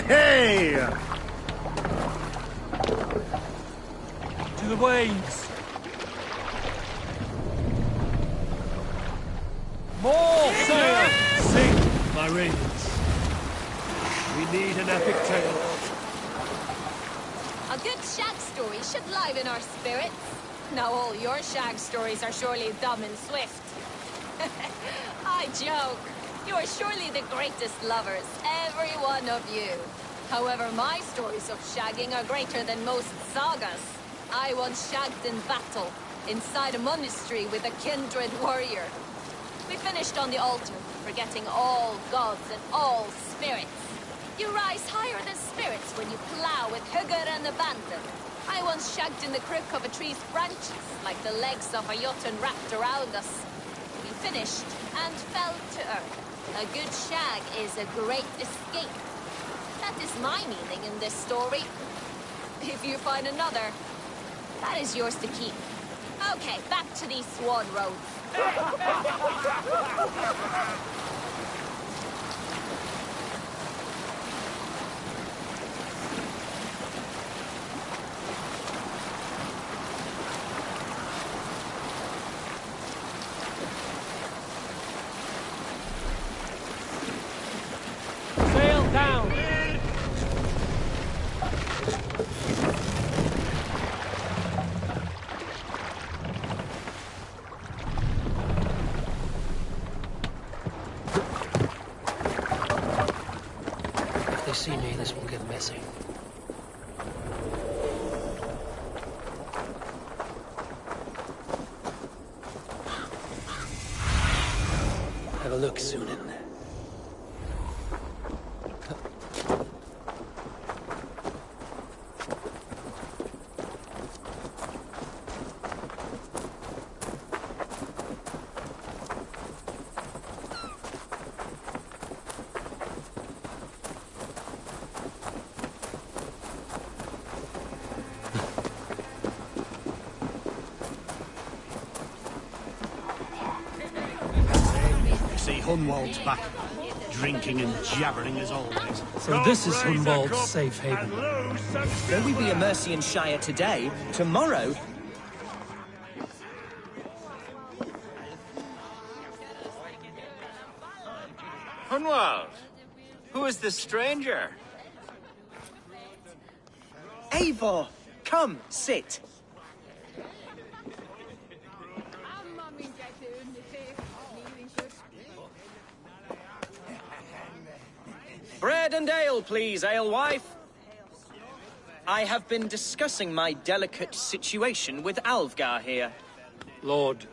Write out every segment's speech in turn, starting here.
Hey! To the waves! More sail! Sing, my ravens. We need an epic tale. A good shag story should liven our spirits. Now all your shag stories are surely dumb and swift. I joke. You are surely the greatest lovers, every one of you. However, my stories of shagging are greater than most sagas. I once shagged in battle, inside a monastery with a kindred warrior. We finished on the altar, forgetting all gods and all spirits. You rise higher than spirits when you plow with hugger and abandon. I once shagged in the crook of a tree's branches, like the legs of a jotun wrapped around us. We finished and fell to earth. A good shag is a great escape. That is my meaning in this story. If you find another, that is yours to keep. Okay, back to these swan roads. Sail down! If they see me, this will get messy. Have a look, Sunan. Hunwald's back, drinking and jabbering as always. So this is Hunwald's safe haven. Though we be a Mercian Shire today, tomorrow... Hunwald, who is this stranger? Eivor, come, sit. Bread and ale, please, alewife. I have been discussing my delicate situation with Alvgar here. Lord.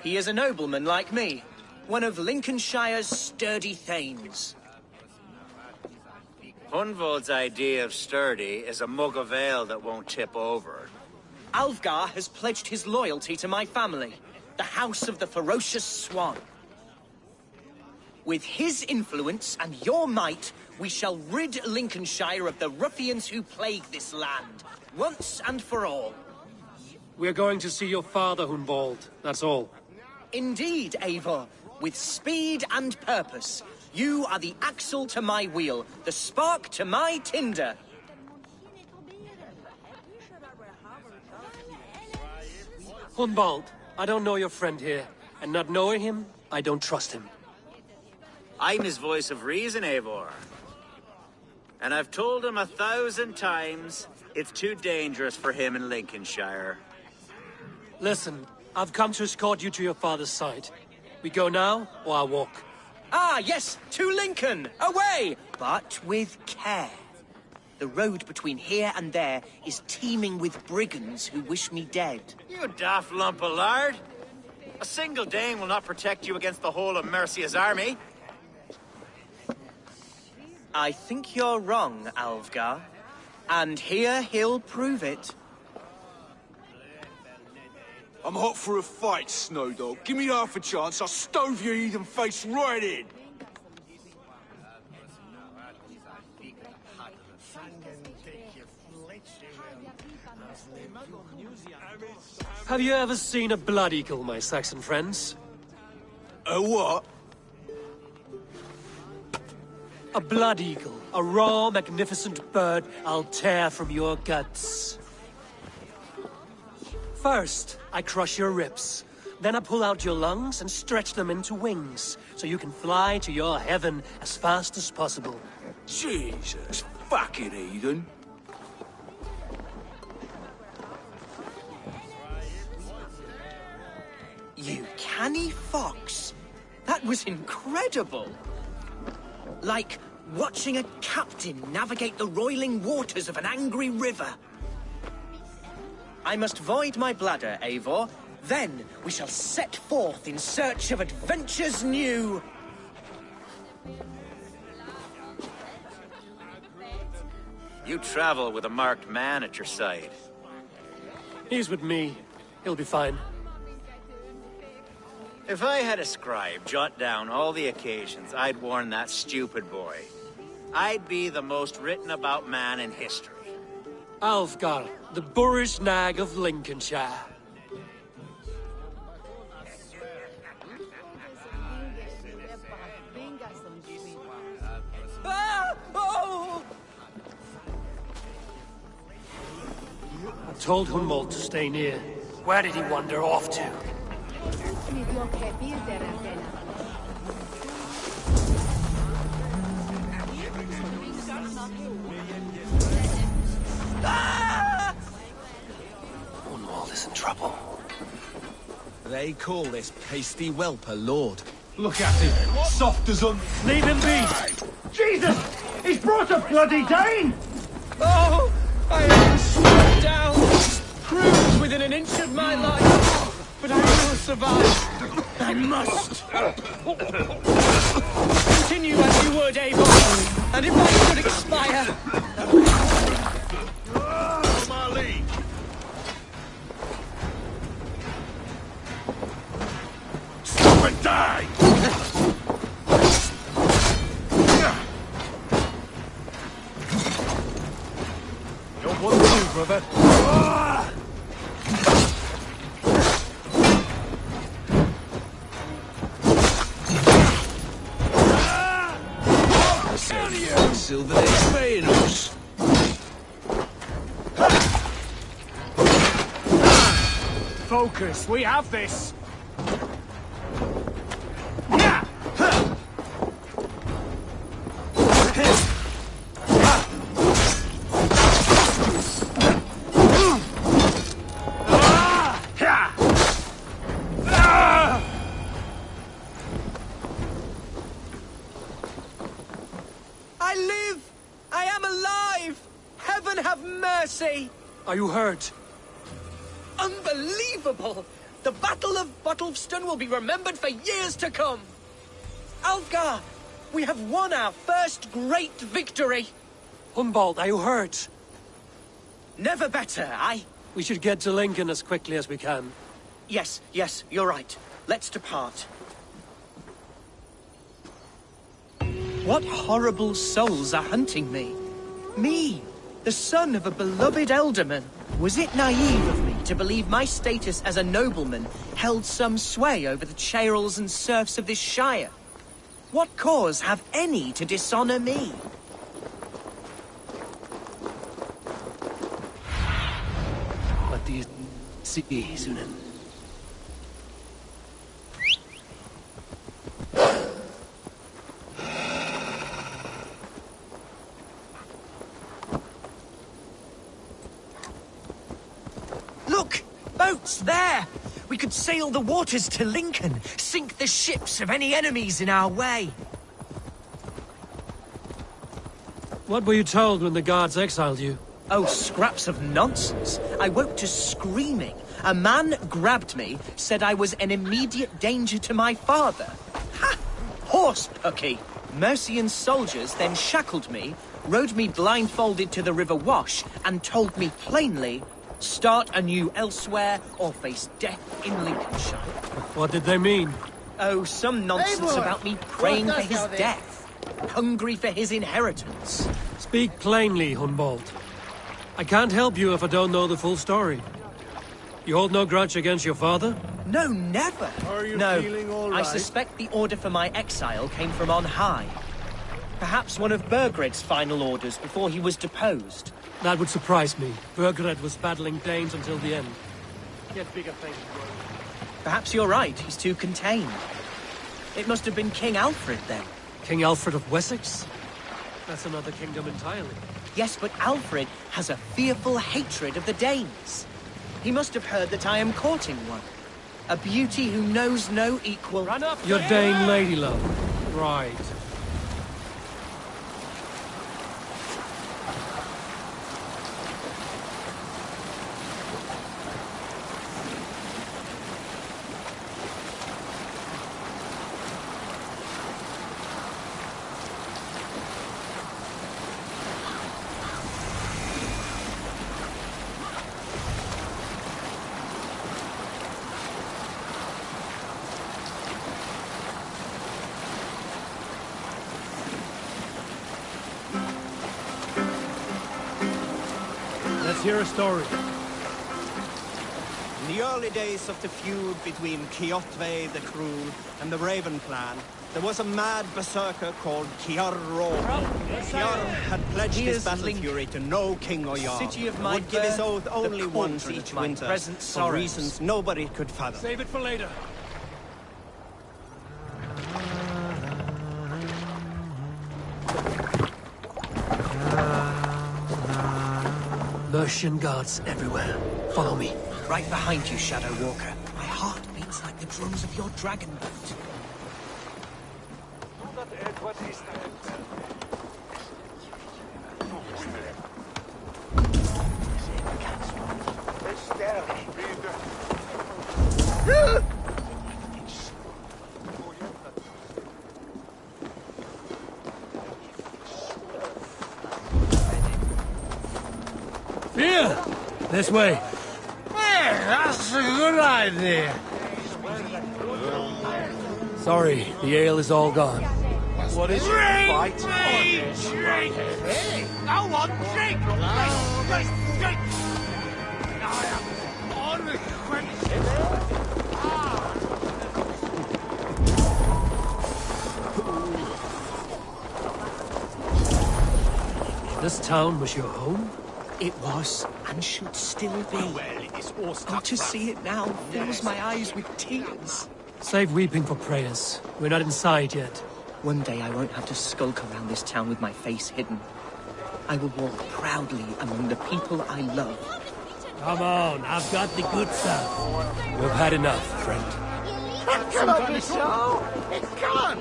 He is a nobleman like me, one of Lincolnshire's sturdy thanes. Hunwald's idea of sturdy is a mug of ale that won't tip over. Alvgar has pledged his loyalty to my family, the House of the Ferocious Swan. With his influence and your might, we shall rid Lincolnshire of the ruffians who plague this land, once and for all. We're going to see your father, Hunwald. That's all. Indeed, Eivor. With speed and purpose. You are the axle to my wheel, the spark to my tinder. Hunwald, I don't know your friend here, and not knowing him, I don't trust him. I'm his voice of reason, Eivor. And I've told him 1,000 times it's too dangerous for him in Lincolnshire. Listen, I've come to escort you to your father's side. We go now, or I'll walk. Ah, yes, to Lincoln! Away! But with care. The road between here and there is teeming with brigands who wish me dead. You daft lump of lard! A single Dane will not protect you against the whole of Mercia's army. I think you're wrong, Alvgar. And here he'll prove it. I'm hot for a fight, Snowdog. Give me half a chance, I'll stove your heathen face right in. Have you ever seen a blood eagle, my Saxon friends? A what? A blood eagle, a raw, magnificent bird I'll tear from your guts. First, I crush your ribs. Then I pull out your lungs and stretch them into wings, so you can fly to your heaven as fast as possible. Jesus fucking heathen. You canny fox. That was incredible. Like watching a captain navigate the roiling waters of an angry river. I must void my bladder, Eivor. Then we shall set forth in search of adventures new. You travel with a marked man at your side. He's with me. He'll be fine. If I had a scribe jot down all the occasions I'd warn that stupid boy, I'd be the most written about man in history. Alfgar, the boorish nag of Lincolnshire. Ah! Oh! I told Hunwald to stay near. Where did he wander off to? Ah! Hunwald is in trouble. They call this pasty whelp a lord. Look at him. Soft as un... Leave him be! Jesus! He's brought a bloody Dane! Oh! I am struck down, bruised within an inch of my life, but I will survive. I must. Continue as you would, Eivor, and if I should expire... My lead. Stop and die! What to do, brother? Silver Days paying us. Focus, we have this! Yeah! I live! I am alive! Heaven have mercy! Are you hurt? Unbelievable! The Battle of Bottleston will be remembered for years to come! Alfgar, we have won our first great victory! Hunwald, are you hurt? Never better, We should get to Lincoln as quickly as we can. Yes, you're right. Let's depart. What horrible souls are hunting me? Me, the son of a beloved elderman. Was it naive of me to believe my status as a nobleman held some sway over the churls and serfs of this shire? What cause have any to dishonor me? What do you see, Sunan? Look! Boats there! We could sail the waters to Lincoln, sink the ships of any enemies in our way. What were you told when the guards exiled you? Oh, scraps of nonsense. I woke to screaming. A man grabbed me, said I was an immediate danger to my father. Ha! Horse-pucky. Mercian soldiers then shackled me, rode me blindfolded to the River Wash, and told me plainly, start anew elsewhere or face death in Lincolnshire. What did they mean? Oh, some nonsense Eivor! about me praying What for does his thou there? death. Hungry for his inheritance. Speak plainly, Hunwald. I can't help you if I don't know the full story. You hold no grudge against your father? No, never. Are you no, feeling all I right? suspect the order for my exile came from on high. Perhaps one of Burgred's final orders before he was deposed. That would surprise me. Burgred was battling Danes until the end. Get bigger things. Perhaps you're right, he's too contained. It must have been King Alfred, then. King Alfred of Wessex? That's another kingdom entirely. Yes, but Alfred has a fearful hatred of the Danes. He must have heard that I am courting one. A beauty who knows no equal. Run up! Your Dane lady love. Right. Let's hear a story. In the early days of the feud between Kjotve the Cruel and the Raven clan, there was a mad berserker called Kiar Rå. Kiar had pledged his battle fury to no king or jarl, City of and my would give his birth, oath only the once cauldron each of my winter, present for sorrows. reasons nobody could fathom. Save it for later. Mercian guards everywhere. Follow me. Right behind you, Shadow Walker. My heart beats like the drums of your dragon boat. Here! This way. That's a good idea. Sorry, the ale is all gone. What is it? Fight? Drink! Hey, go on, drink! Drink! I am unrequited. This town was your home? It was, and should still be. Oh, to see it now fills my eyes with tears. Save weeping for prayers. We're not inside yet. One day I won't have to skulk around this town with my face hidden. I will walk proudly among the people I love. Come on, I've got the good stuff. We've had enough, friend. It cannot be so! It can't!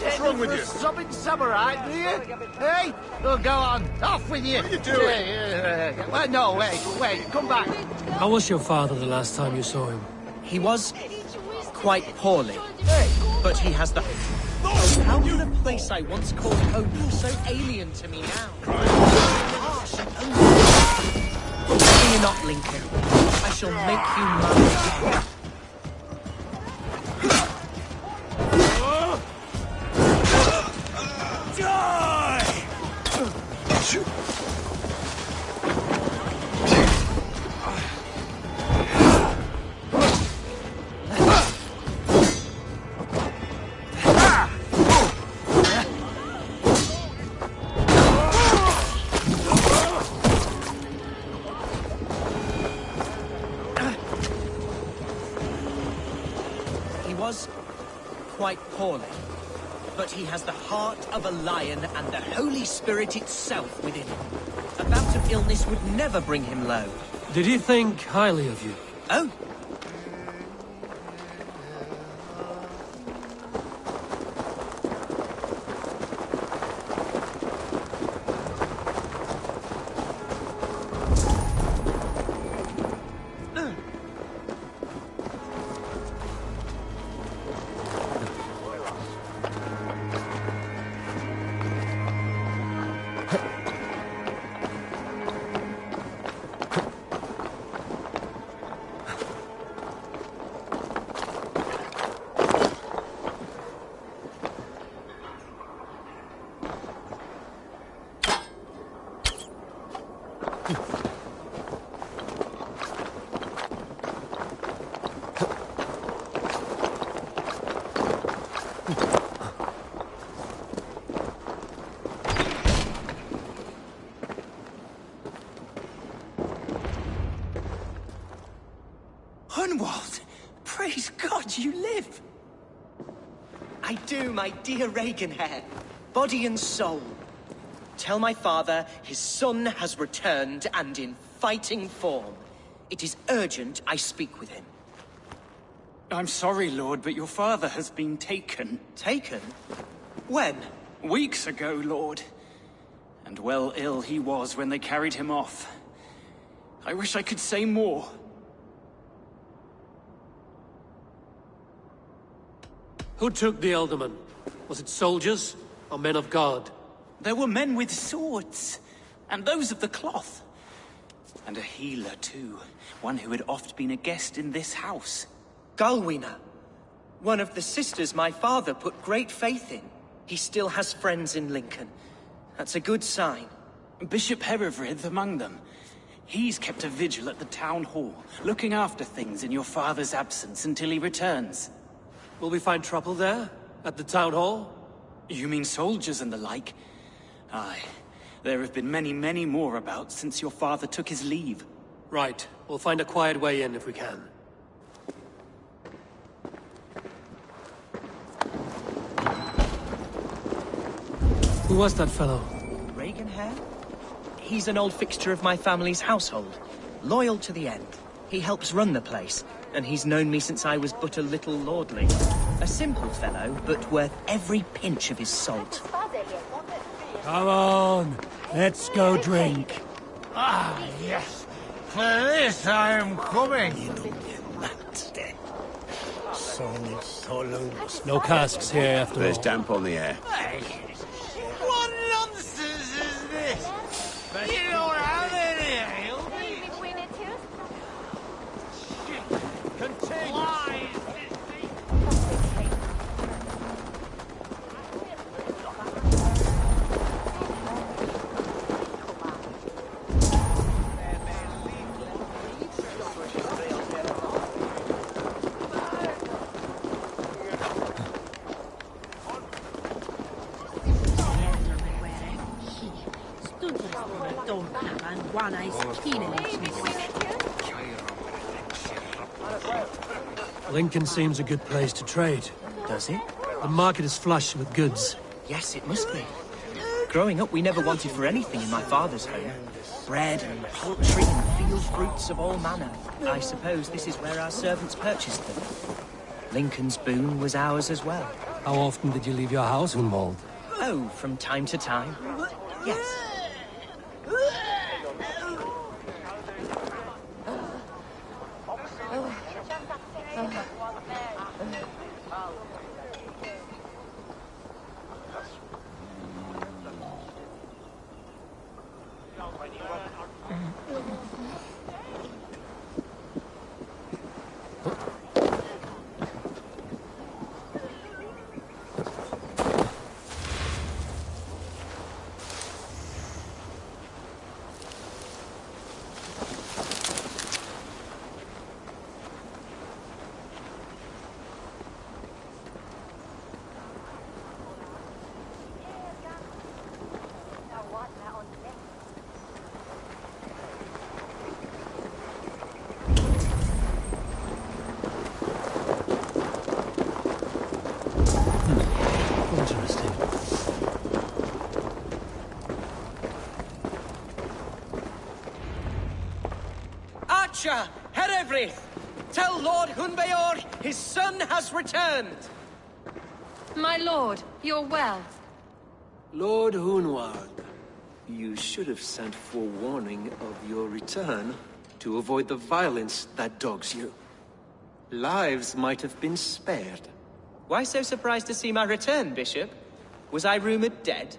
What's wrong with you? Sobbing samurai, do you? Hey? Oh, go on. Off with you. What are you doing? Well, no, wait. Come back. How was your father the last time you saw him? He was quite poorly, but he has the... How can a place I once called home be so alien to me now? Harsh and unfair. Fear not, Lincoln. I shall make you mine. Quite poorly, but he has the heart of a lion and the Holy Spirit itself within him. A bout of illness would never bring him low. Did he think highly of you? Oh, to my dear Regenhair, body and soul. Tell my father his son has returned and in fighting form. It is urgent I speak with him. I'm sorry, Lord, but your father has been taken. Taken? When? Weeks ago, Lord. And well ill he was when they carried him off. I wish I could say more. Who took the Elderman? Was it soldiers or men of God? There were men with swords, and those of the cloth. And a healer, too. One who had oft been a guest in this house. Galwina. One of the sisters my father put great faith in. He still has friends in Lincoln. That's a good sign. Bishop Herefrith among them. He's kept a vigil at the town hall, looking after things in your father's absence until he returns. Will we find trouble there? At the town hall? You mean soldiers and the like? Aye. There have been many, many more about since your father took his leave. Right. We'll find a quiet way in if we can. Who was that fellow? Regenhair? He's an old fixture of my family's household. Loyal to the end. He helps run the place, and he's known me since I was but a little lordling. A simple fellow, but worth every pinch of his salt. Come on, let's go drink. Ah, yes. For this I am coming. No casks here after There's all. damp on the air. What nonsense is this? You don't have any ale. Continue. Lincoln seems a good place to trade. Does it? The market is flush with goods. Yes, it must be. Growing up, we never wanted for anything in my father's home. Bread and poultry and field fruits of all manner. I suppose this is where our servants purchased them. Lincoln's boon was ours as well. How often did you leave your house, Hunwald? Oh, from time to time. Yes. Interesting. Archer! Herefrith! Tell Lord Hunbeor his son has returned! My lord, you're well. Lord Hunward, you should have sent forewarning of your return to avoid the violence that dogs you. Lives might have been spared. Why so surprised to see my return, Bishop? Was I rumored dead?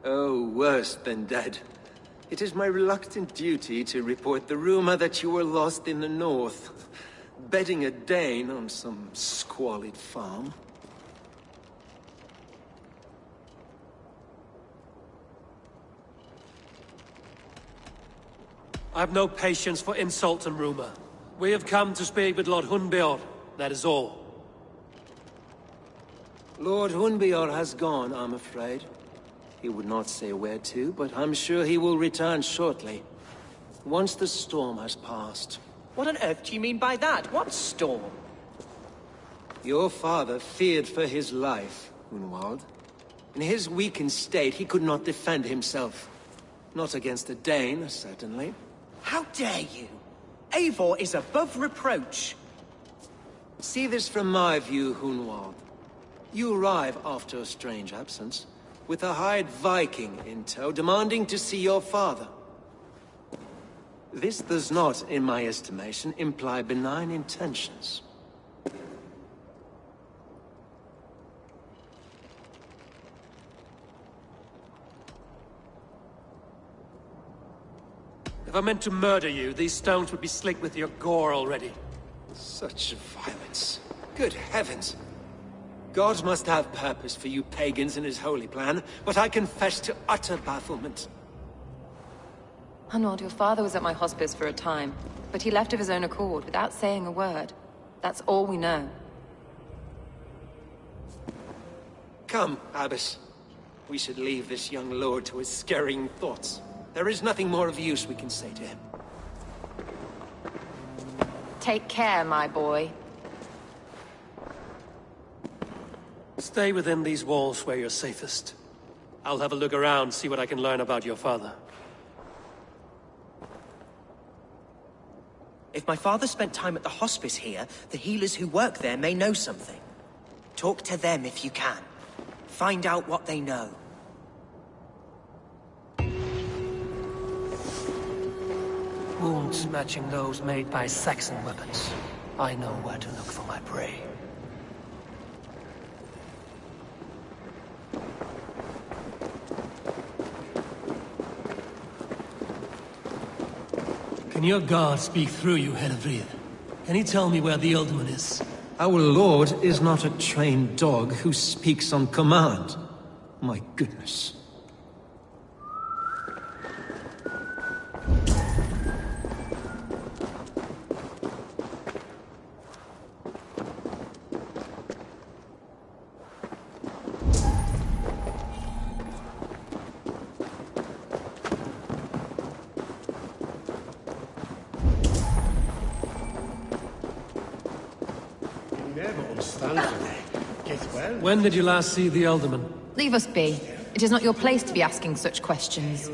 Oh, worse than dead. It is my reluctant duty to report the rumor that you were lost in the north, bedding a Dane on some squalid farm. I've no patience for insult and rumor. We have come to speak with Lord Hunbeor, that is all. Lord Hunbeor has gone, I'm afraid. He would not say where to, but I'm sure he will return shortly. Once the storm has passed. What on earth do you mean by that? What storm? Your father feared for his life Hunwald. In his weakened state, he could not defend himself. Not against a Dane, certainly. How dare you? Eivor is above reproach. See this from my view, Hunwald. You arrive after a strange absence, with a hired Viking in tow, demanding to see your father. This does not, in my estimation, imply benign intentions. If I meant to murder you, these stones would be slick with your gore already. Such violence. Good heavens! God must have purpose for you pagans in his holy plan, but I confess to utter bafflement. Hunwald, your father was at my hospice for a time, but he left of his own accord, without saying a word. That's all we know. Come, Abbess. We should leave this young lord to his scurrying thoughts. There is nothing more of use we can say to him. Take care, my boy. Stay within these walls where you're safest. I'll have a look around, see what I can learn about your father. If my father spent time at the hospice here, the healers who work there may know something. Talk to them if you can. Find out what they know. Wounds matching those made by Saxon weapons. I know where to look for my prey. Can your guard speak through you, Henry? Can he tell me where the Ealdorman is? Our lord is not a trained dog who speaks on command. My goodness. When did you last see the Ealdorman? Leave us be. It is not your place to be asking such questions.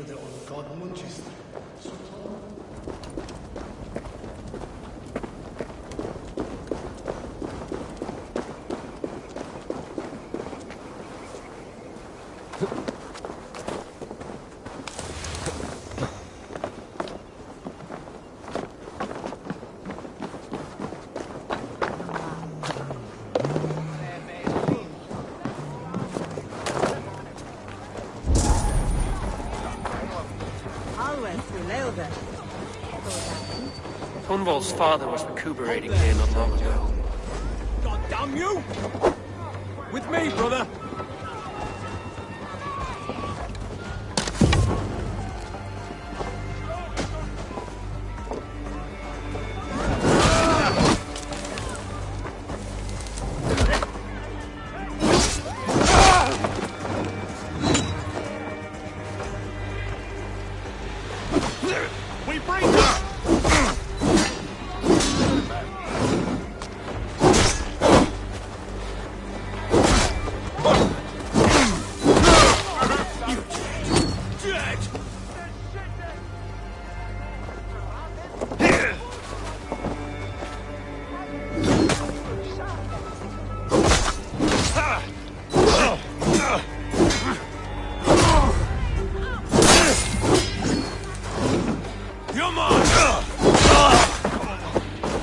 Hunwald's father was recuperating here not long ago. God damn you! With me, brother! We bring her!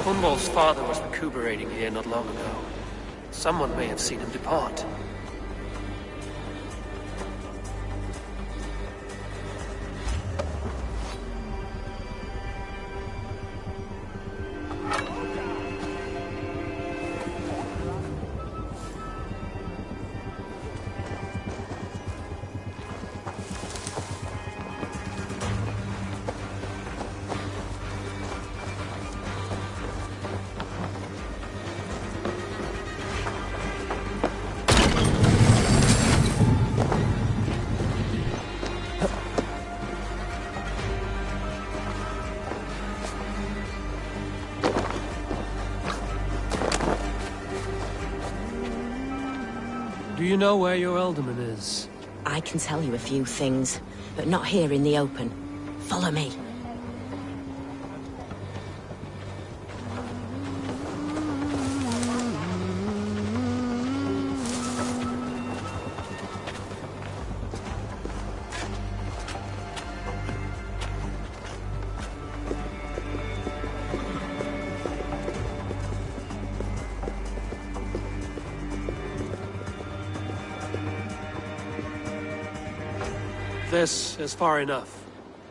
Hunwald's father was recuperating here not long ago. Someone may have seen him depart. you know where your alderman is? I can tell you a few things, but not here in the open. Follow me. This is far enough.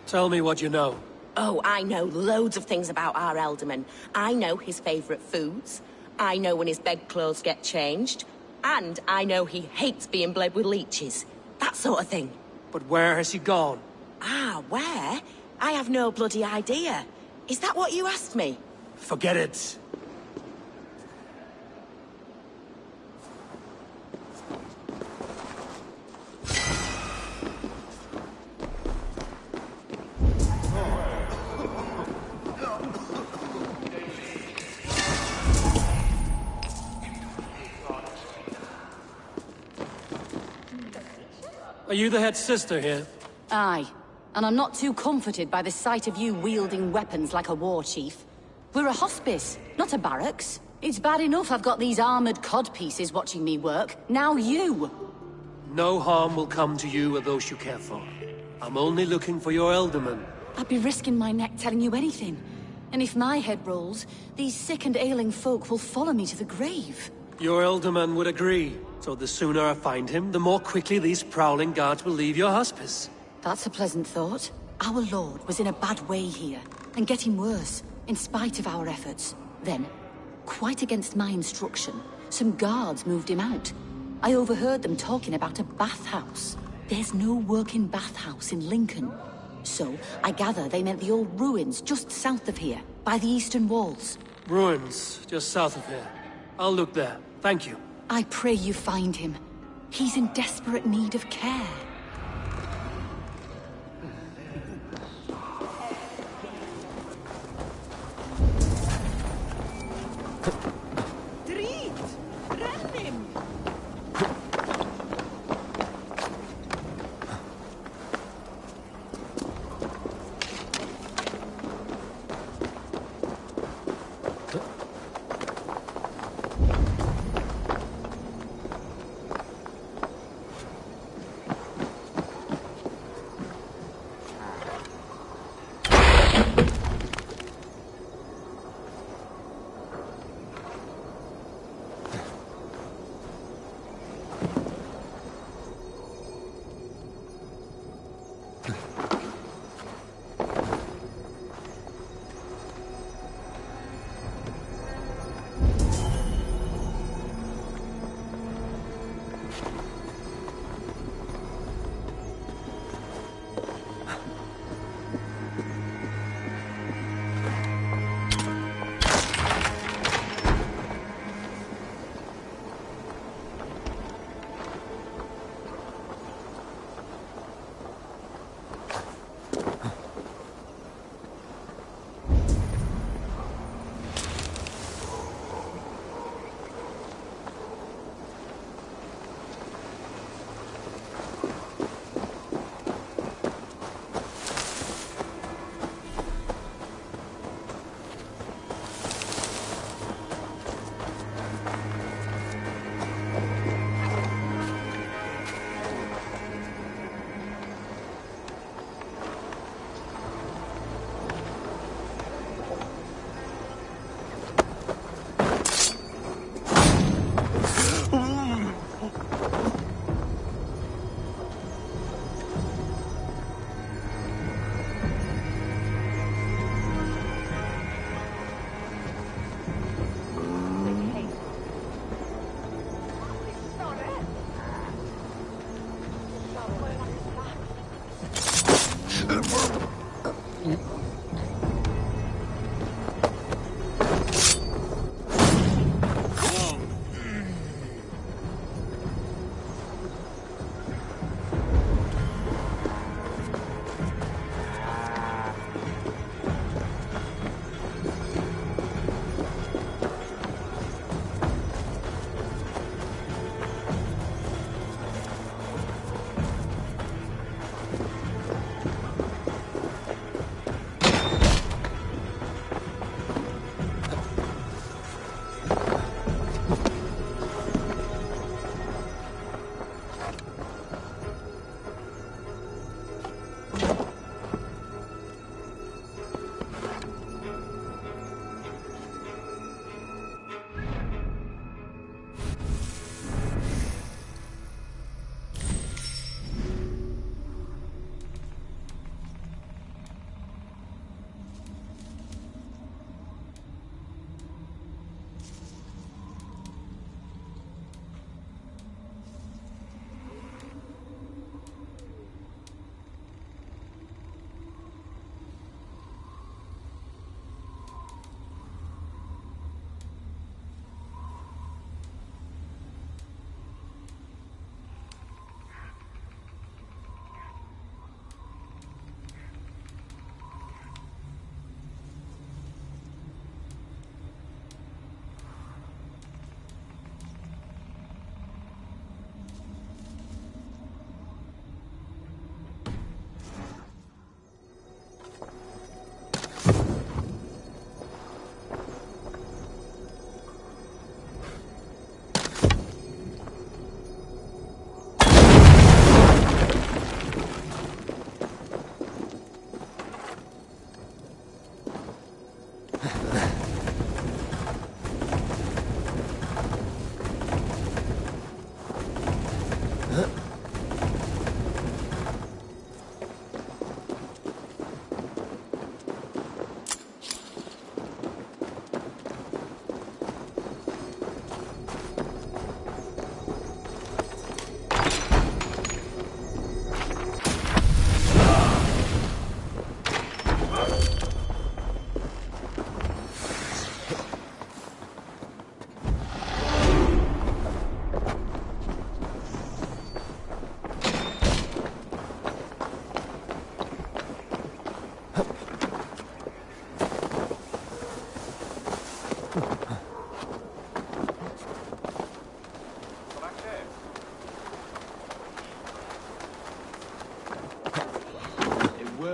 Tell me what you know. Oh, I know loads of things about our alderman. I know his favourite foods. I know when his bedclothes get changed. And I know he hates being bled with leeches. That sort of thing. But where has he gone? Ah, where? I have no bloody idea. Is that what you asked me? Forget it. Are you the head sister here? Aye. And I'm not too comforted by the sight of you wielding weapons like a war chief. We're a hospice, not a barracks. It's bad enough I've got these armored codpieces watching me work. Now you! No harm will come to you or those you care for. I'm only looking for your alderman. I'd be risking my neck telling you anything. And if my head rolls, these sick and ailing folk will follow me to the grave. Your alderman would agree. So the sooner I find him, the more quickly these prowling guards will leave your hospice. That's a pleasant thought. Our lord was in a bad way here, and getting worse, in spite of our efforts. Then, quite against my instruction, some guards moved him out. I overheard them talking about a bathhouse. There's no working bathhouse in Lincoln. So, I gather they meant the old ruins just south of here, by the eastern walls. Ruins, just south of here. I'll look there. Thank you. I pray you find him. He's in desperate need of care.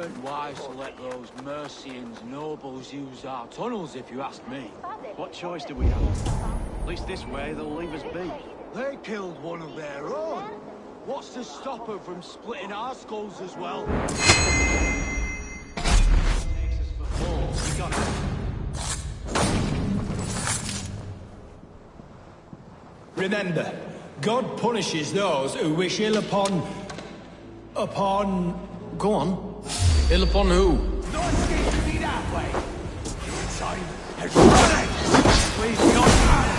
weren't wise to let those Mercians nobles use our tunnels, if you ask me. What choice do we have? At least this way they'll leave us be. They killed one of their own. What's to stop them from splitting our skulls as well? Remember, God punishes those who wish ill upon... Go on. Ill upon who? Not escape to be that way. Your time has run. Please be on now.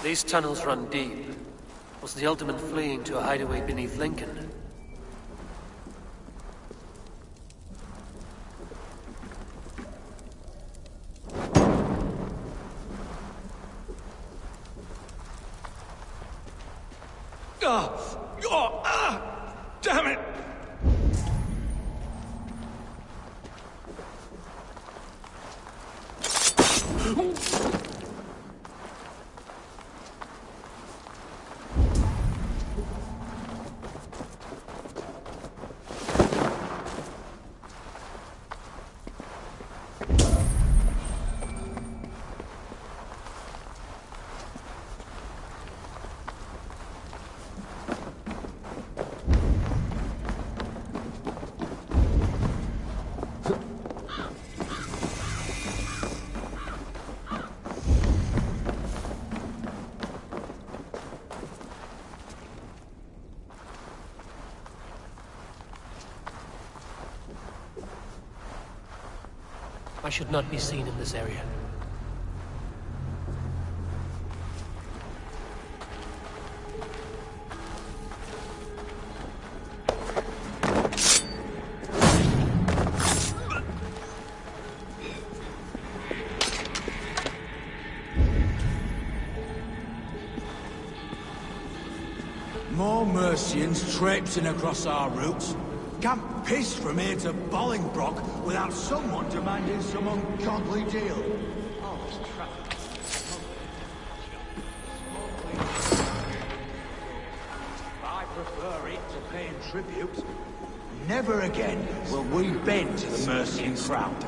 These tunnels run deep. Was the Ultimate fleeing to a hideaway beneath Lincoln? Damn it! I should not be seen in this area. More Mercians traipsing across our routes. Can't piss from here to Bolingbroke without someone demanding some ungodly deal. I prefer it to paying tribute. Never again will we bend to the Mercian crowd.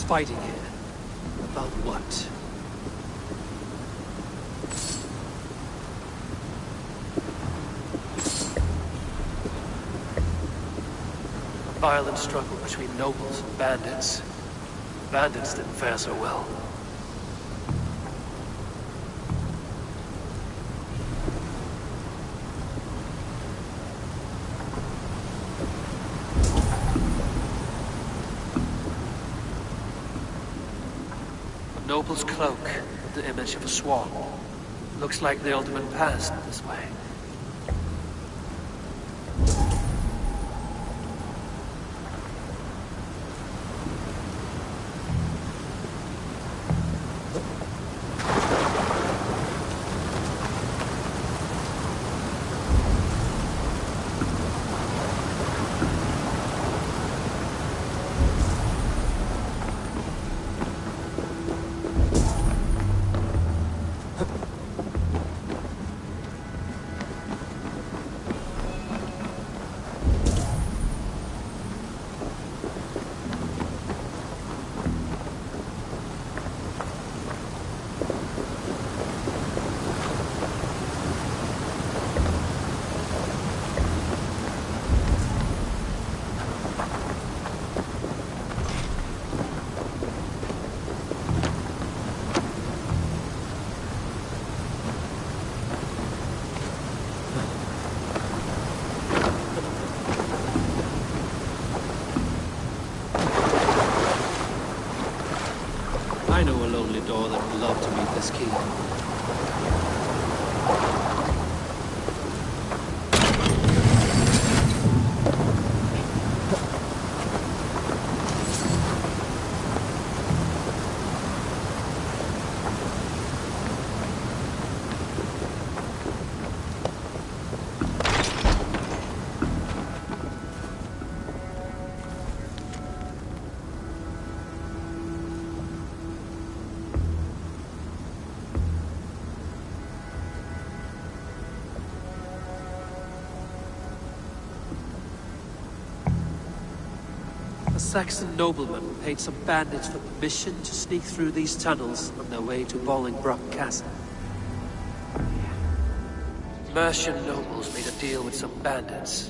Fighting here. About what? A violent struggle between nobles and bandits. Bandits didn't fare so well. Noble's cloak, the image of a swan. Looks like the Alderman passed this way. I know a lonely door that would love to meet this key. Saxon nobleman paid some bandits for permission to sneak through these tunnels on their way to Bolingbroke Castle. Mercian nobles made a deal with some bandits,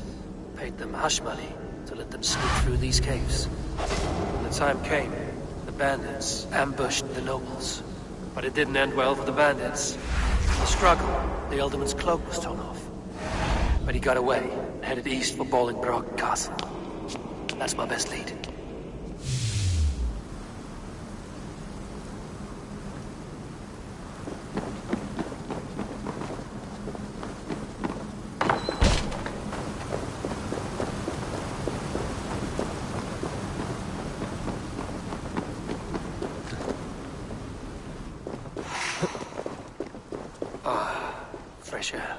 paid them hush money to let them sneak through these caves. When the time came, the bandits ambushed the nobles. But it didn't end well for the bandits. In the struggle, the Alderman's cloak was torn off. But he got away and headed east for Bolingbroke Castle. That's my best lead. Fresh air.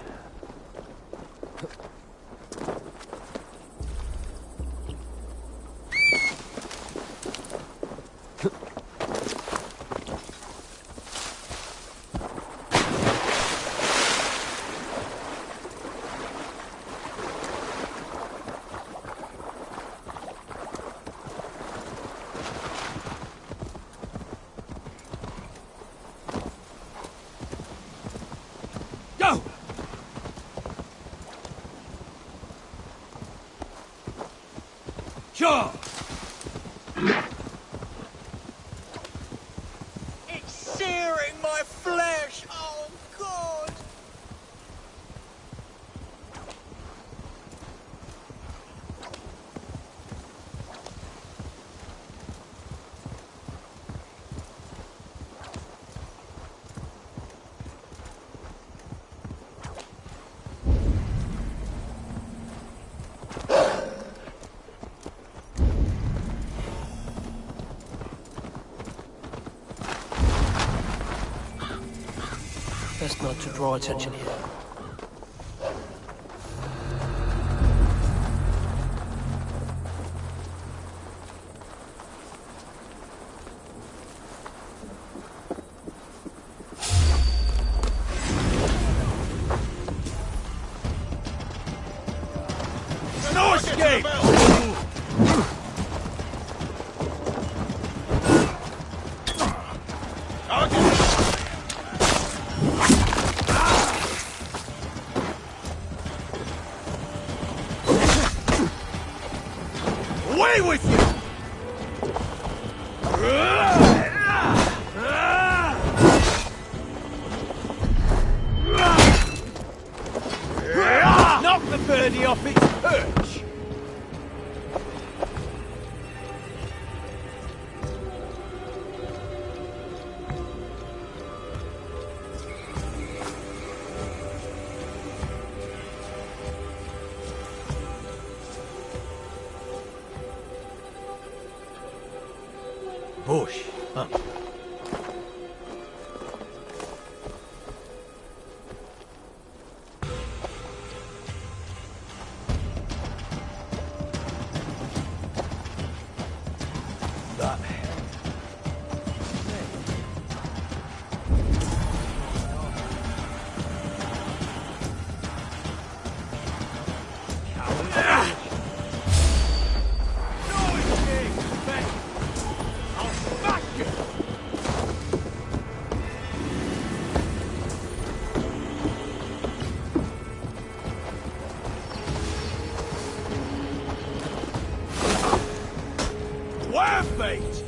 Sure! It's searing my flesh! Oh, God! Best not to draw attention here. No escape! Away with you! Knock the birdie off its perch! Bush, huh? That Where fate?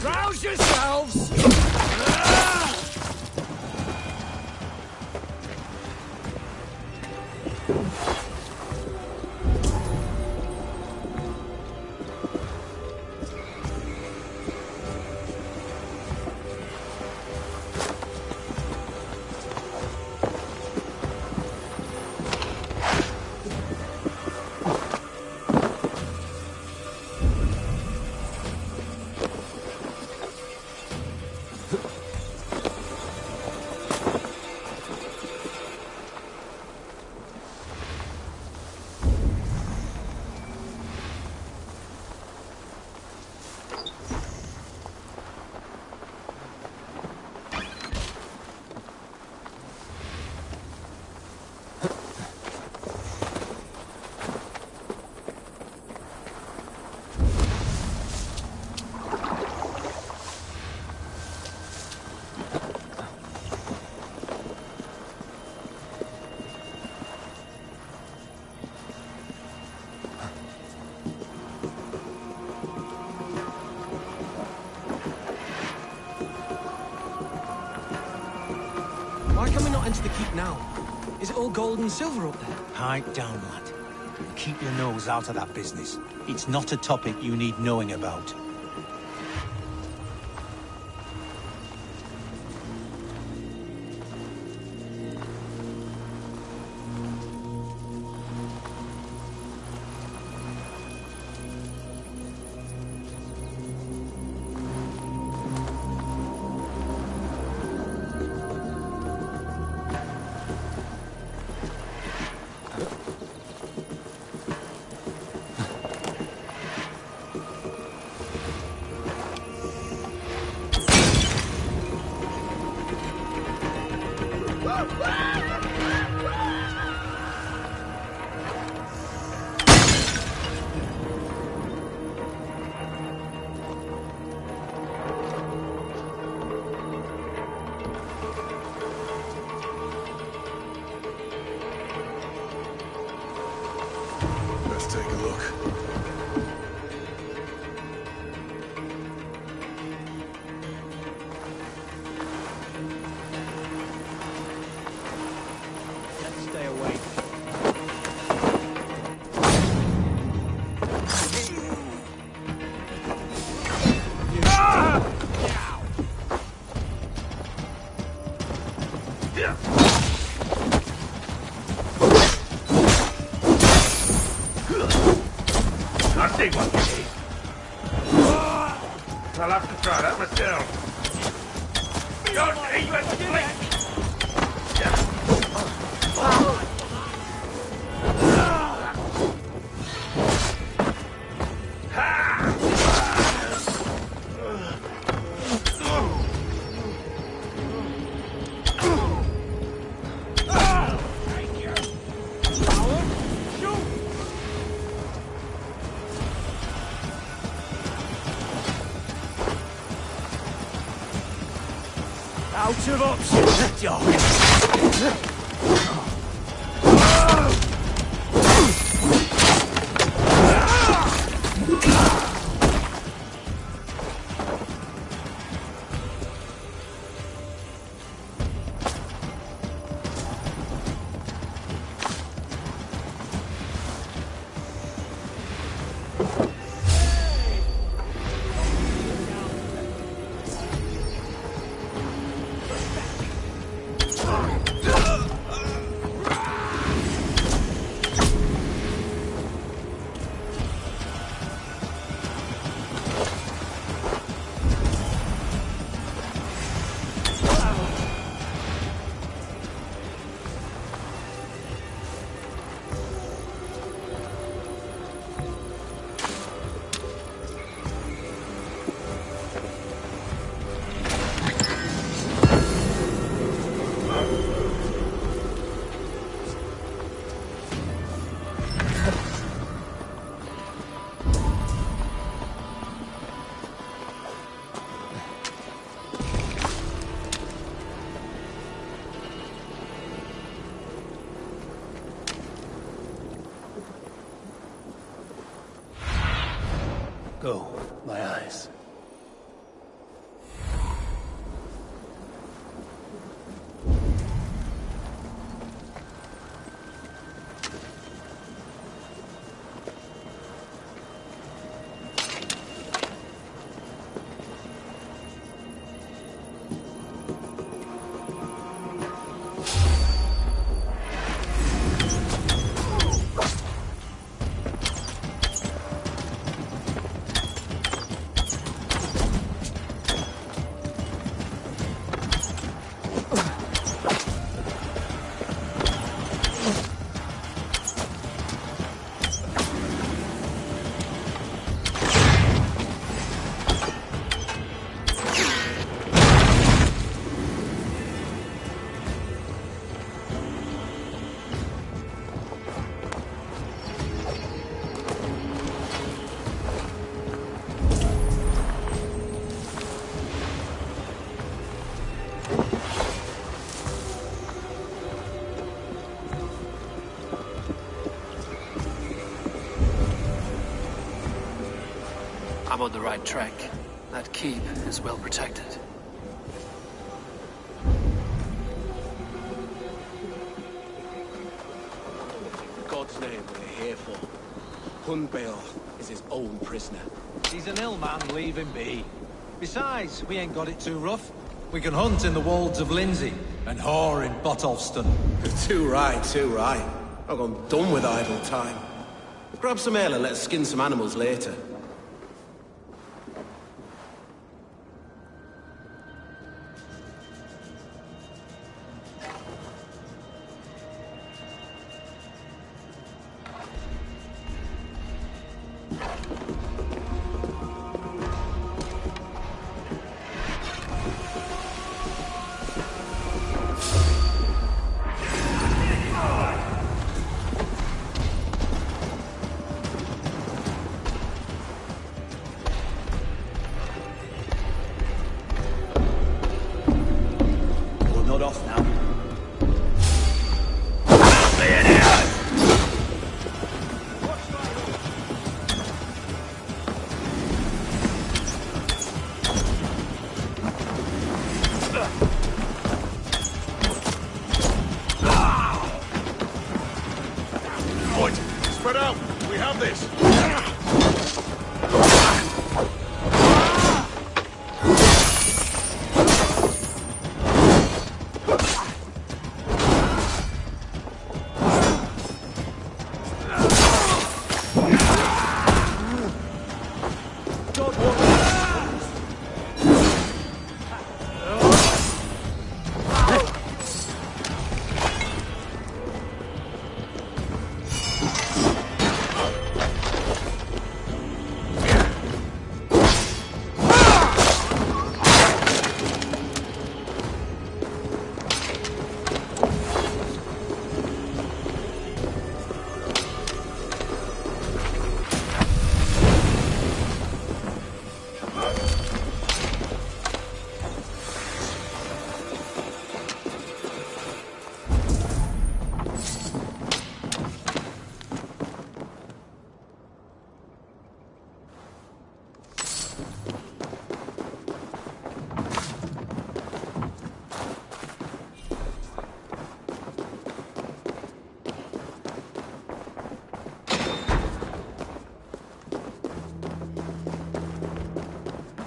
Rouse yourselves! Ah! What's the keep now? Is it all gold and silver up there? Pipe down, lad. And keep your nose out of that business. It's not a topic you need knowing about. Let's take a look. Let's stay away. I see what you need. I'll have to try that myself. Don't even blink! Out of options, dog. Go, my eyes. I'm on the right track. That keep is well protected. we're here for. Hunbeor is his own prisoner. He's an ill man, leave him be. Besides, we ain't got it too rough. We can hunt in the wolds of Lindsey, and whore in Botolston. Too right, too right. I've gone done with idle time. Grab some ale and let's skin some animals later.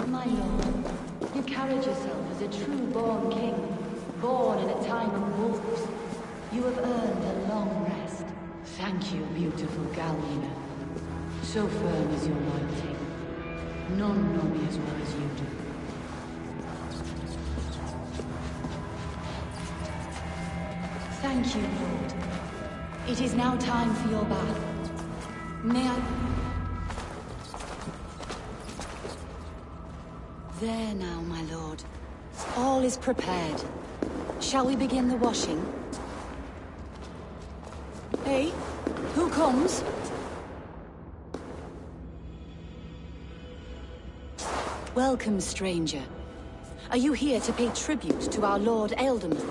My lord, you carried yourself as a true-born king, born in a time of wolves. You have earned a long rest. Thank you, beautiful Galina. So firm is your loyalty. None know me as well as you do. Thank you, Lord. It is now time for your bath. May I... There now, my lord. All is prepared. Shall we begin the washing? Hey, who comes? Welcome, stranger. Are you here to pay tribute to our Lord Ealdorman?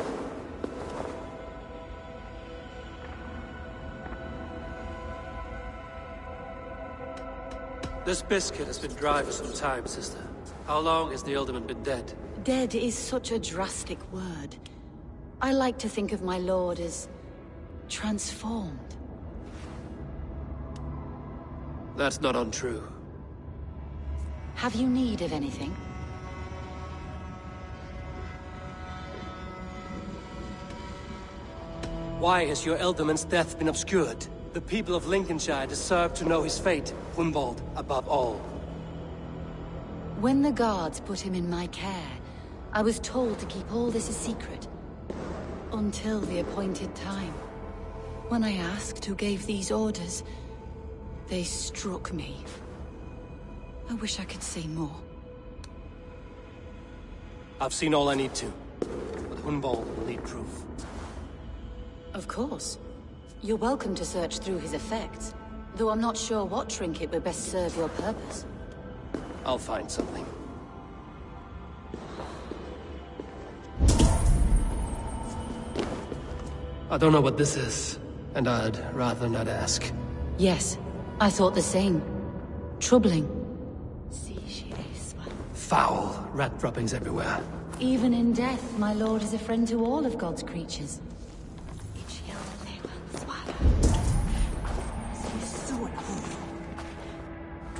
This biscuit has been dry for some time, sister. How long has the Ealdorman been dead? Dead is such a drastic word. I like to think of my lord as... transformed. That's not untrue. Have you need of anything? Why has your Ealdorman's death been obscured? The people of Lincolnshire deserve to know his fate, Hunwald, above all. When the guards put him in my care, I was told to keep all this a secret. Until the appointed time. When I asked who gave these orders, they struck me. I wish I could say more. I've seen all I need to, but Hunwald will need proof. Of course. You're welcome to search through his effects, though I'm not sure what trinket would best serve your purpose. I'll find something. I don't know what this is, and I'd rather not ask. Yes, I thought the same. Troubling. Foul rat droppings everywhere. Even in death, my lord is a friend to all of God's creatures.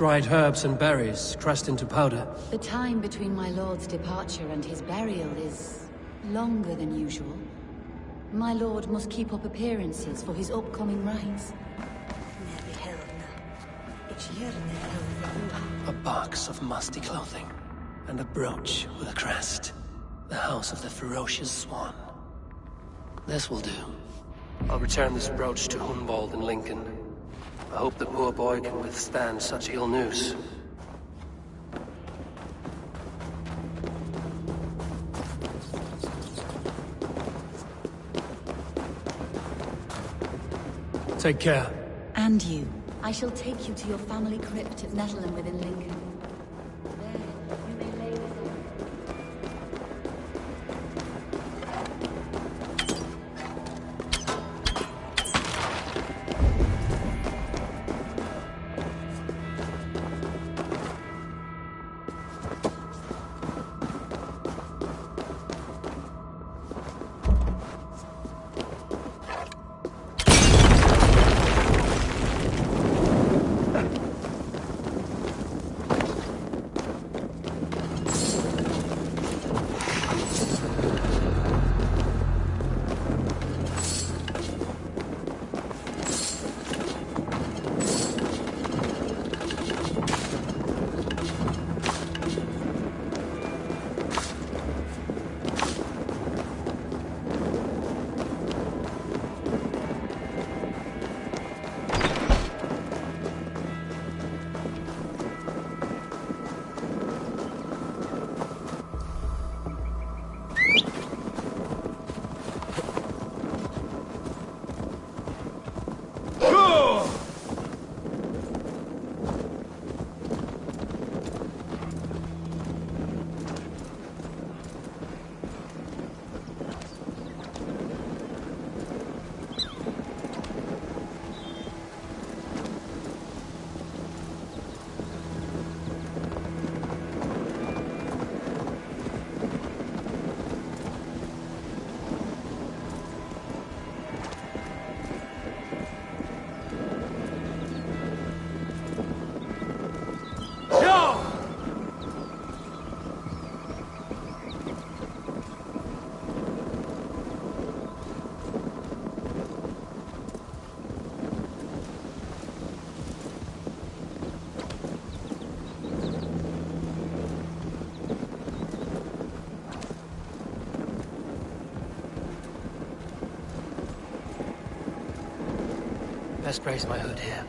Dried herbs and berries, crushed into powder. The time between my lord's departure and his burial is longer than usual. My lord must keep up appearances for his upcoming rites. A box of musty clothing, and a brooch with a crest. The house of the ferocious swan. This will do. I'll return this brooch to Hunwald and Lincoln. I hope the poor boy can withstand such ill news. Take care. And you. I shall take you to your family crypt at Nettleton within Lincoln. There, you may lay this Best brace my hood here.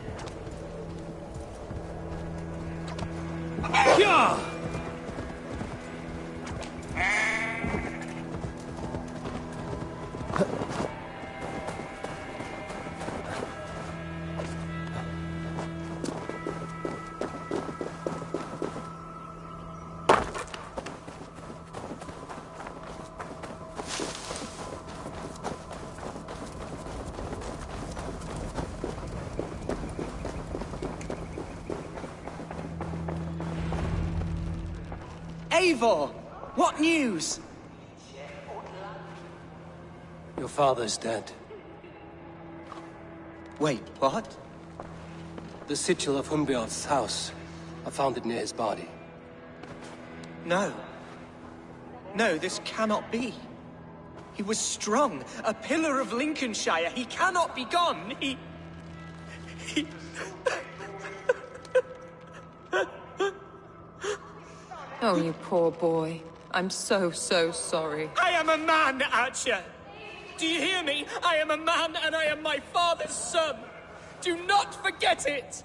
Eivor! What news? Your father's dead. Wait, what? The sigil of Hunbjorn's house. I found it near his body. No. No, this cannot be. He was strong, a pillar of Lincolnshire. He cannot be gone. He... Oh, you poor boy. I'm so sorry. I am a man, Archer! Do you hear me? I am a man and I am my father's son! Do not forget it!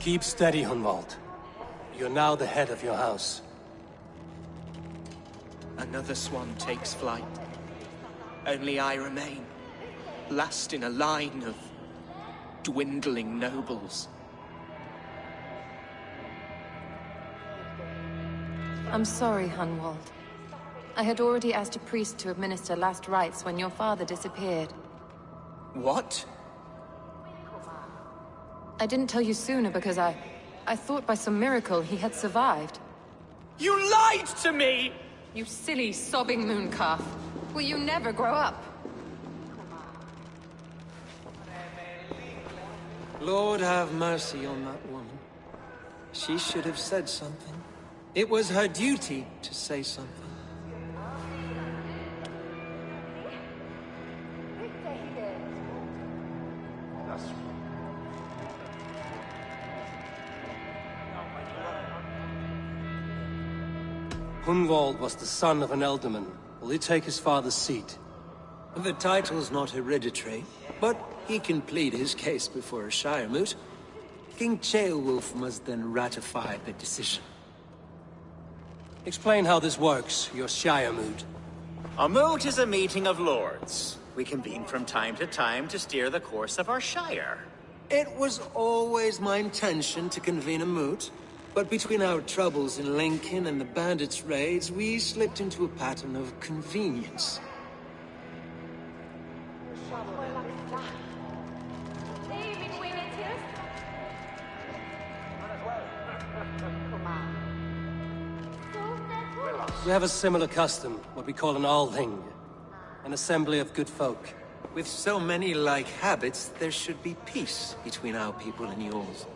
Keep steady, Hunwald. You're now the head of your house. Another swan takes flight. Only I remain. Last in a line of dwindling nobles. I'm sorry, Hunwald. I had already asked a priest to administer last rites when your father disappeared. What? I didn't tell you sooner because I thought by some miracle he had survived. You lied to me! You silly, sobbing mooncalf. Will you never grow up? Lord have mercy on that woman. She should have said something. It was her duty to say something. Hunwald was the son of an ealdorman. Will he take his father's seat? The title's not hereditary, but he can plead his case before a Shire moot. King Ceolwulf must then ratify the decision. Explain how this works, your Shire moot. A moot is a meeting of lords. We convene from time to time to steer the course of our Shire. It was always my intention to convene a moot, but between our troubles in Lincoln and the bandits' raids, we slipped into a pattern of convenience. We have a similar custom, what we call an Althing. An assembly of good folk. With so many like habits, there should be peace between our people and yours.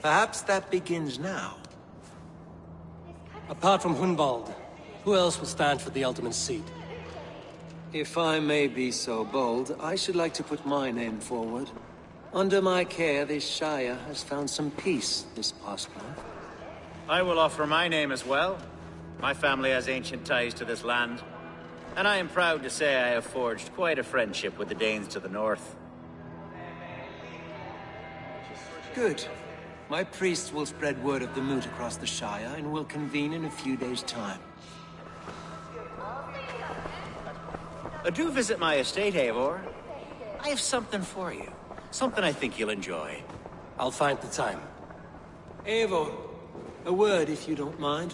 Perhaps that begins now. Apart from Hunwald, who else will stand for the ealdorman's seat? If I may be so bold, I should like to put my name forward. Under my care, this Shire has found some peace this past month. I will offer my name as well. My family has ancient ties to this land, and I am proud to say I have forged quite a friendship with the Danes to the north. Good. My priests will spread word of the moot across the Shire, and will convene in a few days' time. Do visit my estate, Eivor. I have something for you. Something I think you'll enjoy. I'll find the time. Eivor, a word if you don't mind.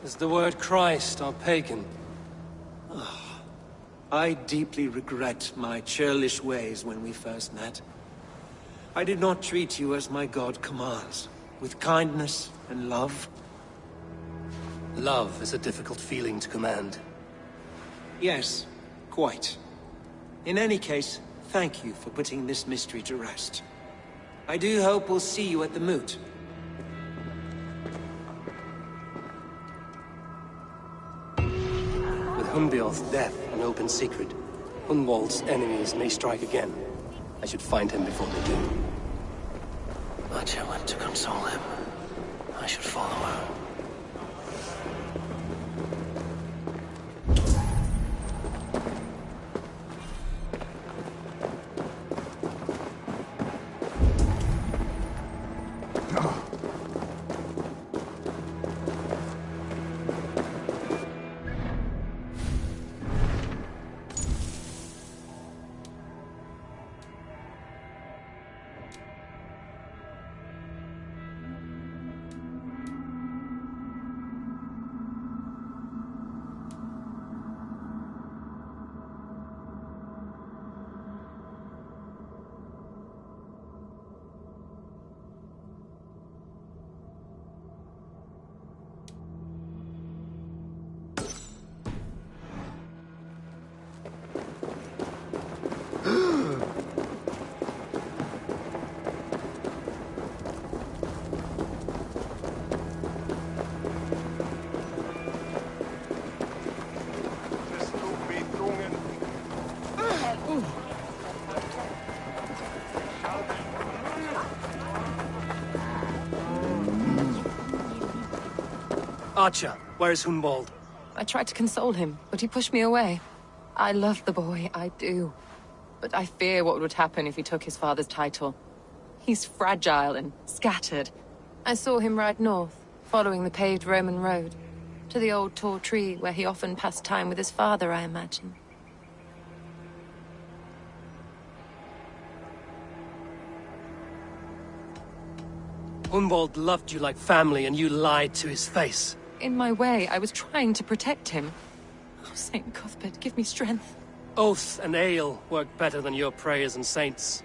Is the word Christ or pagan? I deeply regret my churlish ways when we first met. I did not treat you as my god commands, with kindness and love. Love is a difficult feeling to command. Yes, quite. In any case, thank you for putting this mystery to rest. I do hope we'll see you at the moot. With Hunbjorn's death an open secret, Hunwald's enemies may strike again. I should find him before they do. Atya went to console him. I should follow her. Archer, where is Hunwald? I tried to console him, but he pushed me away. I love the boy, I do. But I fear what would happen if he took his father's title. He's fragile and scattered. I saw him ride north, following the paved Roman road. To the old tall tree where he often passed time with his father, I imagine. Hunwald loved you like family, and you lied to his face. In my way, I was trying to protect him. Oh, Saint Cuthbert, give me strength. Oath and ale work better than your prayers and saints.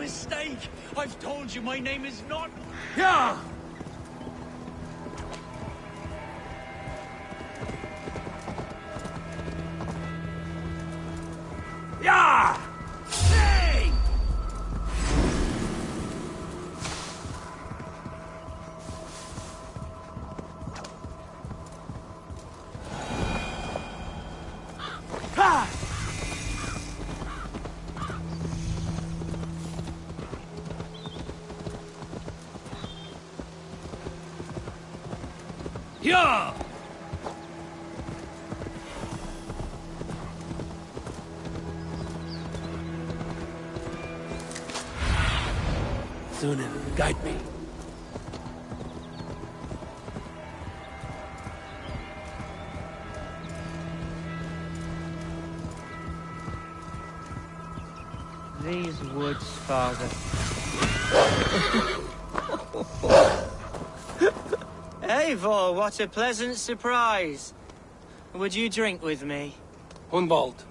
mistake. I've told you my name is not... Yeah! Yeah! Hey! Ha! Yeah! Thunin, guide me. These woods, Father. Eivor, what a pleasant surprise. Would you drink with me? Hunwald.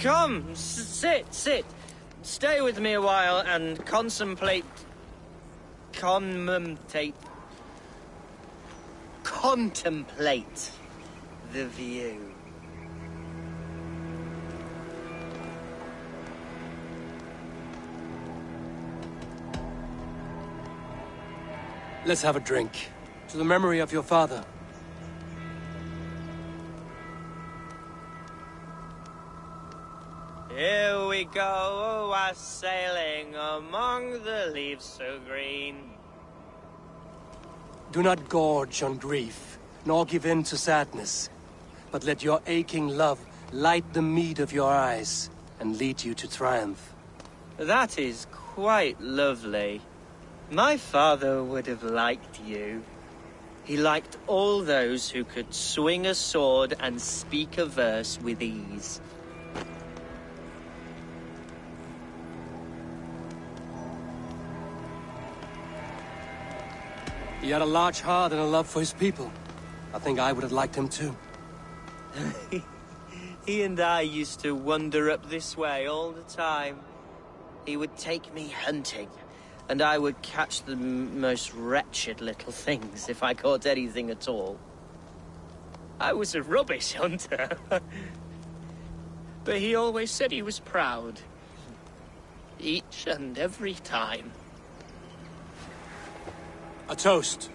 Come, sit. Stay with me a while and contemplate the view. Let's have a drink. To the memory of your father. Here we go, a sailing among the leaves so green. Do not gorge on grief, nor give in to sadness, but let your aching love light the mead of your eyes and lead you to triumph. That is quite lovely. My father would have liked you. He liked all those who could swing a sword and speak a verse with ease. He had a large heart and a love for his people. I think I would have liked him too. He and I used to wander up this way all the time. He would take me hunting, and I would catch the most wretched little things if I caught anything at all. I was a rubbish hunter. But he always said he was proud. Each and every time. A toast.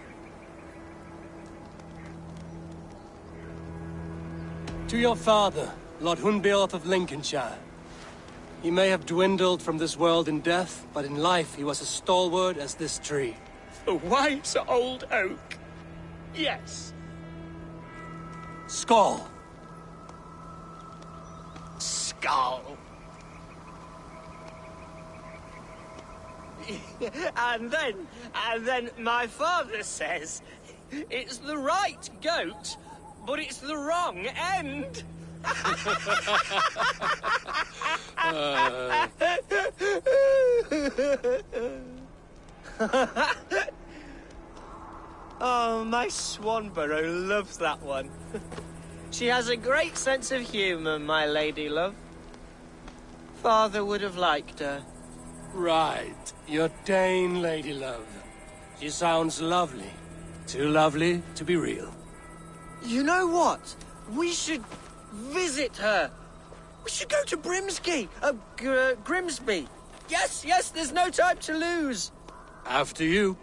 To your father, Lord Hunbeorth of Lincolnshire. He may have dwindled from this world in death, but in life he was as stalwart as this tree. A wise old oak. Yes. Skull. Skull. And then my father says, it's the right goat, but it's the wrong end. Oh, my Swanborough loves that one. She has a great sense of humour, my lady love. Father would have liked her. Right. Your Dane lady love. She sounds lovely. Too lovely to be real. You know what? We should visit her. We should go to Grimsby. Yes, there's no time to lose. After you.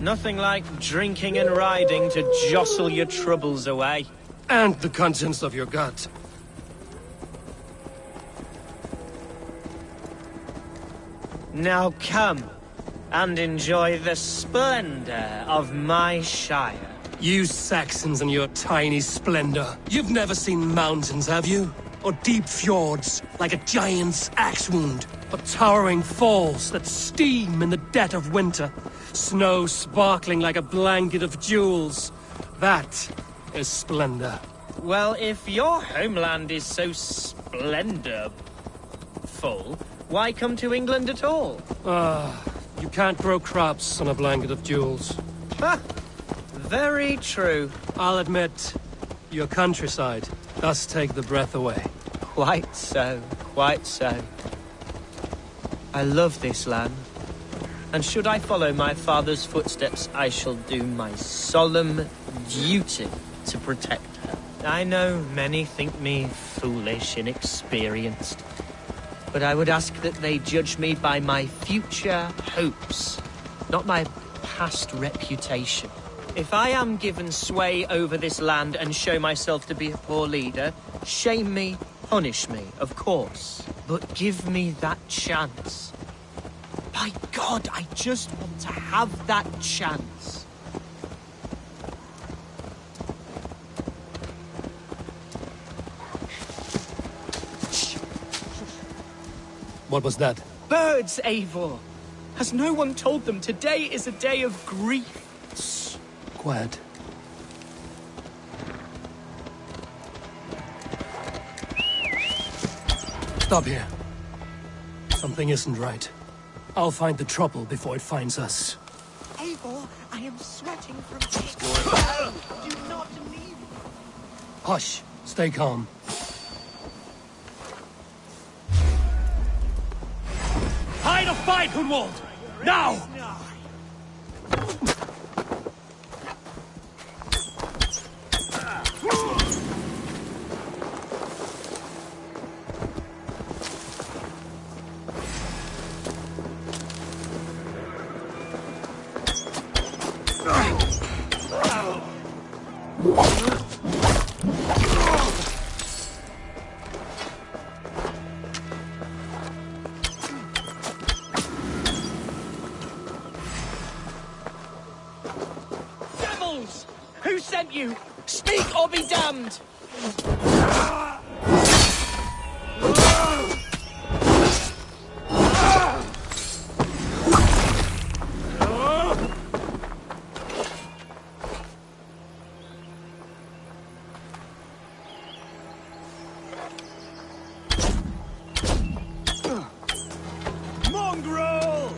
Nothing like drinking and riding to jostle your troubles away. And the contents of your gut. Now come and enjoy the splendor of my shire. You Saxons and your tiny splendor. You've never seen mountains, have you? Or deep fjords, like a giant's axe wound. Or towering falls that steam in the dead of winter. Snow sparkling like a blanket of jewels. That is splendor. Well, if your homeland is so splendorful, why come to England at all? You can't grow crops on a blanket of jewels. Ha! Very true. I'll admit, Your countryside does take the breath away. Quite so, quite so. I love this land. And should I follow my father's footsteps, I shall do my solemn duty to protect her. I know many think me foolish, inexperienced. But I would ask that they judge me by my future hopes, not my past reputation. If I am given sway over this land and show myself to be a poor leader, shame me, punish me, of course. But give me that chance. By God, I just want to have that chance. What was that? Birds, Eivor! Has no one told them today is a day of grief? Shh. Quiet. Stop here. Something isn't right. I'll find the trouble before it finds us. Eivor, I am sweating from... Do not leave. Hush. Stay calm. Hide or fight, Hunwald! Now! Who sent you? Speak or be damned! Mongrel!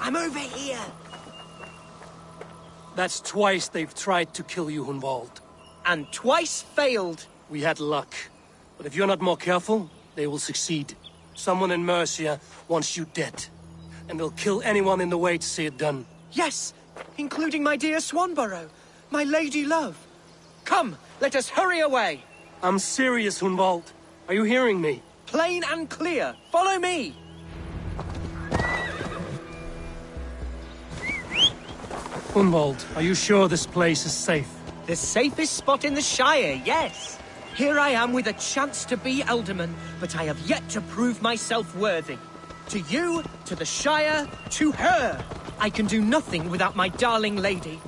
I'm over here. That's twice they've tried to kill you, Hunwald. And twice failed. We had luck. But if you're not more careful, they will succeed. Someone in Mercia wants you dead. And they'll kill anyone in the way to see it done. Yes, including my dear Swanborough, my lady love. Come, let us hurry away. I'm serious, Hunwald. Are you hearing me? Plain and clear. Follow me. Hunwald, are you sure this place is safe? The safest spot in the Shire, yes. Here I am with a chance to be Alderman, but I have yet to prove myself worthy. To you, to the Shire, to her. I can do nothing without my darling lady.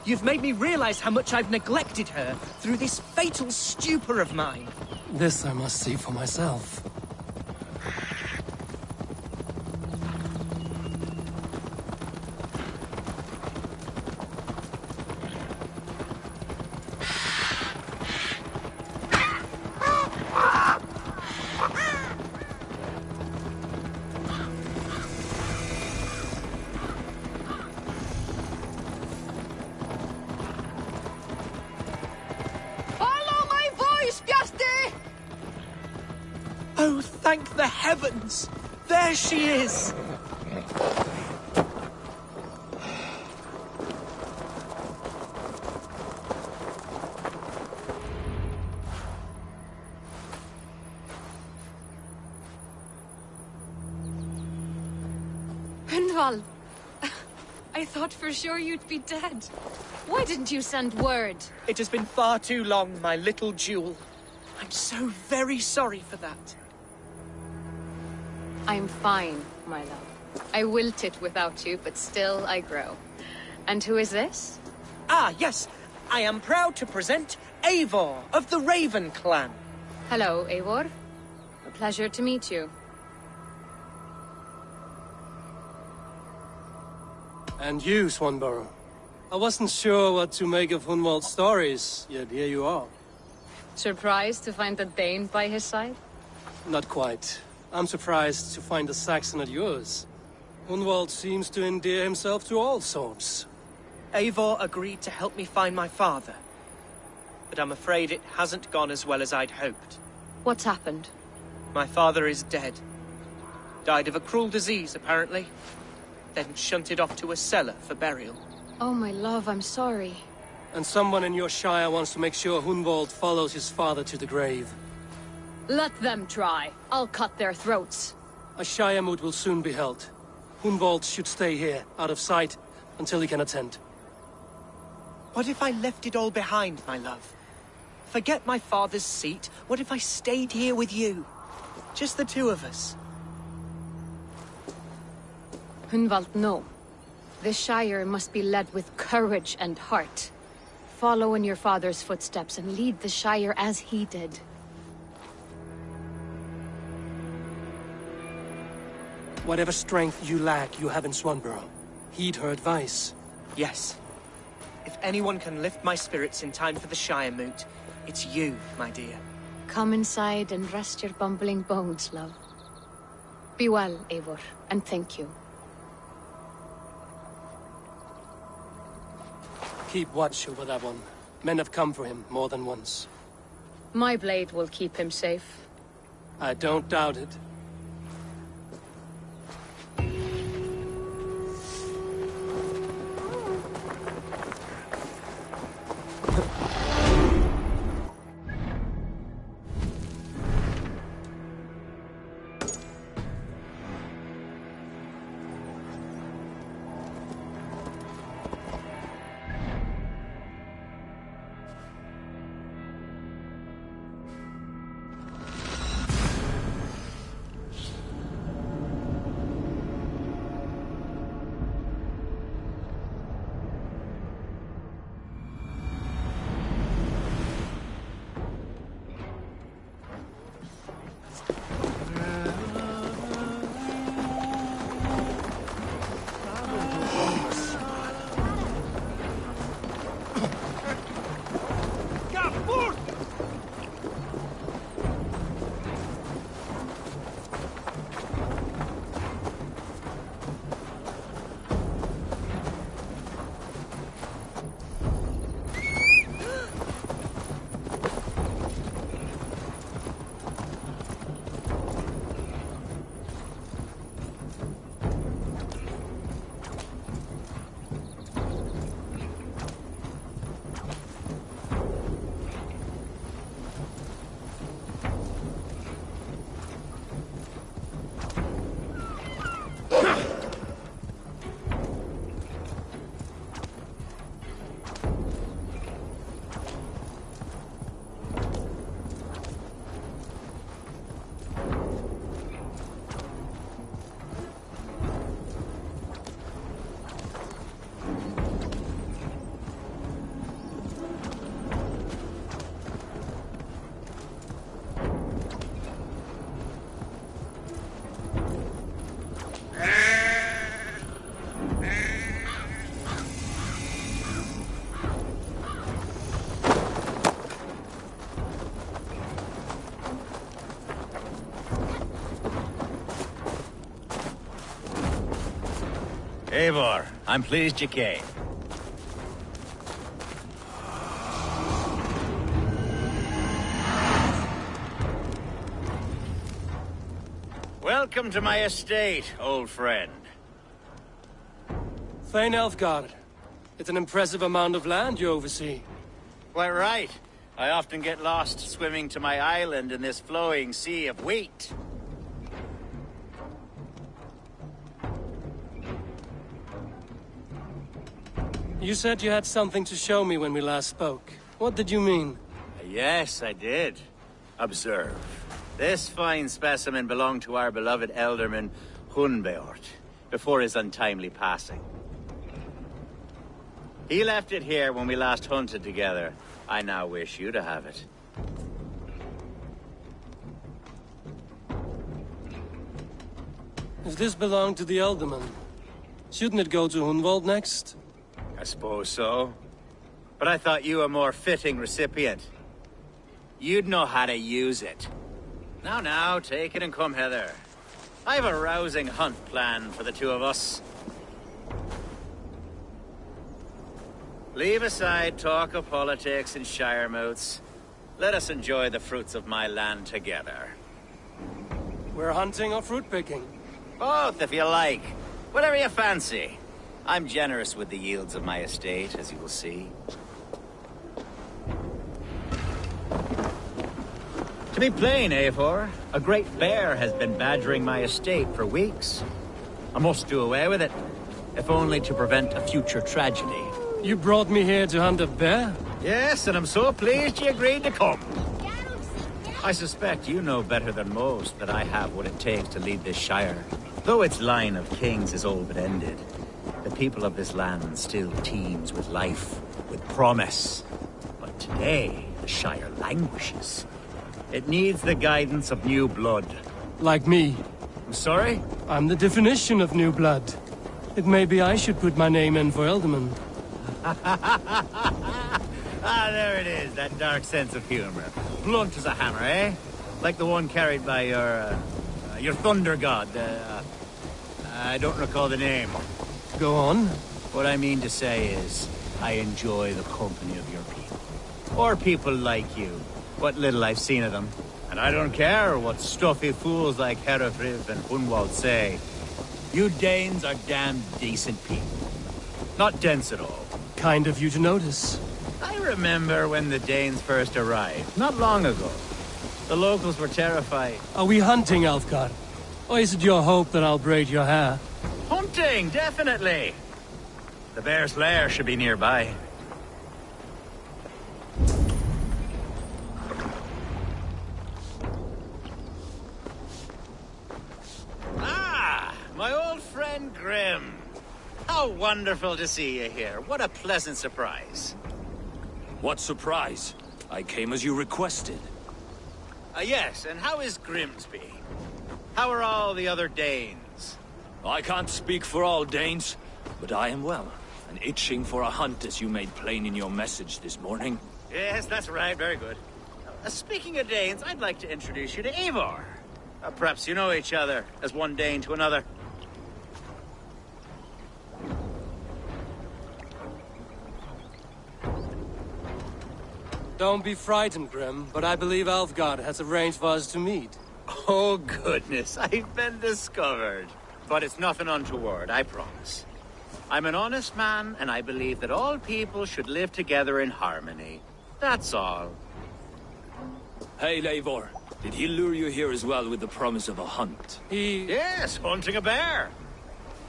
You've made me realize how much I've neglected her through this fatal stupor of mine. This I must see for myself. Oh, thank the heavens! There she is! Gunvald! I thought for sure you'd be dead. Why didn't you send word? It has been far too long, my little jewel. I'm so very sorry for that. I'm fine, my love. I wilted without you, but still I grow. And who is this? Ah, yes. I am proud to present Eivor of the Raven clan. Hello, Eivor. A pleasure to meet you. And you, Swanborough. I wasn't sure what to make of Hunwald's stories, yet here you are. Surprised to find a Dane by his side? Not quite. I'm surprised to find a Saxon at yours. Hunwald seems to endear himself to all sorts. Eivor agreed to help me find my father. But I'm afraid it hasn't gone as well as I'd hoped. What's happened? My father is dead. Died of a cruel disease, apparently. Then shunted off to a cellar for burial. Oh, my love, I'm sorry. And someone in your shire wants to make sure Hunwald follows his father to the grave. Let them try. I'll cut their throats. A shire moot will soon be held. Hunwald should stay here, out of sight, until he can attend. What if I left it all behind, my love? Forget my father's seat. What if I stayed here with you? Just the two of us. Hunwald, no. The Shire must be led with courage and heart. Follow in your father's footsteps and lead the Shire as he did. Whatever strength you lack, you have in Swanborough. Heed her advice. Yes. If anyone can lift my spirits in time for the Shire moot, it's you, my dear. Come inside and rest your bumbling bones, love. Be well, Eivor, and thank you. Keep watch over that one. Men have come for him more than once. My blade will keep him safe. I don't doubt it. Eivor, I'm pleased you came. Welcome to my estate, old friend. Thane Elfgard. It's an impressive amount of land you oversee. Quite right. I often get lost swimming to my island in this flowing sea of wheat. You said you had something to show me when we last spoke. What did you mean? Yes, I did. Observe. This fine specimen belonged to our beloved Elderman, Hunbeort, before his untimely passing. He left it here when we last hunted together. I now wish you to have it. If this belonged to the Elderman, shouldn't it go to Hunwald next? I suppose so. But I thought you a more fitting recipient. You'd know how to use it. Now, take it and come hither. I have a rousing hunt planned for the two of us. Leave aside talk of politics and shire moats. Let us enjoy the fruits of my land together. We're hunting or fruit picking? Both, if you like. Whatever you fancy. I'm generous with the yields of my estate, as you will see. To be plain, Eivor, a great bear has been badgering my estate for weeks. I must do away with it, if only to prevent a future tragedy. You brought me here to hunt a bear? Yes, and I'm so pleased you agreed to come. I suspect you know better than most that I have what it takes to lead this shire. Though its line of kings is all but ended, the people of this land still teems with life, with promise. But today, the shire languishes. It needs the guidance of new blood. Like me. I'm sorry? I'm the definition of new blood. It may be I should put my name in for Elderman. There it is, that dark sense of humor. Blunt as a hammer, eh? Like the one carried by your thunder god. I don't recall the name. Go on. What I mean to say is, I enjoy the company of your people. Or people like you. What little I've seen of them. And I don't care what stuffy fools like Herefriv and Hunwald say. You Danes are damn decent people. Not dense at all. Kind of you to notice. I remember when the Danes first arrived, not long ago. The locals were terrified. Are we hunting, Alfgar? Or is it your hope that I'll braid your hair? Hunting, definitely! The bear's lair should be nearby. My old friend Grim. How wonderful to see you here. What a pleasant surprise. What surprise? I came as you requested. Yes, and how is Grimsby? How are all the other Danes? I can't speak for all Danes, but I am well, and itching for a hunt as you made plain in your message this morning. Yes, that's right. Very good. Speaking of Danes, I'd like to introduce you to Eivor. Perhaps you know each other, as one Dane to another. Don't be frightened, Grim, but I believe Alfgard has arranged for us to meet. Oh, goodness, I've been discovered. But it's nothing untoward, I promise. I'm an honest man, and I believe that all people should live together in harmony. That's all. Hey, Eivor. Did he lure you here as well with the promise of a hunt? Yes, hunting a bear.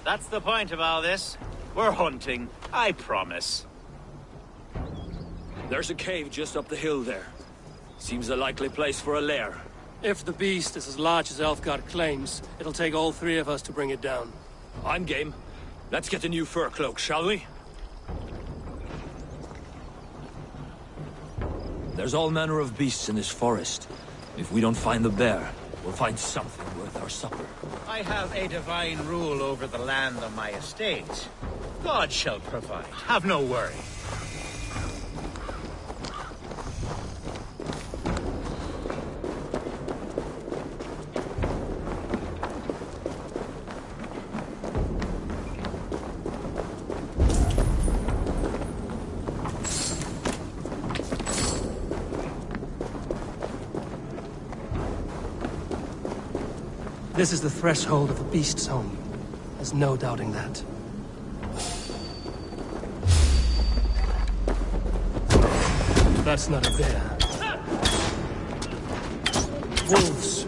That's the point of all this. We're hunting, I promise. There's a cave just up the hill there. Seems a likely place for a lair. If the beast is as large as Elfgard claims, it'll take all three of us to bring it down. I'm game. Let's get a new fur cloak, shall we? There's all manner of beasts in this forest. If we don't find the bear, we'll find something worth our supper. I have a divine rule over the land on my estate. God shall provide. Have no worry. This is the threshold of the beast's home. There's no doubting that. That's not a bear. Wolves.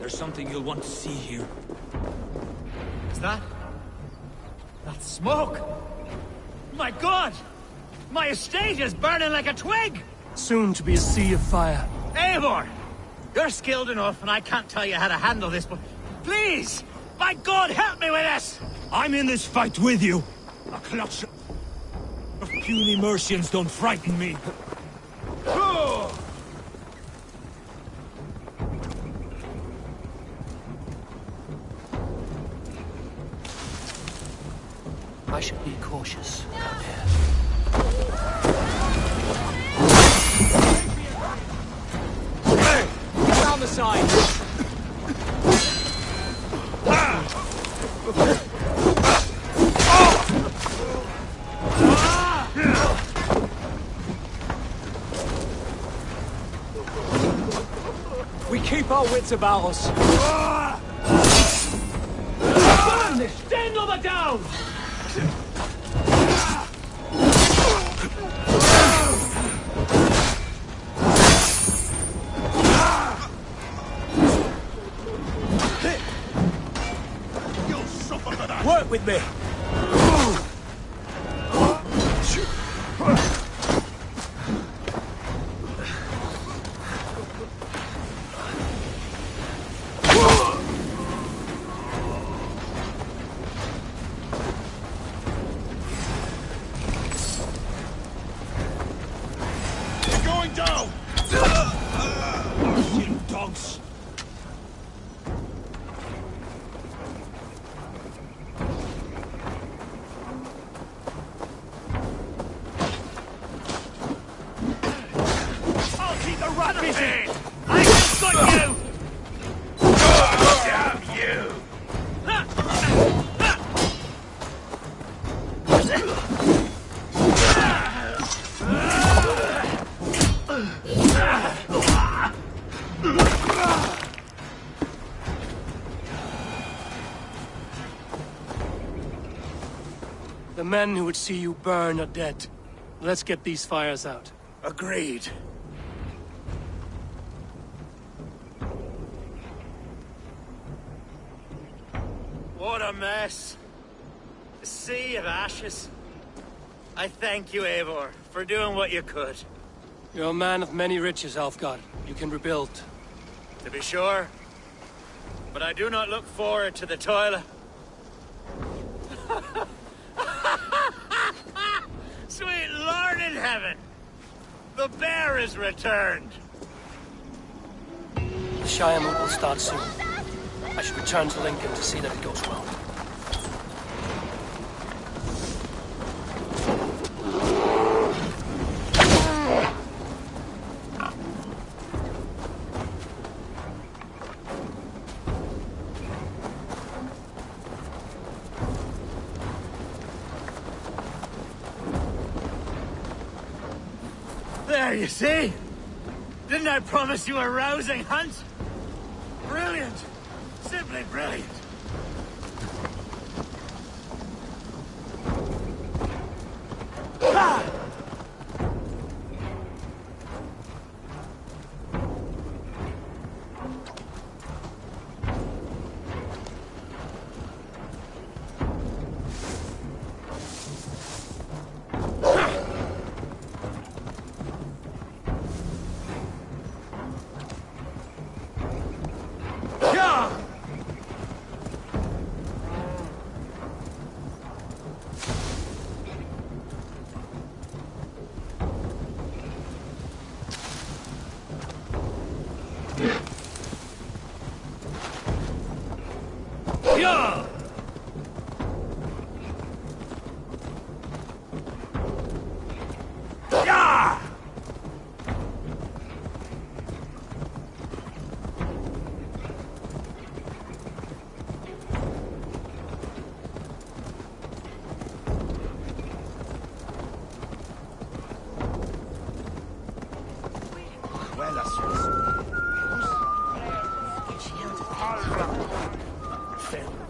There's something you'll want to see here. Is that? That's smoke! My God! My estate is burning like a twig! Soon to be a sea of fire. Eivor! You're skilled enough, and I can't tell you how to handle this, but please! My God, help me with this! I'm in this fight with you. A clutch of puny Mercians don't frighten me. I should be cautious around here. Hey! Down the side! We keep our wits about us. Stand over down! Work with me! You're going down! You dogs! I'll keep the run of it! I just got you! Oh, damn you! The men who would see you burn are dead. Let's get these fires out. Agreed. What a mess. A sea of ashes. I thank you, Eivor, for doing what you could. You're a man of many riches, Alfgard. You can rebuild. To be sure. But I do not look forward to the toil. Sweet Lord in heaven! The bear is returned! The Shire Moot will start soon. I should return to Lincoln to see that it goes well. There, you see? Didn't I promise you a rousing hunt? Brilliant! Simply brilliant! Ah! Yeah! Yeah!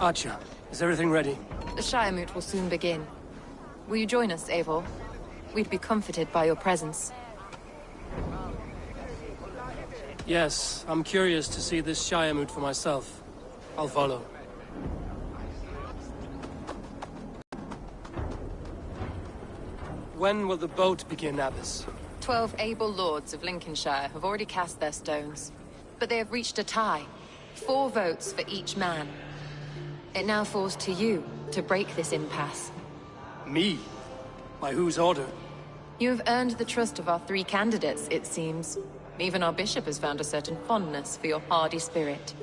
Archer, is everything ready? The Shire Moot will soon begin. Will you join us, Eivor? We'd be comforted by your presence. Yes, I'm curious to see this Shire moot for myself. I'll follow. When will the boat begin, Abbess? 12 able lords of Lincolnshire have already cast their stones. But they have reached a tie. 4 votes for each man. It now falls to you to break this impasse. Me? By whose order? You have earned the trust of our 3 candidates, it seems. Even our bishop has found a certain fondness for your hardy spirit.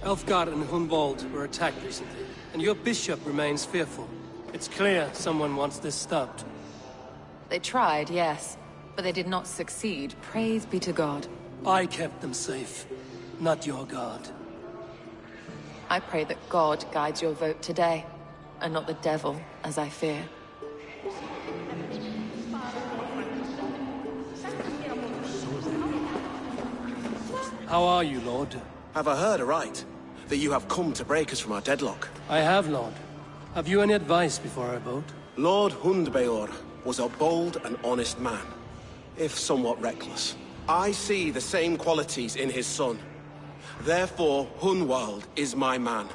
Elfgard and Hunwald were attacked recently, and your bishop remains fearful. It's clear someone wants this stopped. They tried, yes, but they did not succeed. Praise be to God. I kept them safe, not your God. I pray that God guides your vote today, and not the devil, as I fear. How are you, Lord? Have I heard aright? That you have come to break us from our deadlock? I have, Lord. Have you any advice before I vote? Lord Hundbeor was a bold and honest man, if somewhat reckless. I see the same qualities in his son. Therefore, Hunwald is my man.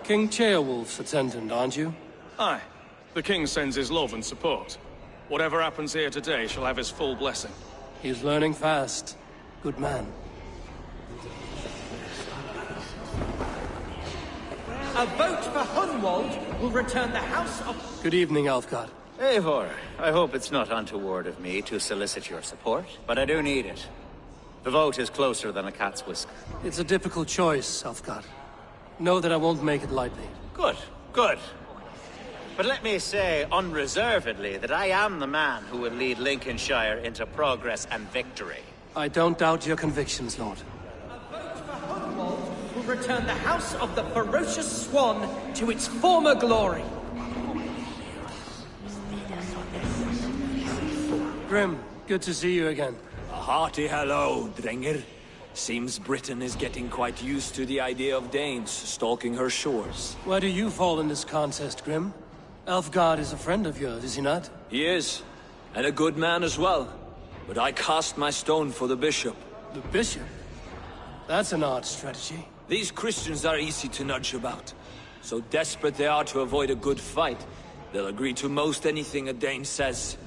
King Ceolwulf's attendant, aren't you? Aye. The king sends his love and support. Whatever happens here today shall have his full blessing. He's learning fast. Good man. A vote for Hunwald will return the house of... Good evening, Alfgard. Eivor, I hope it's not untoward of me to solicit your support, but I do need it. The vote is closer than a cat's whisker. It's a difficult choice, Alfgard. Know that I won't make it lightly. Good, good. But let me say unreservedly that I am the man who will lead Lincolnshire into progress and victory. I don't doubt your convictions, Lord. A vote for Hunwald will return the House of the Ferocious Swan to its former glory. Grim, good to see you again. A hearty hello, Drenger. Seems Britain is getting quite used to the idea of Danes stalking her shores. Where do you fall in this contest, Grim? Elfgard is a friend of yours, is he not? He is, and a good man as well. But I cast my stone for the bishop. The bishop? That's an odd strategy. These Christians are easy to nudge about. So desperate they are to avoid a good fight, they'll agree to most anything a Dane says.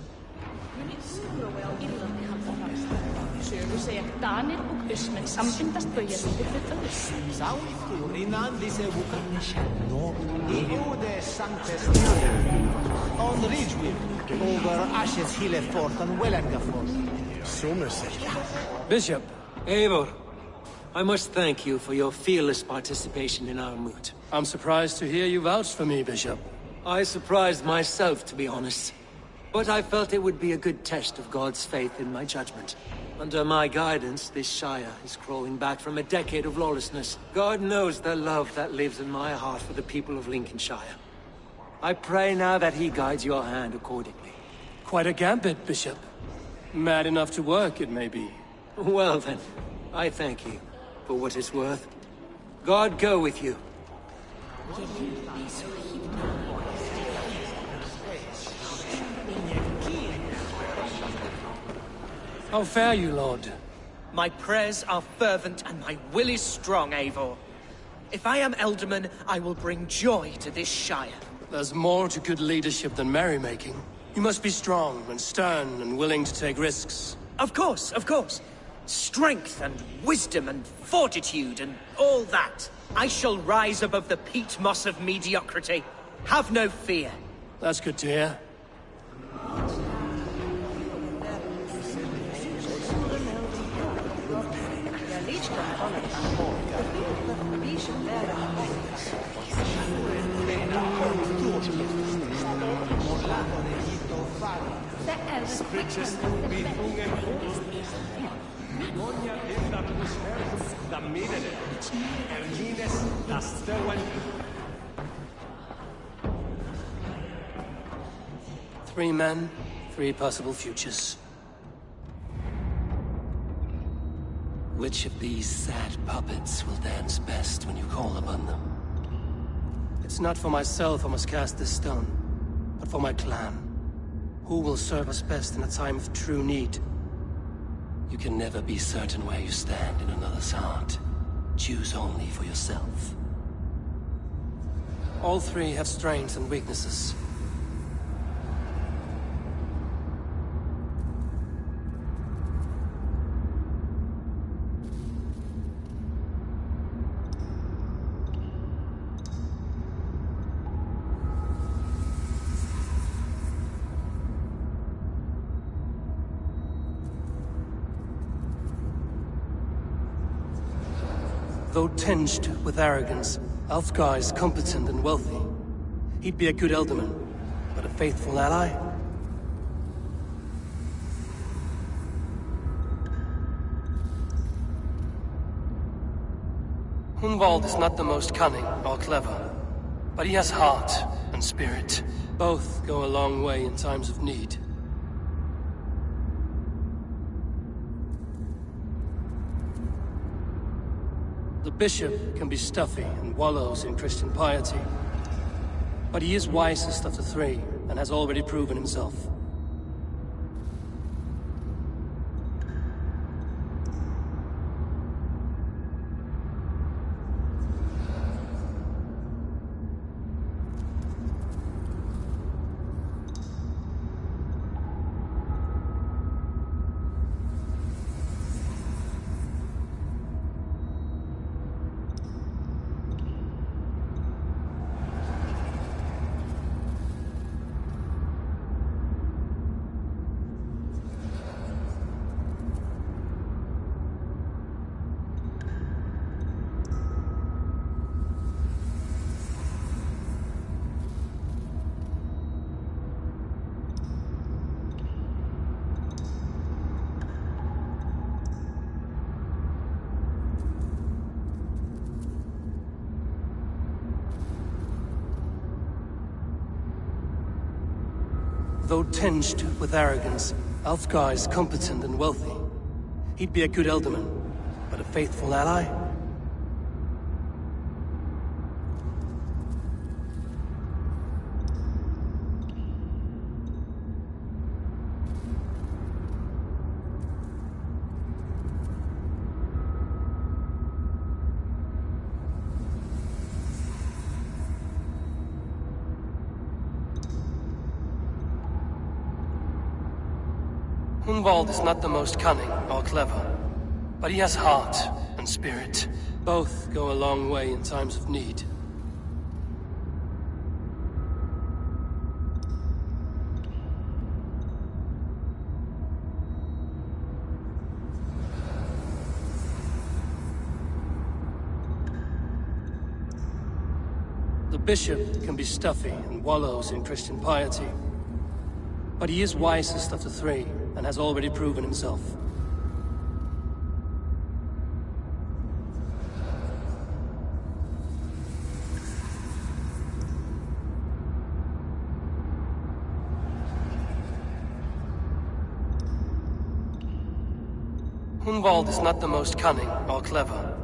Bishop, Eivor, I must thank you for your fearless participation in our moot. I'm surprised to hear you vouch for me, Bishop. I surprised myself, to be honest. But I felt it would be a good test of God's faith in my judgment. Under my guidance, this Shire is crawling back from a decade of lawlessness. God knows the love that lives in my heart for the people of Lincolnshire. I pray now that he guides your hand accordingly. Quite a gambit, Bishop. Mad enough to work, it may be. Well then, I thank you for what it's worth. God go with you. How fare you, Lord? My prayers are fervent and my will is strong, Eivor. If I am Elderman, I will bring joy to this Shire. There's more to good leadership than merrymaking. You must be strong and stern and willing to take risks. Of course, of course. Strength and wisdom and fortitude and all that. I shall rise above the peat moss of mediocrity. Have no fear. That's good to hear. Three men, 3 possible futures. Which of these sad puppets will dance best when you call upon them? It's It's not for myself I must cast this stone, but for my clan. Who will serve us best in a time of true need? You can never be certain where you stand in another's heart. Choose only for yourself. All three have strengths and weaknesses. Though tinged with arrogance, Alfgar is competent and wealthy. He'd be a good Elderman, but a faithful ally? Hunwald is not the most cunning or clever, but he has heart and spirit. Both go a long way in times of need. The bishop can be stuffy and wallows in Christian piety, but he is wisest of the three and has already proven himself. Though tinged with arrogance, Alfgar is competent and wealthy. He'd be a good Elderman, but a faithful ally? Hunwald is not the most cunning or clever, but he has heart and spirit. Both go a long way in times of need. The bishop can be stuffy and wallows in Christian piety, but he is wisest of the three and has already proven himself. Hunwald is not the most cunning or clever,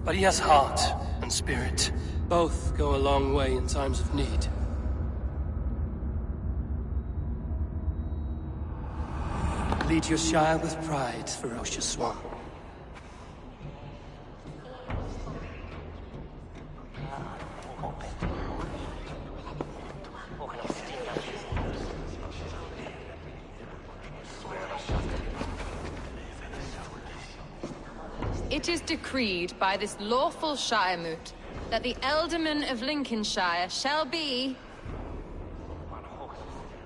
but he has heart and spirit. Both go a long way in times of need. Lead your Shire with pride, ferocious swan. It is decreed by this lawful Shire Moot that the Alderman of Lincolnshire shall be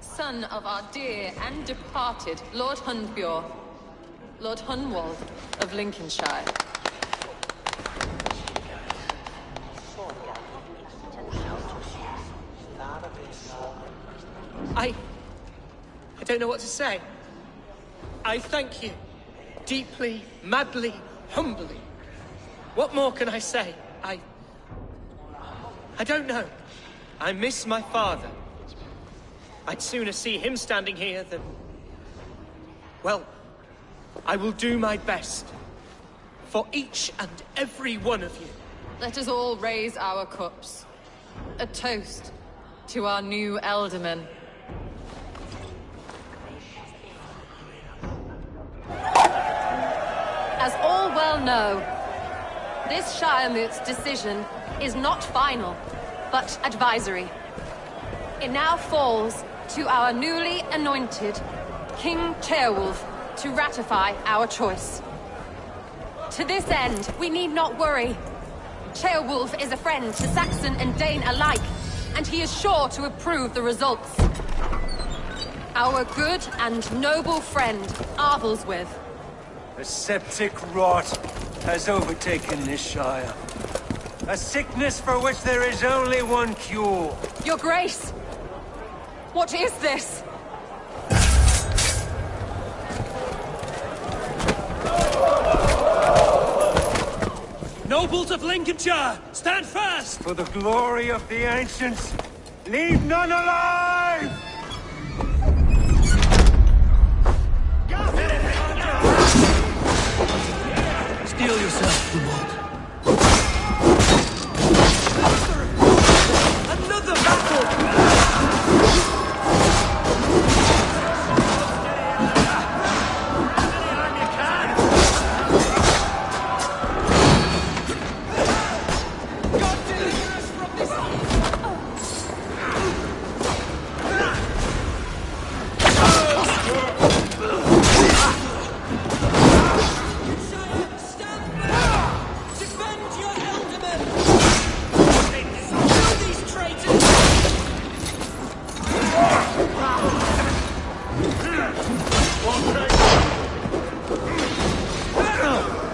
son of our dear and departed Lord Hunbjorn, Lord Hunwald of Lincolnshire. I don't know what to say. I thank you. Deeply, madly, humbly. What more can I say? I don't know. I miss my father. I'd sooner see him standing here than... Well, I will do my best. For each and every one of you. Let us all raise our cups. A toast to our new Elderman. As all well know, this Shiremoot's decision is not final, but advisory. It now falls to our newly anointed King Ceolwulf to ratify our choice. To this end, we need not worry. Ceolwulf is a friend to Saxon and Dane alike, and he is sure to approve the results. Our good and noble friend, Arthelswith. A septic rot has overtaken this Shire. A sickness for which there is only one cure. Your Grace! What is this? Nobles of Lincolnshire, stand fast! For the glory of the ancients, leave none alive! Steel yourself, Dumont. Another battle!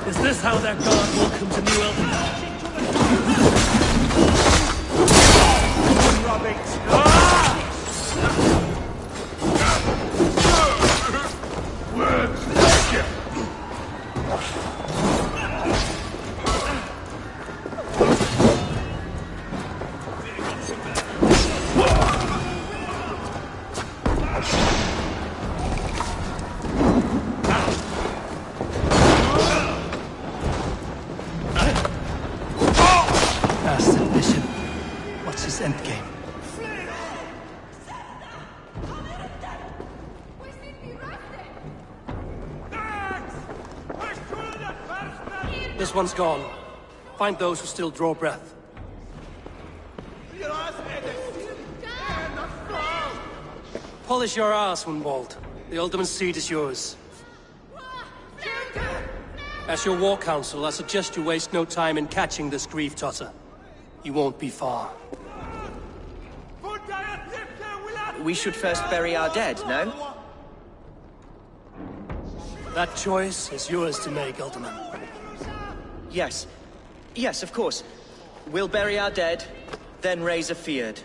Is this how their god welcomes a new Elderman? What's his endgame? This one's gone. Find those who still draw breath. Polish your ass, Hunwald. The Alderman's seat is yours. As your war council, I suggest you waste no time in catching this grief tosser. He won't be far. We should first bury our dead, no? That choice is yours to make, Alderman. Yes. Yes, of course. We'll bury our dead, then raise a feared.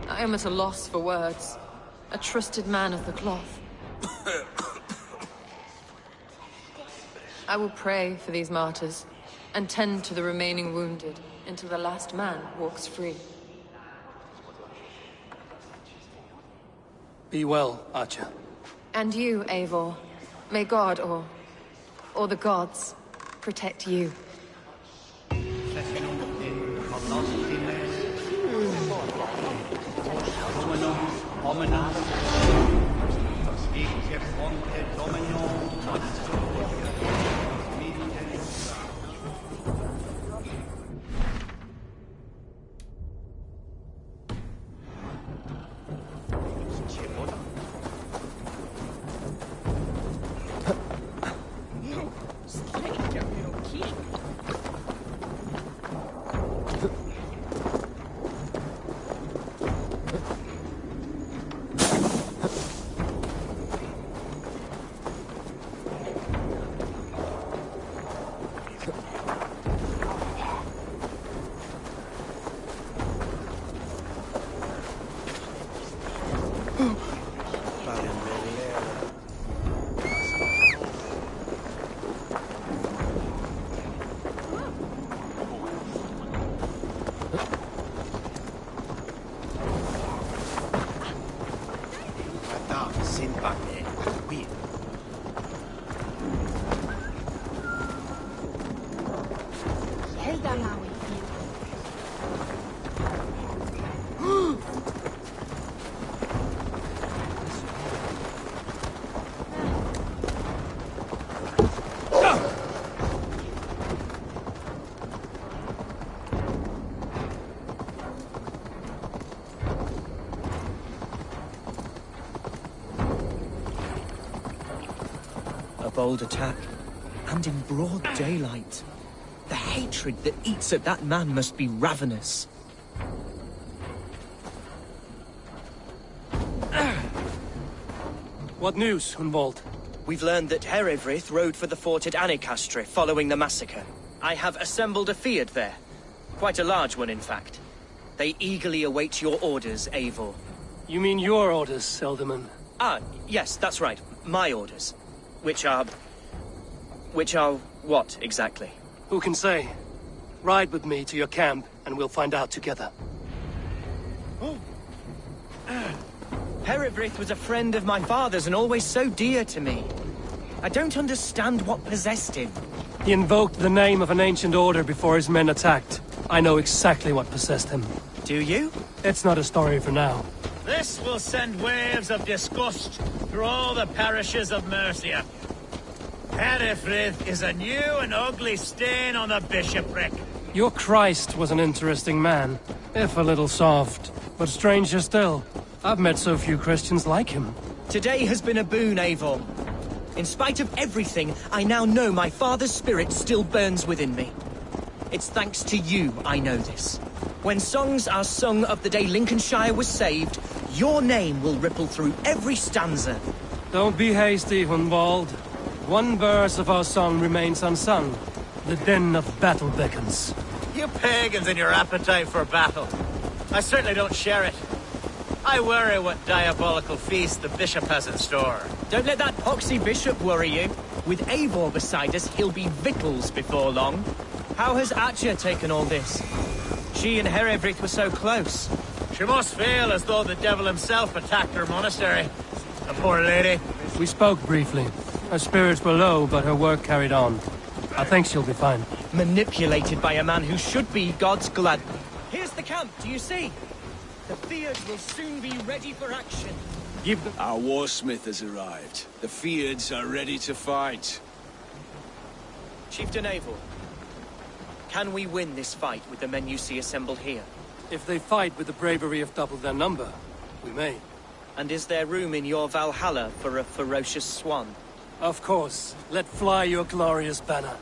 I am at a loss for words. A trusted man of the cloth. I will pray for these martyrs, and tend to the remaining wounded until the last man walks free. Be well, Archer. And you, Eivor. May God, or the gods, protect you. A bold attack, and in broad daylight. The hatred that eats at that man must be ravenous. What news, Hunwald? We've learned that Herewrith rode for the fort at Annikastre following the massacre. I have assembled a field there. Quite a large one, in fact. They eagerly await your orders, Eivor. You mean your orders, Elderman? Ah, yes, that's right. My orders. Which are what, exactly? Who can say? Ride with me to your camp, and we'll find out together. Herewrith was a friend of my father's and always so dear to me. I don't understand what possessed him. He invoked the name of an ancient order before his men attacked. I know exactly what possessed him. Do you? It's not a story for now. This will send waves of disgust through all the parishes of Mercia. Herewrith is a new and ugly stain on the bishopric. Your Christ was an interesting man, if a little soft. But stranger still, I've met so few Christians like him. Today has been a boon, Eivor. In spite of everything, I now know my father's spirit still burns within me. It's thanks to you I know this. When songs are sung of the day Lincolnshire was saved, your name will ripple through every stanza. Don't be hasty, Hunwald. One verse of our song remains unsung. The din of battle beckons. You pagans and your appetite for battle. I certainly don't share it. I worry what diabolical feast the bishop has in store. Don't let that poxy bishop worry you. With Eivor beside us, he'll be victuals before long. How has Atcha taken all this? She and Herewrith were so close. She must feel as though the devil himself attacked her monastery. The poor lady. We spoke briefly. Her spirits were low, but her work carried on. I think she'll be fine. Manipulated by a man who should be God's glad. Here's the camp, do you see? The Fyrds will soon be ready for action. Give them... Our warsmith has arrived. The Fyrds are ready to fight. Chieftain Eivor, can we win this fight with the men you see assembled here? If they fight with the bravery of double their number, we may. And is there room in your Valhalla for a ferocious swan? Of course. Let fly your glorious banner.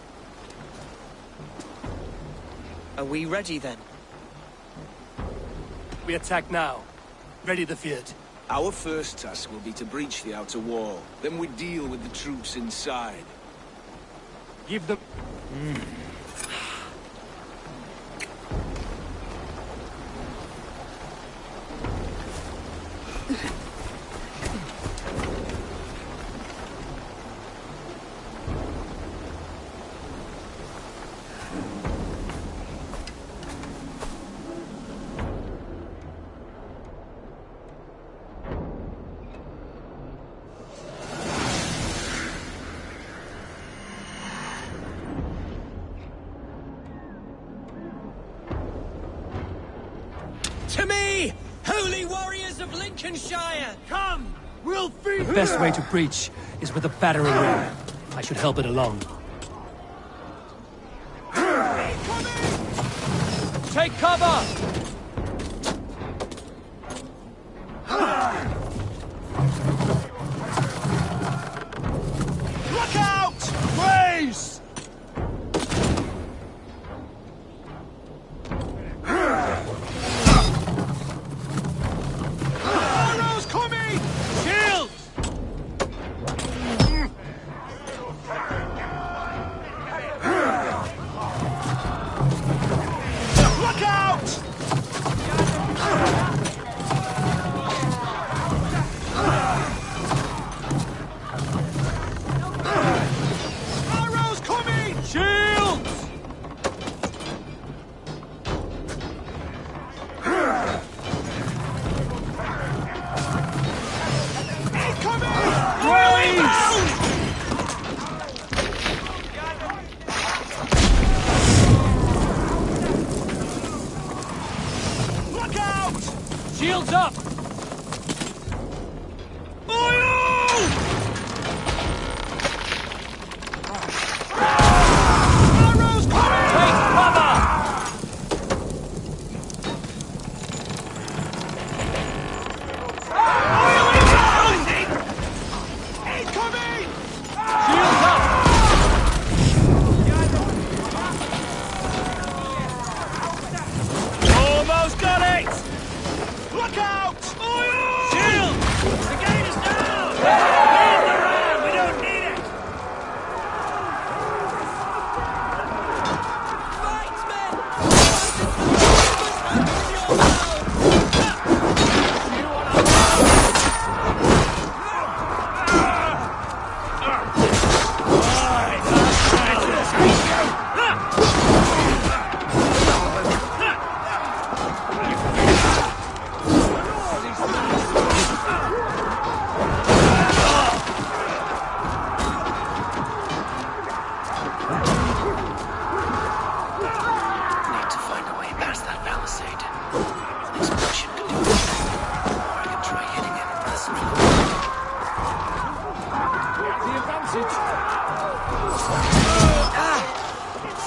Are we ready then? We attack now. Ready the Fyrd. Our first task will be to breach the outer wall. Then we deal with the troops inside. Give them... To me, holy warriors of Lincolnshire! Come! We'll feed The best way to breach is with a battering ram. I should help it along. Take cover! Look out! Blaze! Arrows coming! Shield! Look out! Arrows coming!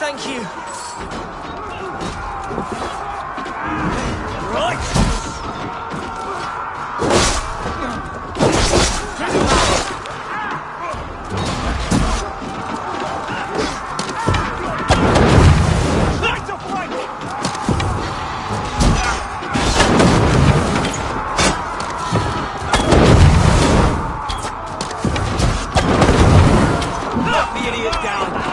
Thank you. Knock the idiot down!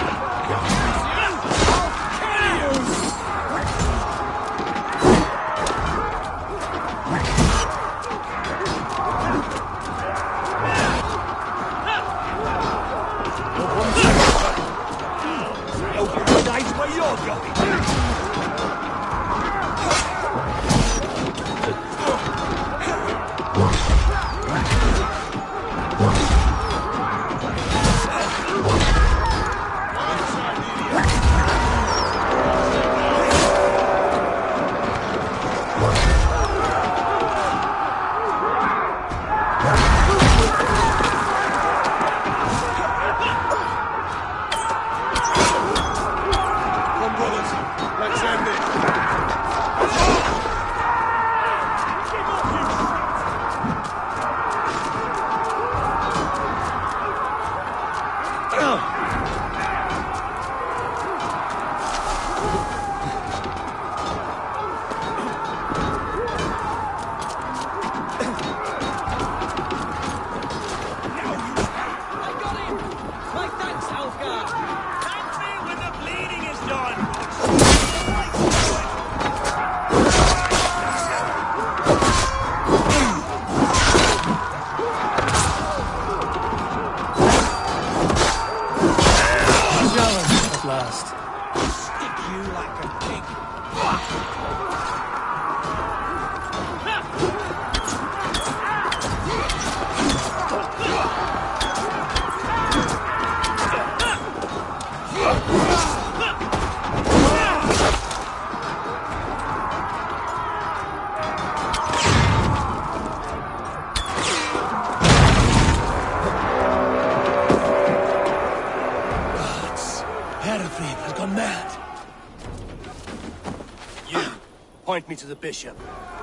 Point me to the bishop.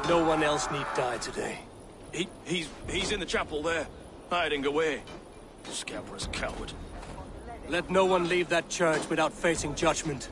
No one else need die today. He's in the chapel there, hiding away. Scabrous coward. Let no one leave that church without facing judgment.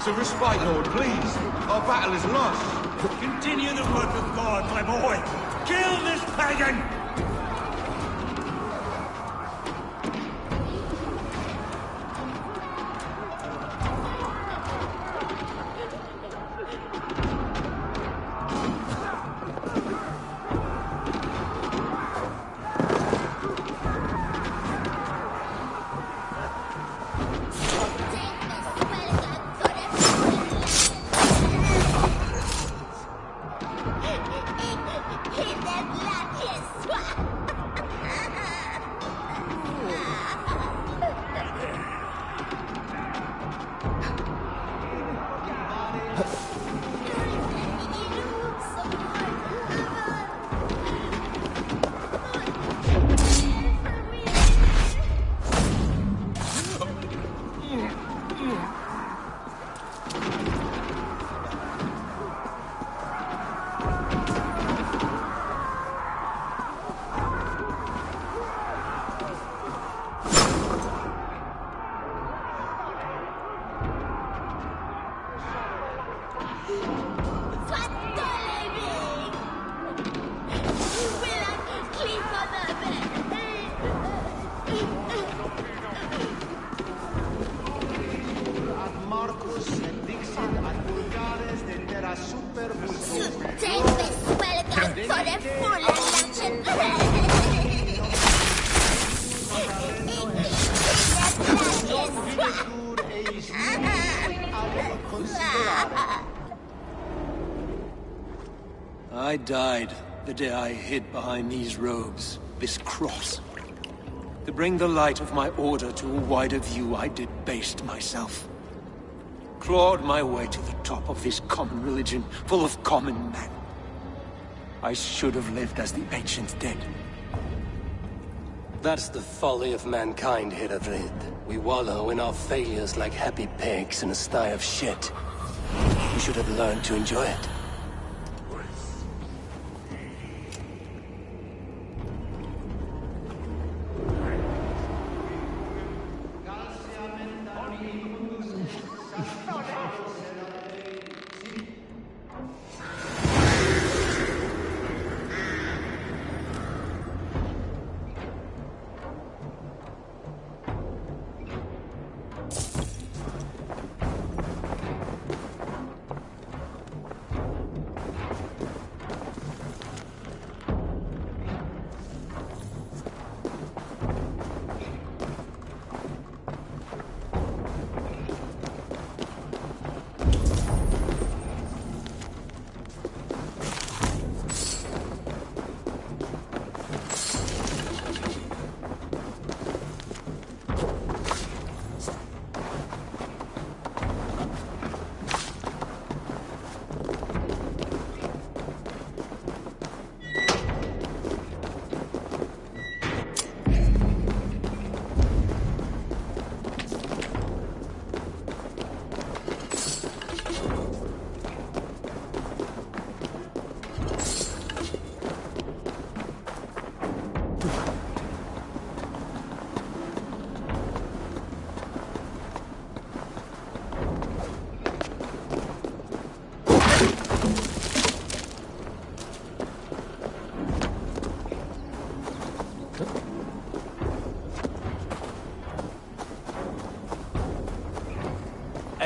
To respite, Lord, please. Our battle is lost. Continue the work of God, my boy. Kill this pagan! I died the day I hid behind these robes, this cross. To bring the light of my order to a wider view, I debased myself. Clawed my way to the top of this common religion, full of common men. I should have lived as the ancients did. That's the folly of mankind, Hiravrid. We wallow in our failures like happy pigs in a sty of shit. We should have learned to enjoy it.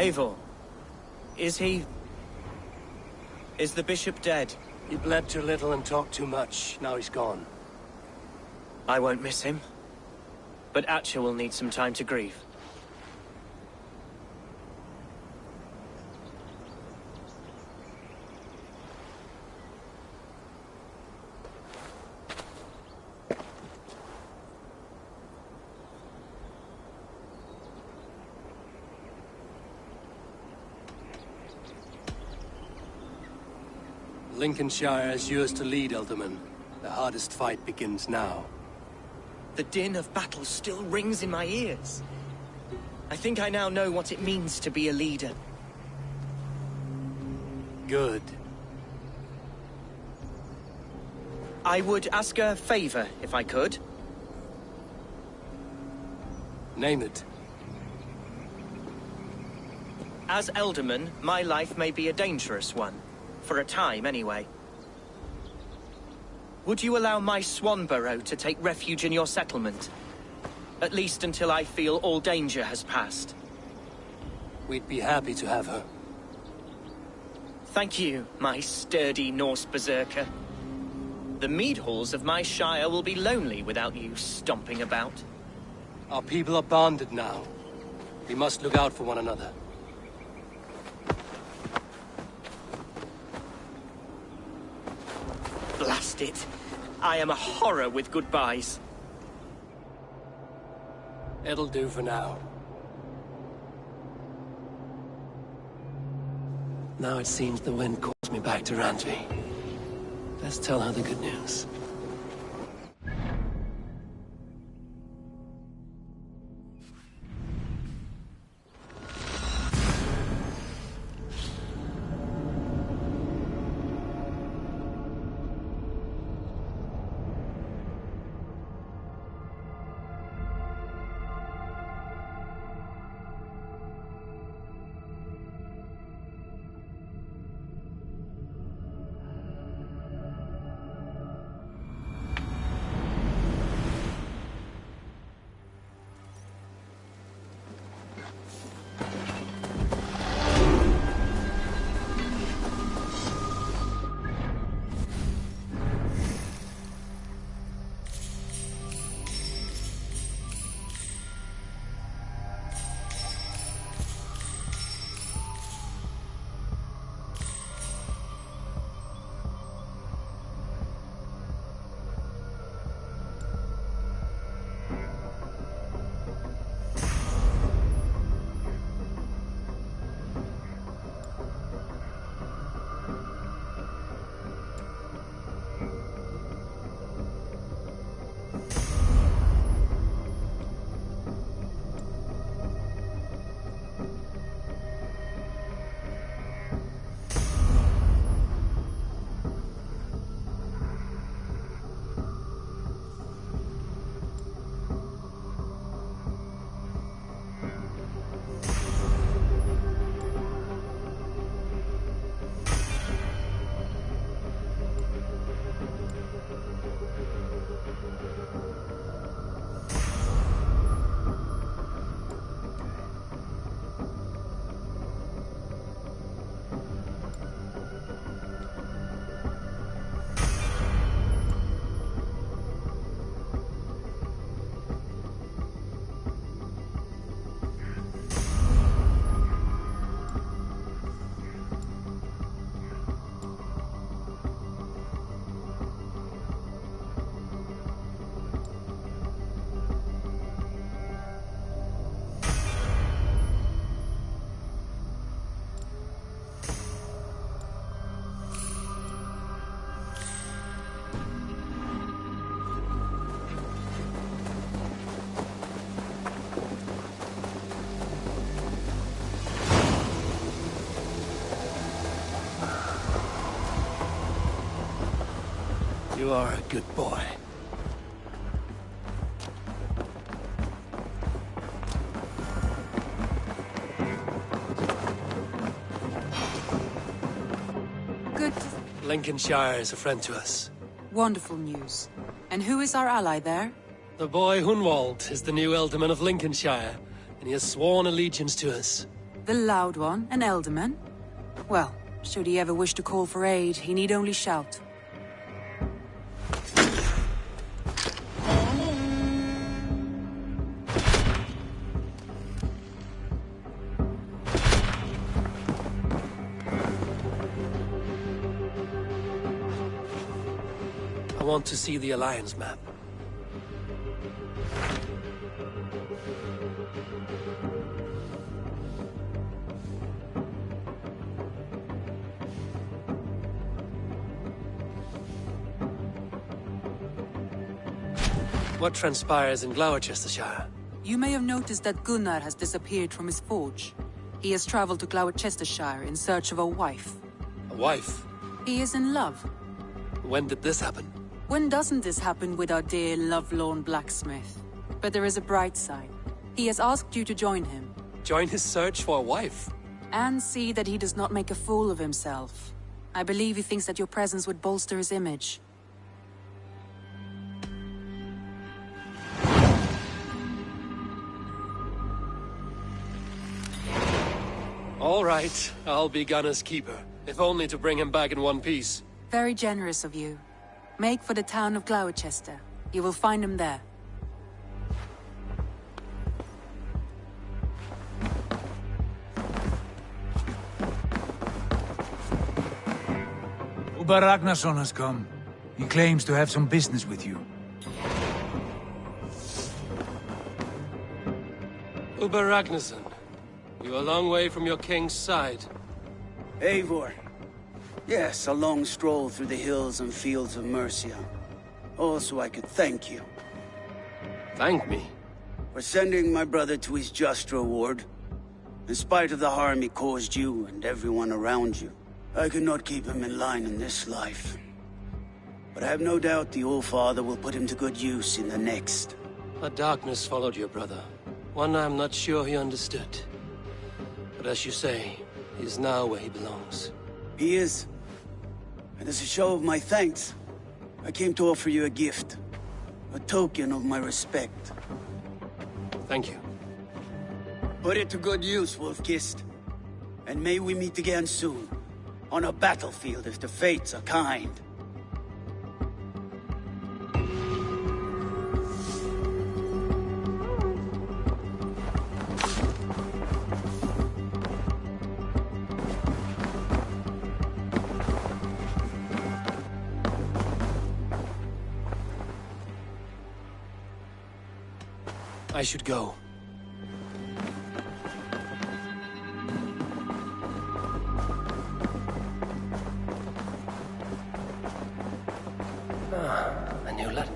Eivor, is he... is the bishop dead? He bled too little and talked too much. Now he's gone. I won't miss him. But Atcha will need some time to grieve. Lincolnshire is yours to lead, Elderman. The hardest fight begins now. The din of battle still rings in my ears. I think I now know what it means to be a leader. Good. I would ask a favor, if I could. Name it. As Elderman, my life may be a dangerous one. For a time, anyway. Would you allow my Swanborough to take refuge in your settlement? At least until I feel all danger has passed. We'd be happy to have her. Thank you, my sturdy Norse berserker. The mead halls of my shire will be lonely without you stomping about. Our people are bonded now. We must look out for one another. Blast it. I am a horror with goodbyes. It'll do for now. Now it seems the wind calls me back to Randvi. Let's tell her the good news. You are a good boy. Good. Lincolnshire is a friend to us. Wonderful news. And who is our ally there? The boy Hunwald is the new Ealdorman of Lincolnshire, and he has sworn allegiance to us. The Loud One, an Ealdorman? Well, should he ever wish to call for aid, he need only shout. I want to see the Alliance map. What transpires in Gloucestershire? You may have noticed that Gunnar has disappeared from his forge. He has traveled to Gloucestershire in search of a wife. A wife? He is in love. When did this happen? When doesn't this happen with our dear lovelorn blacksmith? But there is a bright side. He has asked you to join him. Join his search for a wife? And see that he does not make a fool of himself. I believe he thinks that your presence would bolster his image. All right, I'll be Gunner's keeper, if only to bring him back in one piece. Very generous of you. Make for the town of Gloucester. You will find him there. Uber Ragnarsson has come. He claims to have some business with you. Uber Ragnarsson, you're a long way from your king's side. Eivor. Yes, a long stroll through the hills and fields of Mercia. Also, I could thank you. Thank me? For sending my brother to his just reward. In spite of the harm he caused you and everyone around you, I could not keep him in line in this life. But I have no doubt the Old Father will put him to good use in the next. A darkness followed your brother. One I'm not sure he understood. But as you say, he is now where he belongs. He is. And as a show of my thanks, I came to offer you a gift. A token of my respect. Thank you. Put it to good use, Wolf-Kissed. And may we meet again soon. On a battlefield if the fates are kind. I should go. A new letter.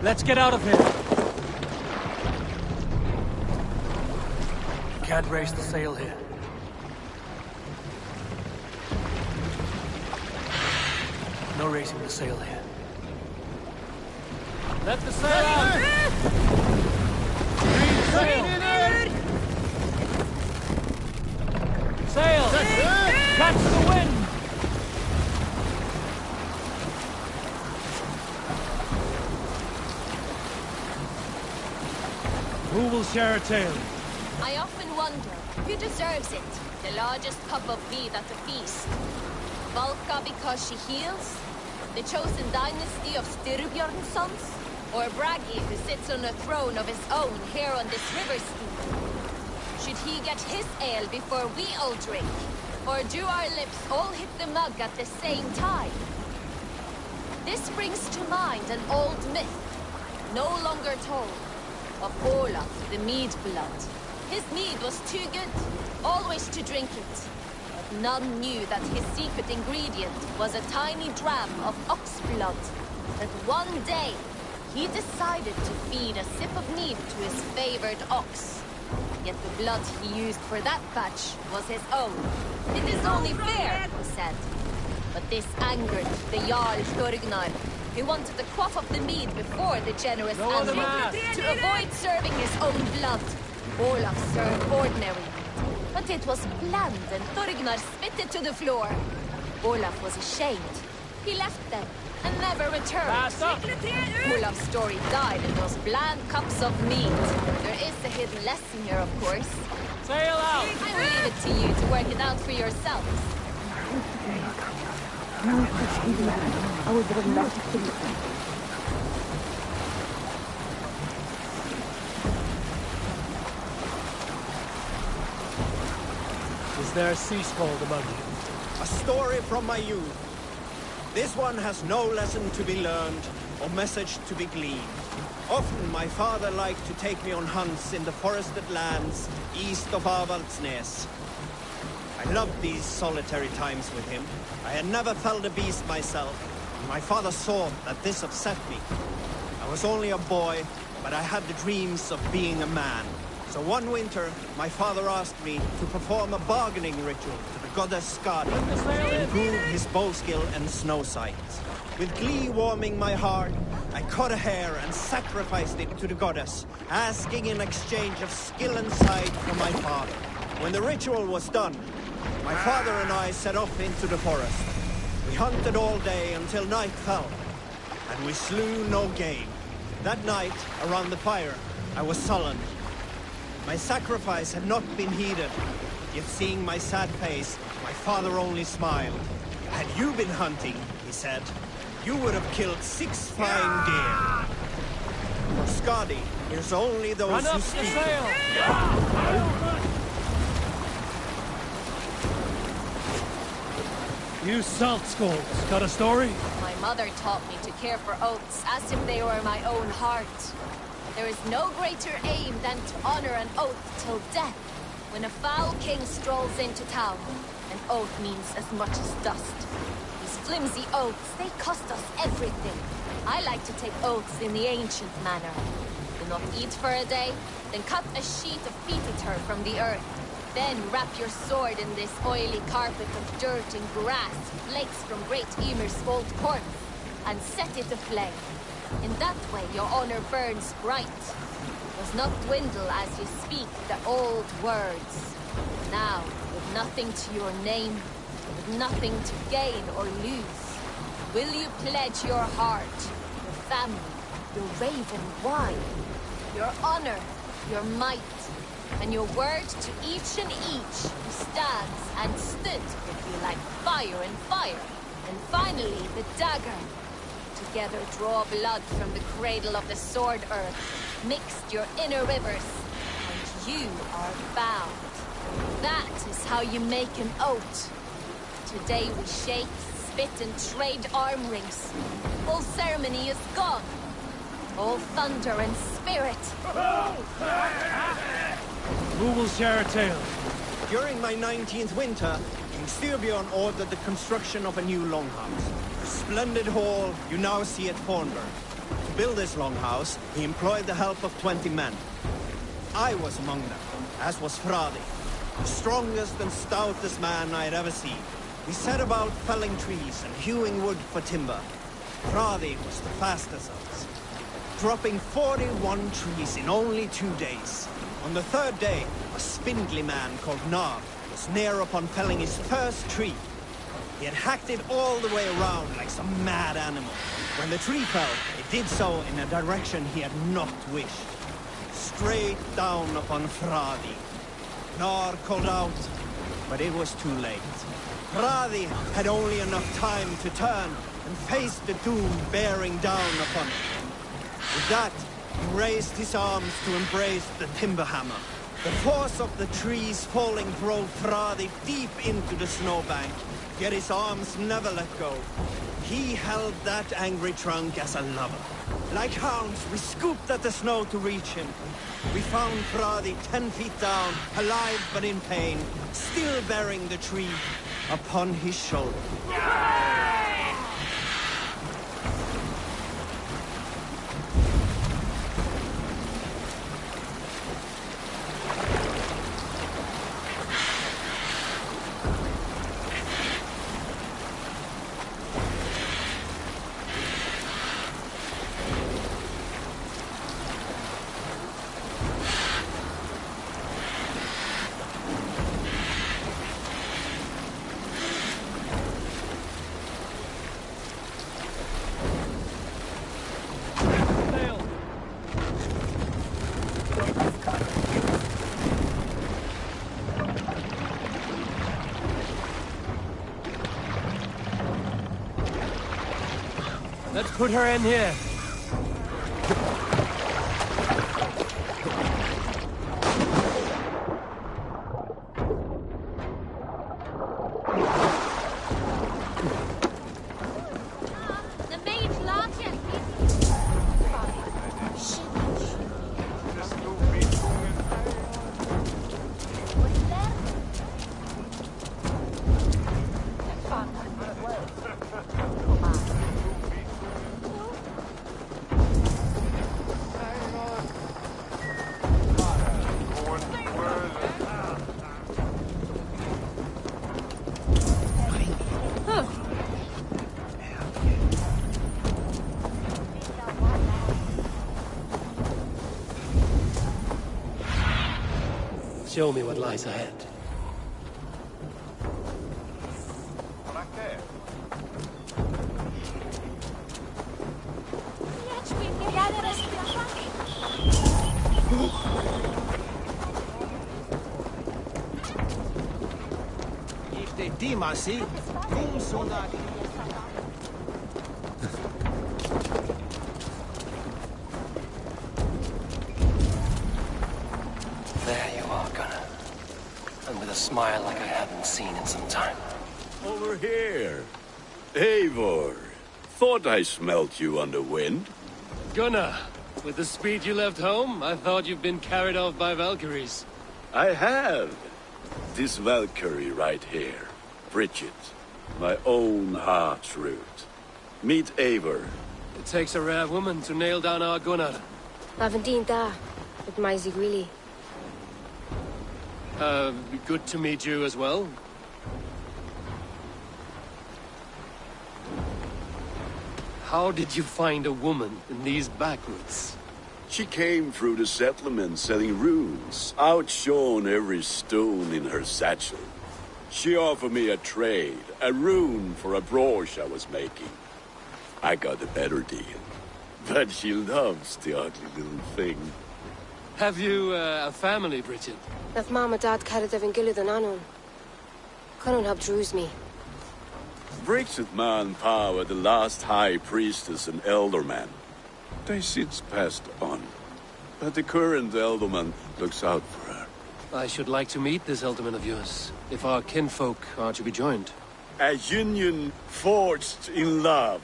Let's get out of here. Can't raise the sail here. No raising the sail here. Let the sail out! Sail! Sail! Catch the wind! Who will share a tale? I often wonder, who deserves it? The largest cup of mead at the feast? Valka because she heals? The chosen dynasty of Styrbjorn's sons? Or Bragi who sits on a throne of his own here on this river steep? Should he get his ale before we all drink? Or do our lips all hit the mug at the same time? This brings to mind an old myth, no longer told, of Olaf, the mead blood. His mead was too good, always to drink it. But none knew that his secret ingredient was a tiny dram of ox blood. That one day, he decided to feed a sip of mead to his favored ox. Yet the blood he used for that batch was his own. It is only fair, he said. But this angered the Jarl Thorgnar, who wanted the quaff of the mead before the generous animal. To avoid serving his own blood, Olaf served ordinary mead. But it was bland and Thorgnar spit it to the floor. Olaf was ashamed. He left them and never returned. Olaf's story died in those bland cups of mead. There is a hidden lesson here, of course. Sail out! I will leave it to you to work it out for yourselves. Is there a sea scald among you? A story from my youth. This one has no lesson to be learned, or message to be gleaned. Often my father liked to take me on hunts in the forested lands east of Avaldsnes. I loved these solitary times with him. I had never felled a beast myself, and my father saw that this upset me. I was only a boy, but I had the dreams of being a man. So one winter, my father asked me to perform a bargaining ritual to the goddess Skadi to improve his bow skill and snow sight. With glee warming my heart, I cut a hair and sacrificed it to the goddess, asking in exchange of skill and sight from my father. When the ritual was done, my father and I set off into the forest. We hunted all day until night fell, and we slew no game. That night, around the fire, I was sullen. My sacrifice had not been heeded, yet seeing my sad face, my father only smiled. Had you been hunting, he said, you would have killed 6 fine deer. For Skadi, there's only those who speak. You salt skulls, got a story? My mother taught me to care for oaths as if they were my own heart. There is no greater aim than to honor an oath till death. When a foul king strolls into town, an oath means as much as dust. These flimsy oaths, they cost us everything. I like to take oaths in the ancient manner. Do not eat for a day, then cut a sheet of peaty turf from the earth. Then wrap your sword in this oily carpet of dirt and grass, flakes from great Ymir's old corpse, and set it aflame. In that way your honor burns bright. Does not dwindle as you speak the old words. Now, with nothing to your name, with nothing to gain or lose, will you pledge your heart, your family, your raven wine, your honor, your might, and your word to each and each who stands and stood with you like fire and fire, and finally the dagger. Together draw blood from the cradle of the sword earth, mixed your inner rivers, and you are bound. That is how you make an oath. Today we shake, spit, and trade arm rings. All ceremony is gone. All thunder and spirit. Who will share a tale? During my 19th winter, in Styrbjorn ordered the construction of a new longhouse. A splendid hall, you now see at Fornburg. To build this longhouse, he employed the help of 20 men. I was among them, as was Fradi, the strongest and stoutest man I had ever seen. We set about felling trees and hewing wood for timber. Fradi was the fastest of us, dropping 41 trees in only 2 days. On the third day, a spindly man called Nar was near upon felling his first tree. He had hacked it all the way around like some mad animal. When the tree fell, it did so in a direction he had not wished. Straight down upon Fradi. Nar called out, but it was too late. Fradi had only enough time to turn and face the doom bearing down upon him. With that, he raised his arms to embrace the timber hammer. The force of the trees falling drove Fradi deep into the snowbank, yet his arms never let go. He held that angry trunk as a lover. Like hounds, we scooped at the snow to reach him. We found Fradi 10 feet down, alive but in pain, still bearing the tree upon his shoulder. Let's put her in here. Show me what lies ahead. There you are, Gunnar. And with a smile like I haven't seen in some time. Over here. Eivor. Thought I smelt you on the wind. Gunnar, with the speed you left home, I thought you'd been carried off by Valkyries. I have. This Valkyrie right here. Bridget. My own heart's root. Meet Eivor. It takes a rare woman to nail down our Gunnar. Lavendinta, with my Zigwili. Good to meet you as well. How did you find a woman in these backwoods? She came through the settlement selling runes, outshone every stone in her satchel. She offered me a trade, a rune for a brooch I was making. I got a better deal. But she loves the ugly little thing. Have you a family, Bridget? Naf mama dad carried of Gilad and Anon. Couldn't help druise me. Bridget man power the last high priestess and elderman. They since passed on. But the current elderman looks out for her. I should like to meet this elderman of yours, if our kinfolk are to be joined. A union forged in love.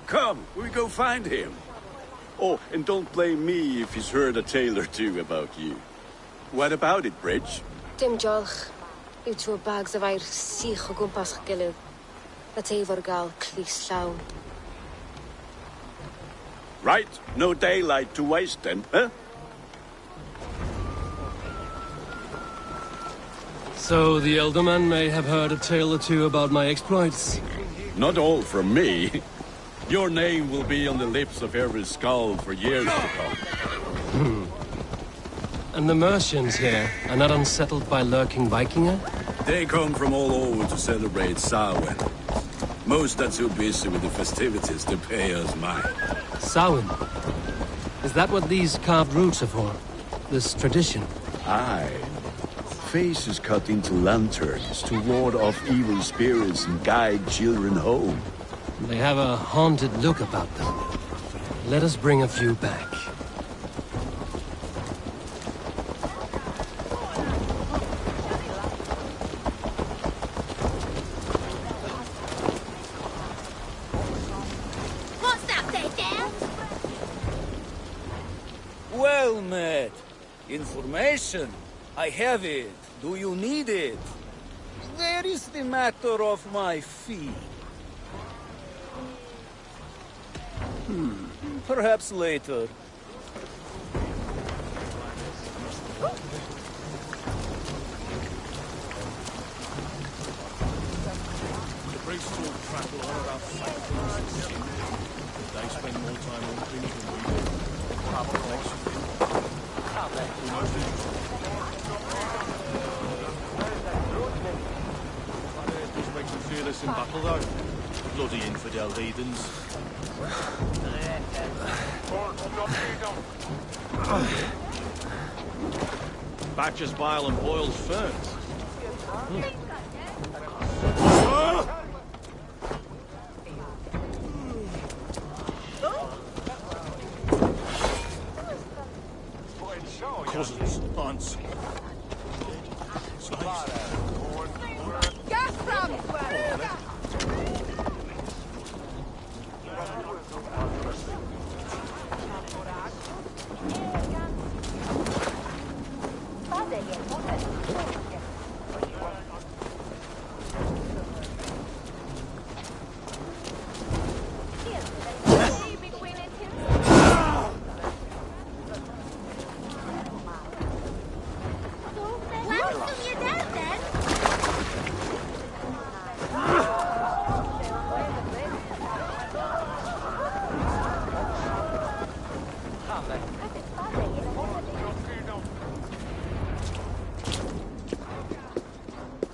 Come, we go find him. Oh, and don't blame me if he's heard a tale or two about you. What about it, Bridge? Dim Jolch. yw two bags of air sych o gwmpas ych gilydd. Let efo'r gael clis llawn. Right, no daylight to waste then, huh? So the elder man may have heard a tale or two about my exploits. Not all from me. Your name will be on the lips of every skull for years to come. And the Mercians here are not unsettled by lurking Vikinger? They come from all over to celebrate Samhain. Most are too busy with the festivities to pay us mind. Samhain? Is that what these carved roots are for? This tradition? Aye. Faces cut into lanterns to ward off evil spirits and guide children home. They have a haunted look about them. Let us bring a few back. What's that there, Dan? Well met. Information. I have it. Do you need it? Where is the matter of my fee? Perhaps later. The priests all prattle on about factories and shit. They spend more time on things than we do. Just makes me fearless in battle, though. Bloody infidel heathens. Batches bile and boils ferns. Cousins, aunts. Get from!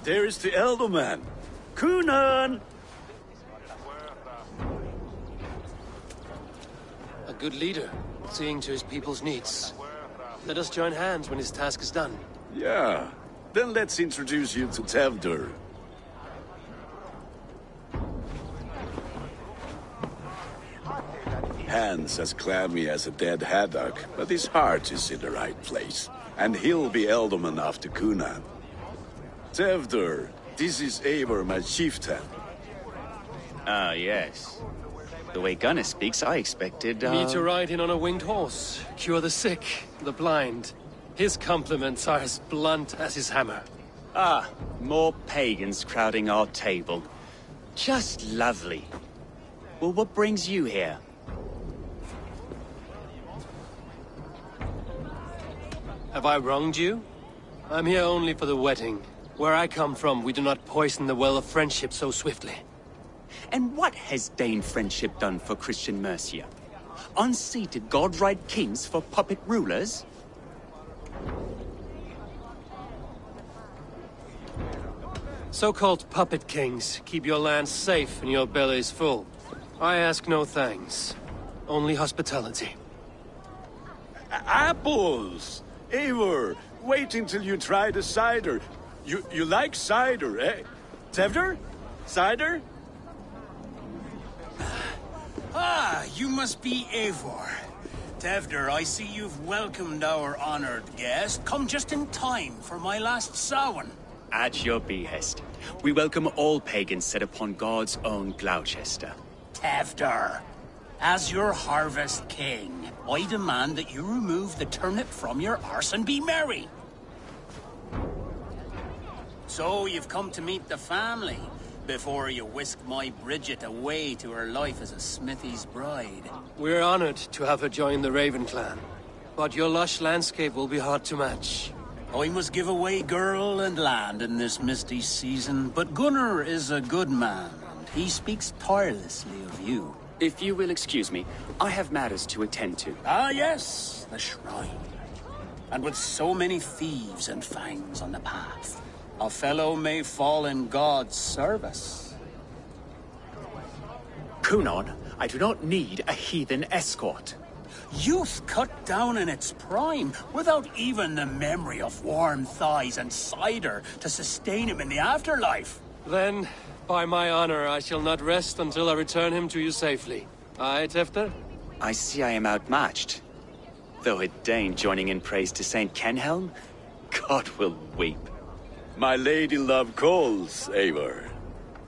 There is the elder man. Kunan! A good leader, seeing to his people's needs. Let us join hands when his task is done. Yeah. Then let's introduce you to Tevdur. Hands as clammy as a dead haddock, but his heart is in the right place. And he'll be Elderman after Kunan. Tevdur, this is Eivor, my chieftain. Ah, yes. The way Gunnar speaks, I expected, Me to ride in on a winged horse, cure the sick, the blind. His compliments are as blunt as his hammer. Ah, more pagans crowding our table. Just lovely. Well, what brings you here? Have I wronged you? I'm here only for the wedding. Where I come from, we do not poison the well of friendship so swiftly. And what has Dane friendship done for Christian Mercia? Unseated godright kings for puppet rulers? So-called puppet kings keep your lands safe and your bellies full. I ask no thanks. Only hospitality. Apples! Eivor, wait until you try the cider. You like cider, eh? Tevdur? Cider? Ah, you must be Eivor. Tevdur, I see you've welcomed our honored guest. Come just in time for my last Samhain. At your behest. We welcome all pagans set upon God's own Gloucester. Tevdur, as your harvest king, I demand that you remove the turnip from your arse and be merry. So you've come to meet the family, before you whisk my Bridget away to her life as a smithy's bride. We're honored to have her join the Raven clan. But your lush landscape will be hard to match. I must give away girl and land in this misty season, but Gunnar is a good man, and he speaks tirelessly of you. If you will excuse me, I have matters to attend to. Ah, yes, the shrine. And with so many thieves and fangs on the path, a fellow may fall in God's service. Kunon, I do not need a heathen escort. Youth cut down in its prime, without even the memory of warm thighs and cider to sustain him in the afterlife. Then, by my honor, I shall not rest until I return him to you safely. Aye, Tefter? I see I am outmatched. Though a Dane joining in praise to Saint Kenhelm, God will weep. My lady love calls, Eivor.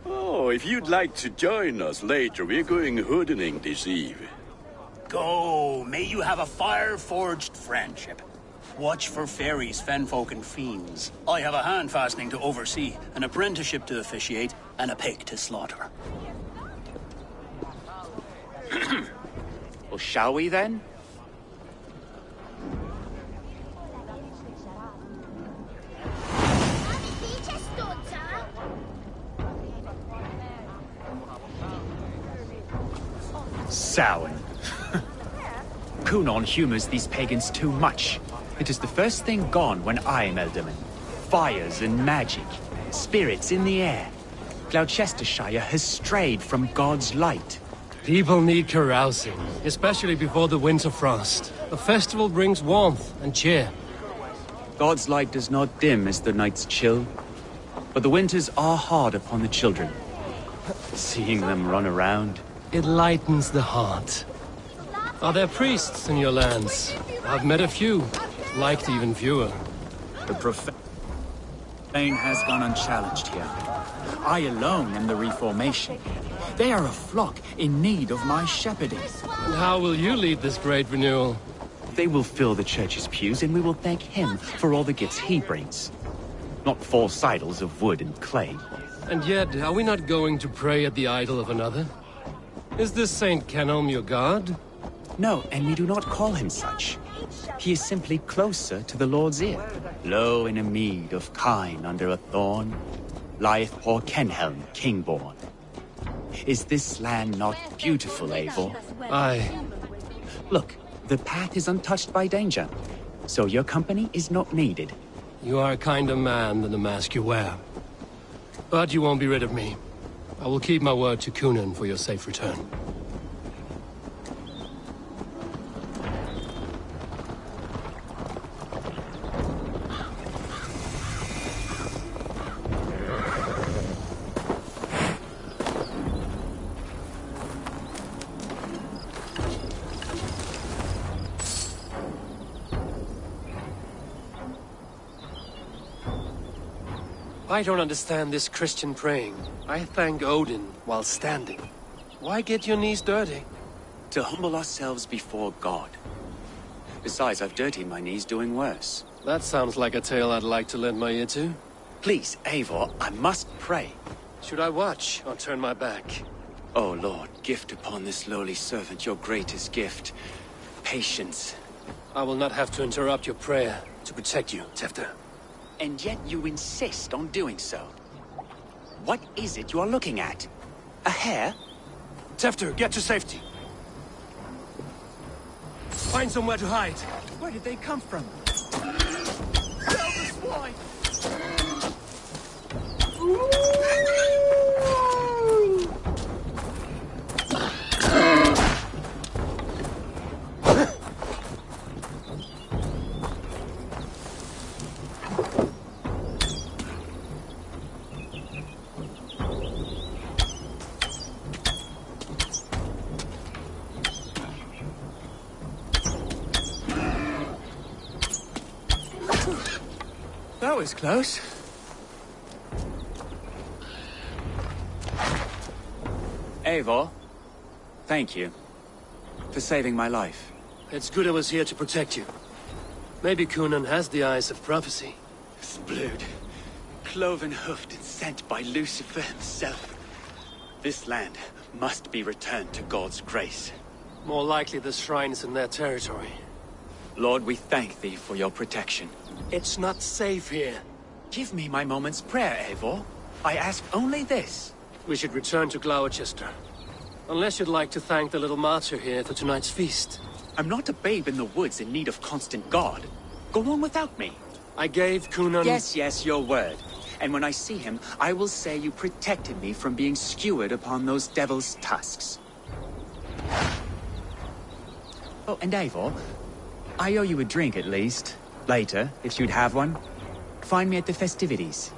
Oh, if you'd like to join us later, we're going hoodening this eve. Go, may you have a fire-forged friendship. Watch for fairies, fenfolk, and fiends. I have a hand fastening to oversee, an apprenticeship to officiate, and a pig to slaughter. Well, shall we then? Samhain. Kunon humors these pagans too much. It is the first thing gone when I am Elderman. Fires and magic, spirits in the air. Gloucestershire has strayed from God's light. People need carousing, especially before the winter frost. A festival brings warmth and cheer. God's light does not dim as the nights chill, but the winters are hard upon the children. Seeing them run around. It lightens the heart. Are there priests in your lands? I've met a few, liked even fewer. The profane has gone unchallenged here. I alone am the reformation. They are a flock in need of my shepherding. How will you lead this great renewal? They will fill the church's pews, and we will thank him for all the gifts he brings. Not false idols of wood and clay. And yet, are we not going to pray at the idol of another? Is this Saint Kenhelm your god? No, and we do not call him such. He is simply closer to the Lord's ear. Low in a mead of kine under a thorn, lieth poor Kenhelm, king-born. Is this land not beautiful, Eivor? Aye. Look, the path is untouched by danger, so your company is not needed. You are a kinder man than the mask you wear. But you won't be rid of me. I will keep my word to Kunon for your safe return. I don't understand this Christian praying. I thank Odin while standing. Why get your knees dirty? To humble ourselves before God. Besides, I've dirtied my knees doing worse. That sounds like a tale I'd like to lend my ear to. Please, Eivor, I must pray. Should I watch or turn my back? Oh Lord, gift upon this lowly servant your greatest gift. Patience. I will not have to interrupt your prayer to protect you, Tefter. And yet you insist on doing so. What is it you are looking at? A hare? Tefter, get to safety. Find somewhere to hide. Where did they come from? That was close. Eivor, thank you for saving my life. It's good I was here to protect you. Maybe Kunon has the eyes of prophecy. Splud. cloven-hoofed and sent by Lucifer himself. This land must be returned to God's grace. More likely the shrine's in their territory. Lord, we thank thee for your protection. It's not safe here. Give me my moment's prayer, Eivor. I ask only this. We should return to Gloucester. Unless you'd like to thank the little martyr here for tonight's feast. I'm not a babe in the woods in need of constant guard. Go on without me. I gave Cunan... Yes, your word. And when I see him, I will say you protected me from being skewered upon those devil's tusks. Oh, and Eivor, I owe you a drink at least. Later, if you'd have one. Find me at the festivities.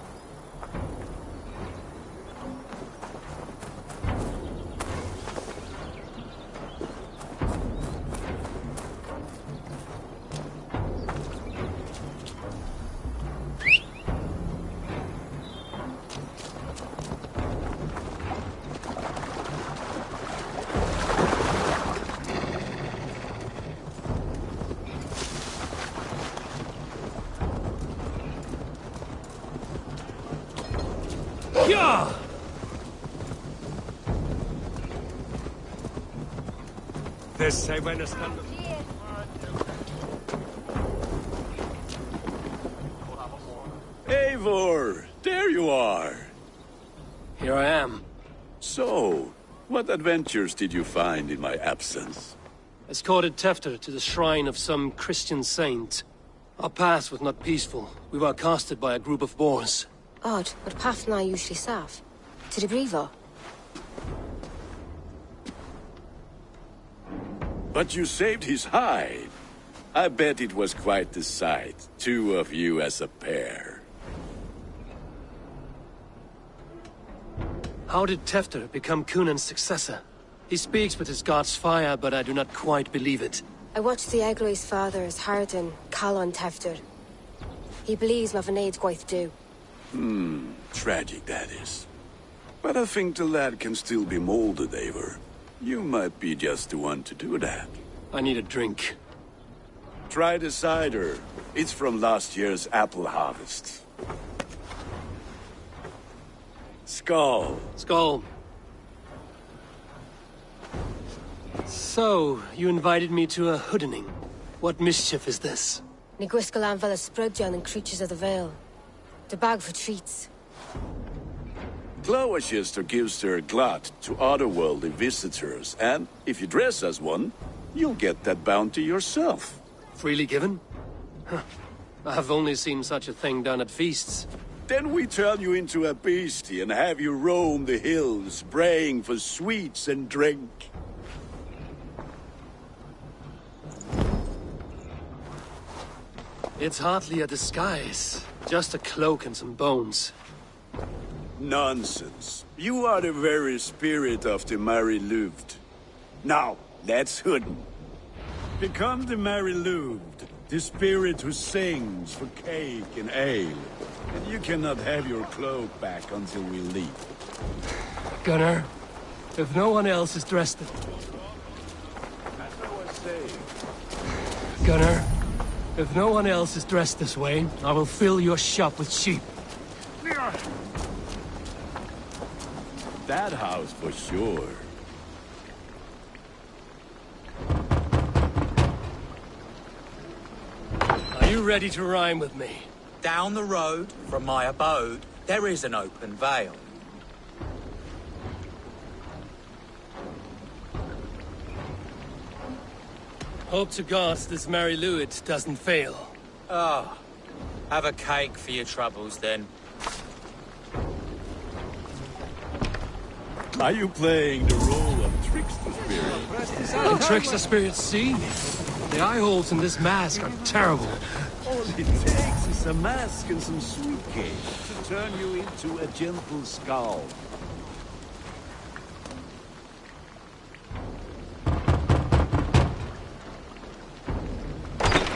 This I went a stand. Eivor, there you are. Here I am. So, what adventures did you find in my absence? Escorted Tefter to the shrine of some Christian saint. Our path was not peaceful. We were accosted by a group of boars. Odd, but path na usually safe. To the Grievo. But you saved his hide. I bet it was quite the sight. Two of you as a pair. How did Tefter become Cunan's successor? He speaks with his god's fire, but I do not quite believe it. I watched the Egloi's father as Harden, Calon Tefter. He believes Mavanade quite do. Tragic that is. But I think the lad can still be molded, Eivor. You might be just the one to do that. I need a drink. Try the cider. It's from last year's apple harvest. Skull. Skull. So, you invited me to a hoodening. What mischief is this? Niguiscalan Vela Sprudjan and Creatures of the Vale. The bag for treats. Gloucester gives their glut to otherworldly visitors, and if you dress as one, you'll get that bounty yourself. Freely given? Huh. I've only seen such a thing done at feasts. Then we turn you into a beastie and have you roam the hills, braying for sweets and drink. It's hardly a disguise. Just a cloak and some bones. Nonsense. You are the very spirit of the Mary Louved. Now, let's hoodin. Become the Mary Louved, the spirit who sings for cake and ale. And you cannot have your cloak back until we leave. Gunnar, if no one else is dressed... That's what I say. Gunnar, if no one else is dressed this way, I will fill your shop with sheep. That house for sure. Are you ready to rhyme with me? Down the road from my abode, there is an open vale. Hope to God this Mary Lewit doesn't fail. Ah, have a cake for your troubles then. Are you playing the role of trickster spirit? And trickster spirits see? The eye holes in this mask are terrible. All it takes is a mask and some sweet cake to turn you into a gentle skull.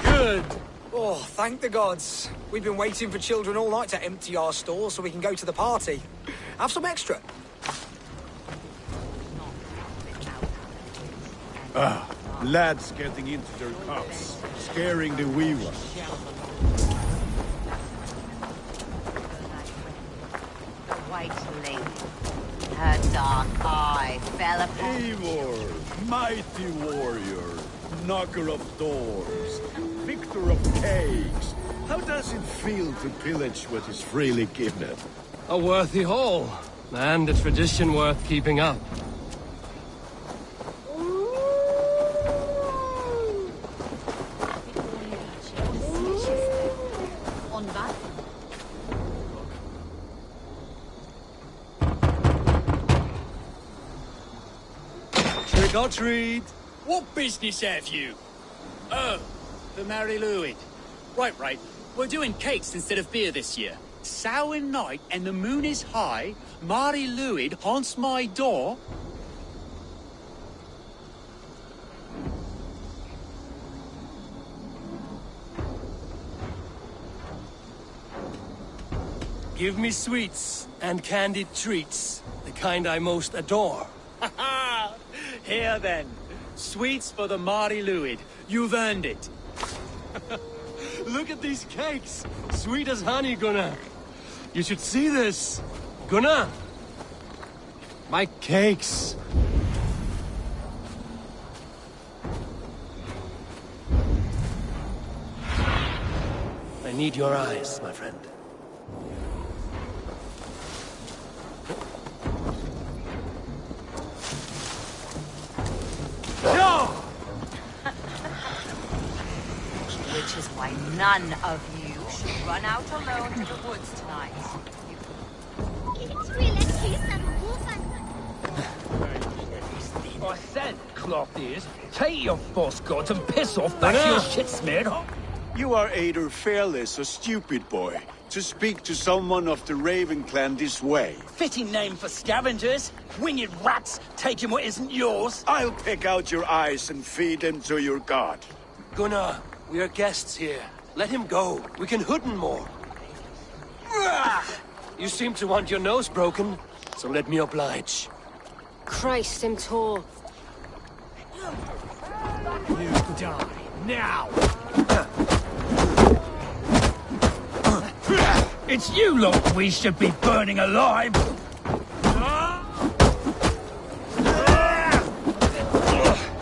Good. Oh, thank the gods. We've been waiting for children all night to empty our stores so we can go to the party. Have some extra. Lads getting into their cups, scaring the wee ones. white lady. Her dark eye fell upon Eivor, mighty warrior, knocker of doors, victor of cakes. How does it feel to pillage what is freely given? A worthy haul, and a tradition worth keeping up. Trick or treat. What business have you? Oh, the Mary Louis. Right. We're doing cakes instead of beer this year. Samhain night and the moon is high. Mary Louis haunts my door. Give me sweets and candied treats, the kind I most adore. Ha ha! Here then. Sweets for the Mary Louis. You've earned it. Look at these cakes! Sweet as honey, Gunnar. You should see this. Gunnar! My cakes! I need your eyes, my friend. No! Which is why none of you should run out alone to the woods tonight. I said, cloth ears, take your false gods and piss off back to your shit smeared. You are either fearless or stupid, boy, to speak to someone of the Raven clan this way. Fitting name for scavengers. Winged rats taking what isn't yours. I'll pick out your eyes and feed them to your god. Gunnar, we are guests here. Let him go. We can hood him more. You seem to want your nose broken, so let me oblige. Christ, I'm tall. You die now. It's you lot we should be burning alive.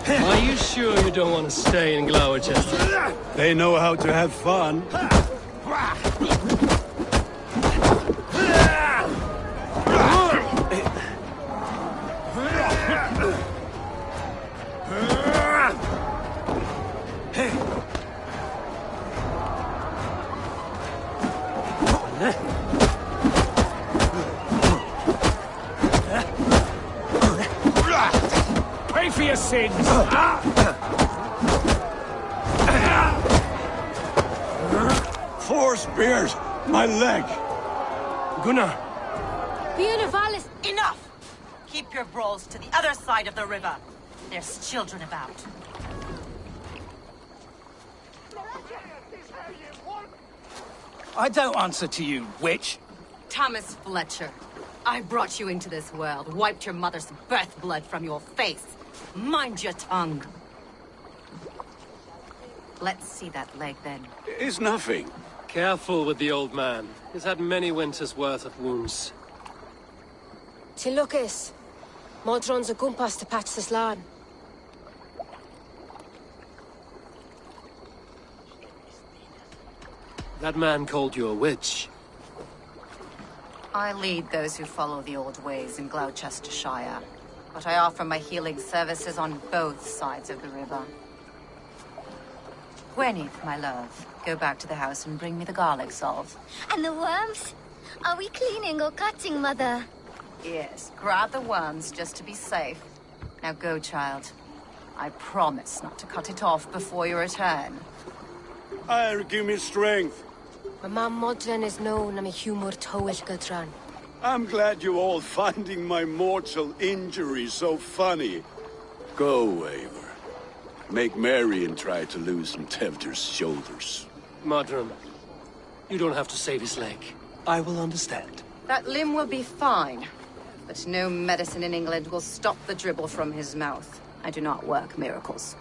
Are you sure you don't want to stay in Gloucester? They know how to have fun. Pay for your sins. Four spears! My leg! Gunnar! Valhalla. Enough! Keep your brawls to the other side of the river. There's children about. I don't answer to you, witch. Thomas Fletcher, I brought you into this world, wiped your mother's birth blood from your face. Mind your tongue. Let's see that leg, then. It's nothing. Careful with the old man. He's had many winters' worth of wounds. Till Lucas. Modron's a gumpas to patch this land. That man called you a witch. I lead those who follow the old ways in Gloucestershire, but I offer my healing services on both sides of the river. Gwyneth, my love, go back to the house and bring me the garlic salve. And the worms? Are we cleaning or cutting, Mother? Yes, grab the worms just to be safe. Now go, child. I promise not to cut it off before you return. I'll give me strength. My mum Modron is known am a humor towel gadran. I'm glad you all finding my mortal injury so funny. Go, Eivor. Make Marion try to loosen Tevder's shoulders. Modron, you don't have to save his leg. I will understand. That limb will be fine, but no medicine in England will stop the dribble from his mouth. I do not work miracles.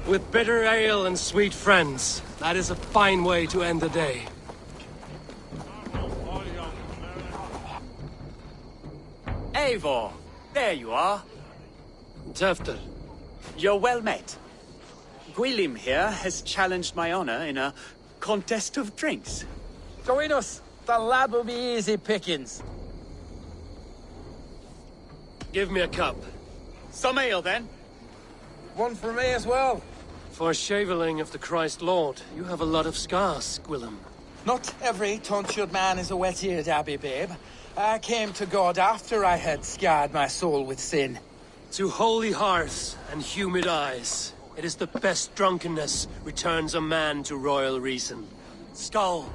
With bitter ale and sweet friends, that is a fine way to end the day. Eivor, there you are. Tefter. You're well met. Gwilym here has challenged my honor in a contest of drinks. Join us. The lad will be easy pickings. Give me a cup. Some ale, then. One for me as well. For shaveling of the Christ Lord, you have a lot of scars, Gwilym. Not every tonsured man is a wet-eared abbey, babe. I came to God after I had scarred my soul with sin. To holy hearts and humid eyes, it is the best drunkenness returns a man to royal reason. Skull.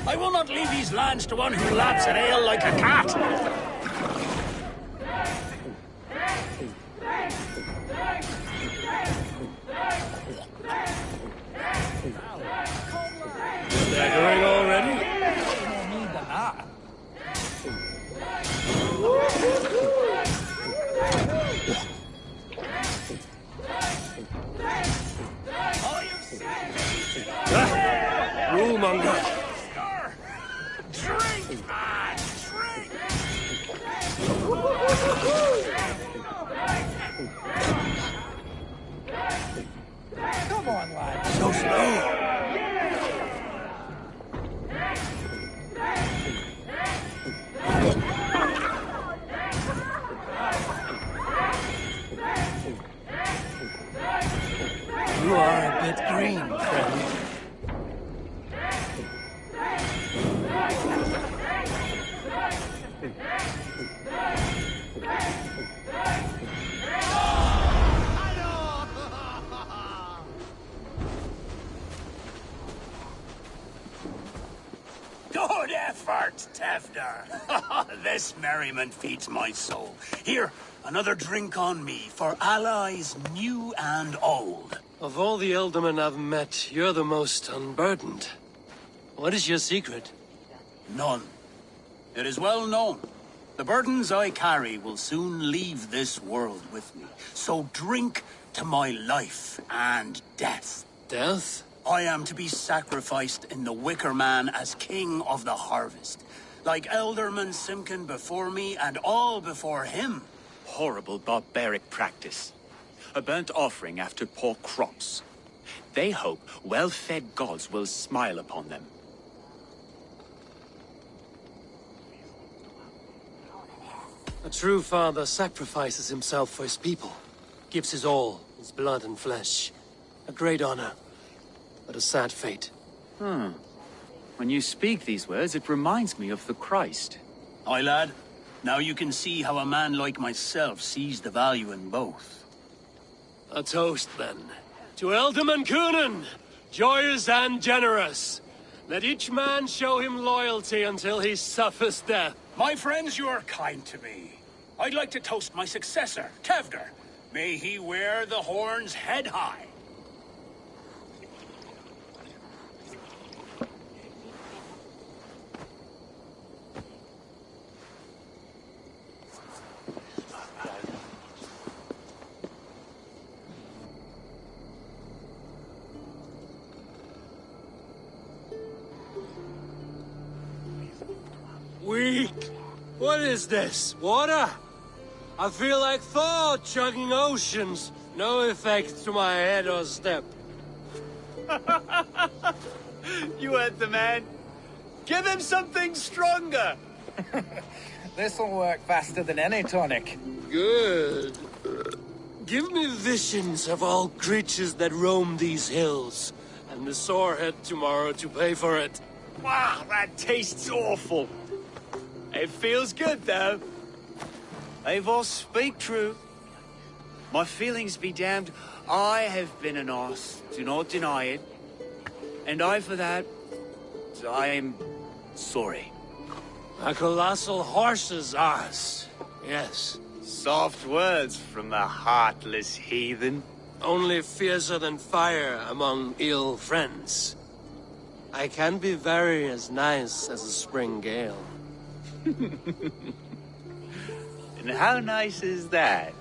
I will not leave these lands to one who laps at ale like a cat. Staggering already? Rule-monger. Drink, man! Drink! Come on, lad. So slow. You are a bit green, friend. Good effort, Tefder. This merriment feeds my soul. Here, another drink on me for allies new and old. Of all the Eldermen I've met, you're the most unburdened. What is your secret? None. It is well known. The burdens I carry will soon leave this world with me. So drink to my life and death. Death? I am to be sacrificed in the Wicker Man as king of the harvest. Like Elderman Simkin before me and all before him. Horrible barbaric practice. A burnt offering after poor crops. They hope well-fed gods will smile upon them. A true father sacrifices himself for his people. Gives his all, his blood and flesh. A great honor, but a sad fate. When you speak these words, it reminds me of the Christ. Aye, lad. Now you can see how a man like myself sees the value in both. A toast, then. To Elderman Coonan, joyous and generous. Let each man show him loyalty until he suffers death. My friends, you are kind to me. I'd like to toast my successor, Tefder. May he wear the horns head high. Weak. What is this? Water? I feel like Thor chugging oceans. No effect to my head or step. You heard the man. Give him something stronger. This'll work faster than any tonic. Good. Give me visions of all creatures that roam these hills, and the sorehead tomorrow to pay for it. Wow, that tastes awful. It feels good, though. Eivor, speak true. My feelings be damned. I have been an arse, do not deny it. And I, for that, I am sorry. A colossal horse's arse, yes. Soft words from the heartless heathen. Only fiercer than fire among ill friends. I can be very as nice as a spring gale. And how nice is that?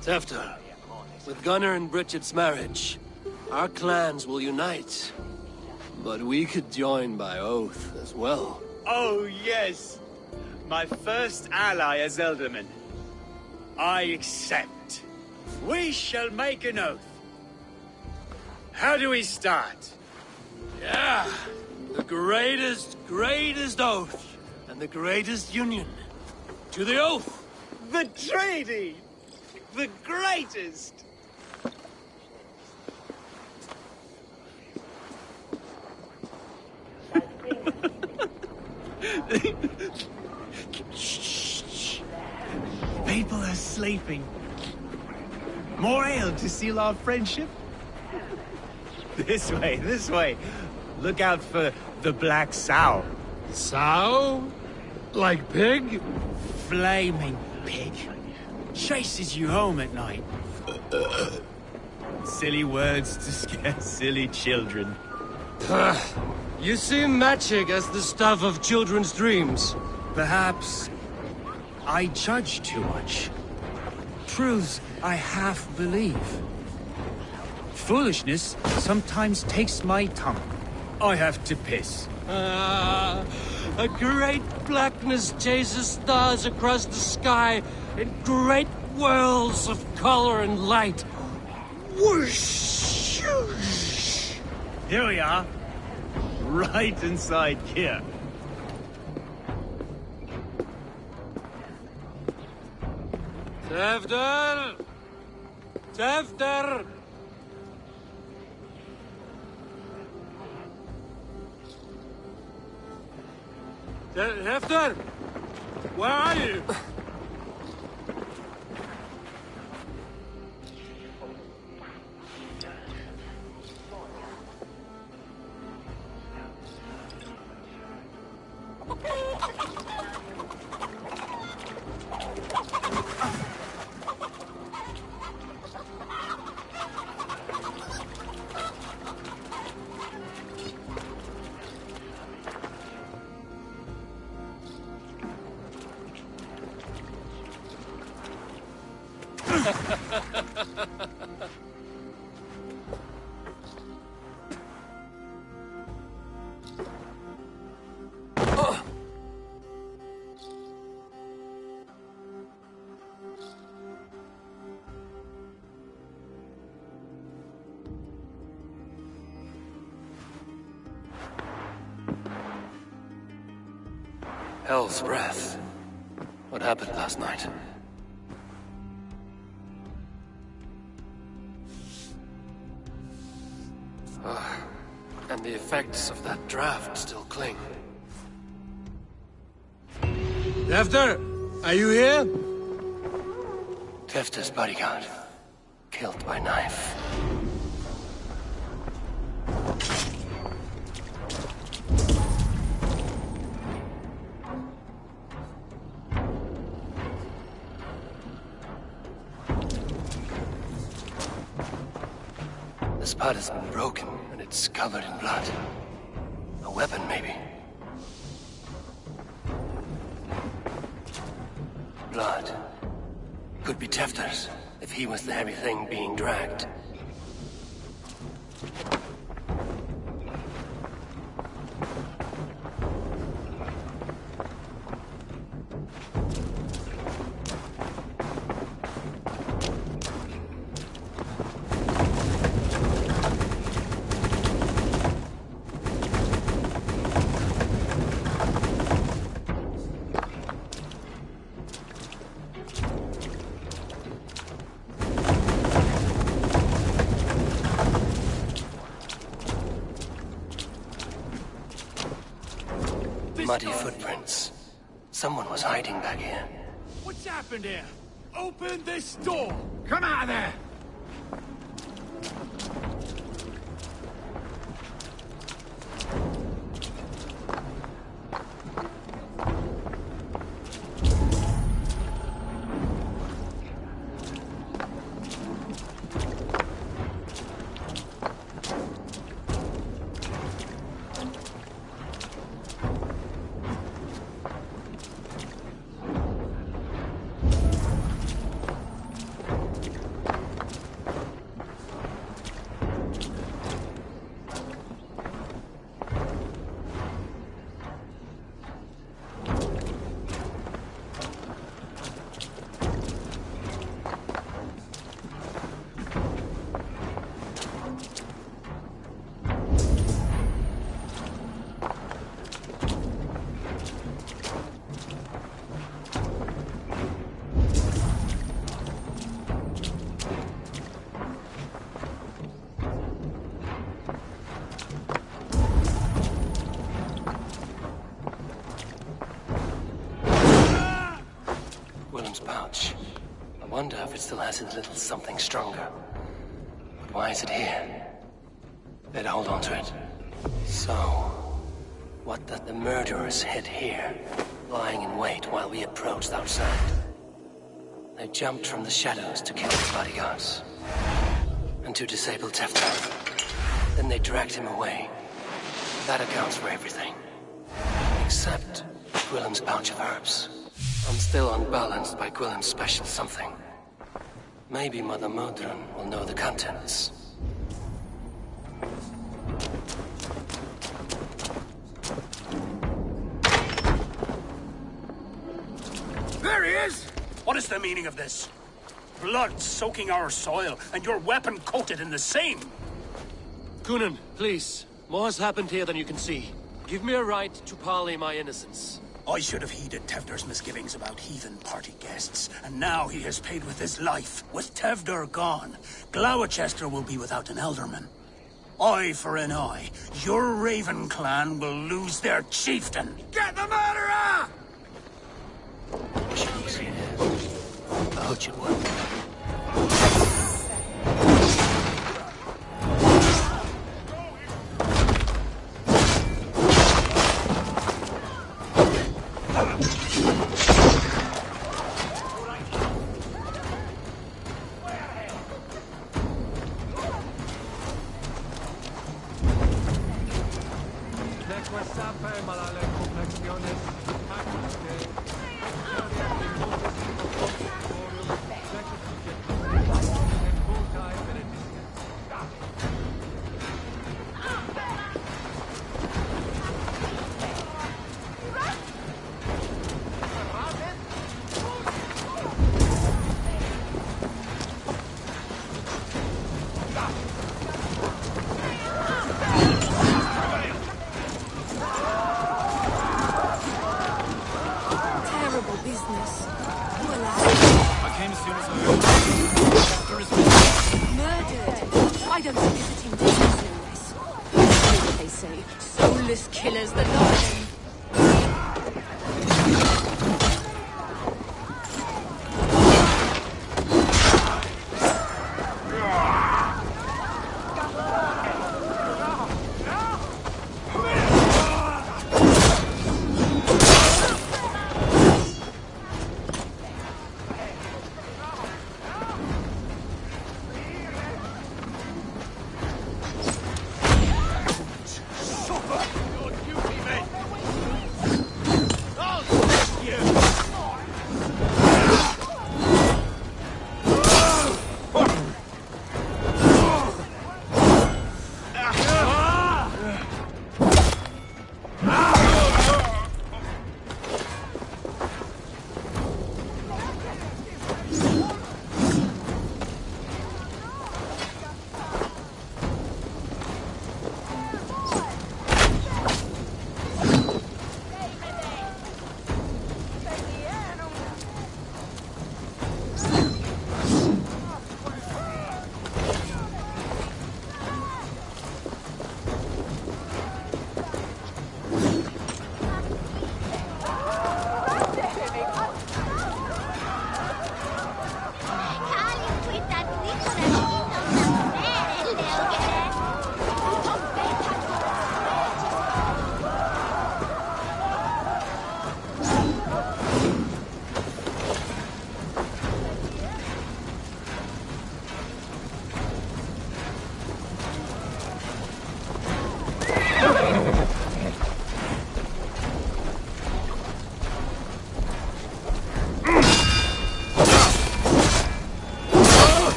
Tefter, with Gunnar and Bridget's marriage, our clans will unite. But we could join by oath as well. Oh, yes. My first ally as Elderman. I accept. We shall make an oath. How do we start? Yeah, the greatest oath, and the greatest union. To the oath! The treaty! The greatest! Shh. People are sleeping. More ale to seal our friendship? This way. Look out for the black sow. Sow? Like pig? Flaming pig. Chases you home at night. Silly words to scare silly children. You see magic as the stuff of children's dreams. Perhaps I judge too much. Truths I half believe. Foolishness sometimes takes my tongue. I have to piss. A great blackness chases stars across the sky in great whirls of color and light. Whoosh! Here we are. Right inside here. Tefter! Tefter! Tefter! Where are you? Hell's breath. What happened last night? And the effects of that draft still cling. Tefter, are you here? Tefter's bodyguard. Killed by knife. The spot has been broken, and it's covered in blood. A weapon, maybe. Blood. Could be Tefter's, if he was the heavy thing being dragged. Muddy footprints. Someone was hiding back here. What's happened here? Open this door! Come out of there! Willem's pouch. I wonder if it still has a little something stronger. But why is it here? Better hold on to it. So, what did the murderers hid here, lying in wait while we approached outside? They jumped from the shadows to kill the bodyguards. And to disable Tefter. Then they dragged him away. That accounts for everything. Except Willem's pouch of herbs. I'm still unbalanced by Gwillem's special something. Maybe Mother Modron will know the contents. There he is! What is the meaning of this? Blood soaking our soil, and your weapon coated in the same! Kunan, please. More has happened here than you can see. Give me a right to parley my innocence. I should have heeded Tevder's misgivings about heathen party guests, and now he has paid with his life. With Tevder gone, Gloucester will be without an alderman. Eye for an eye. Your Raven clan will lose their chieftain. Get the murderer! Should easy it is. A hutchet one. Killers, the Lord.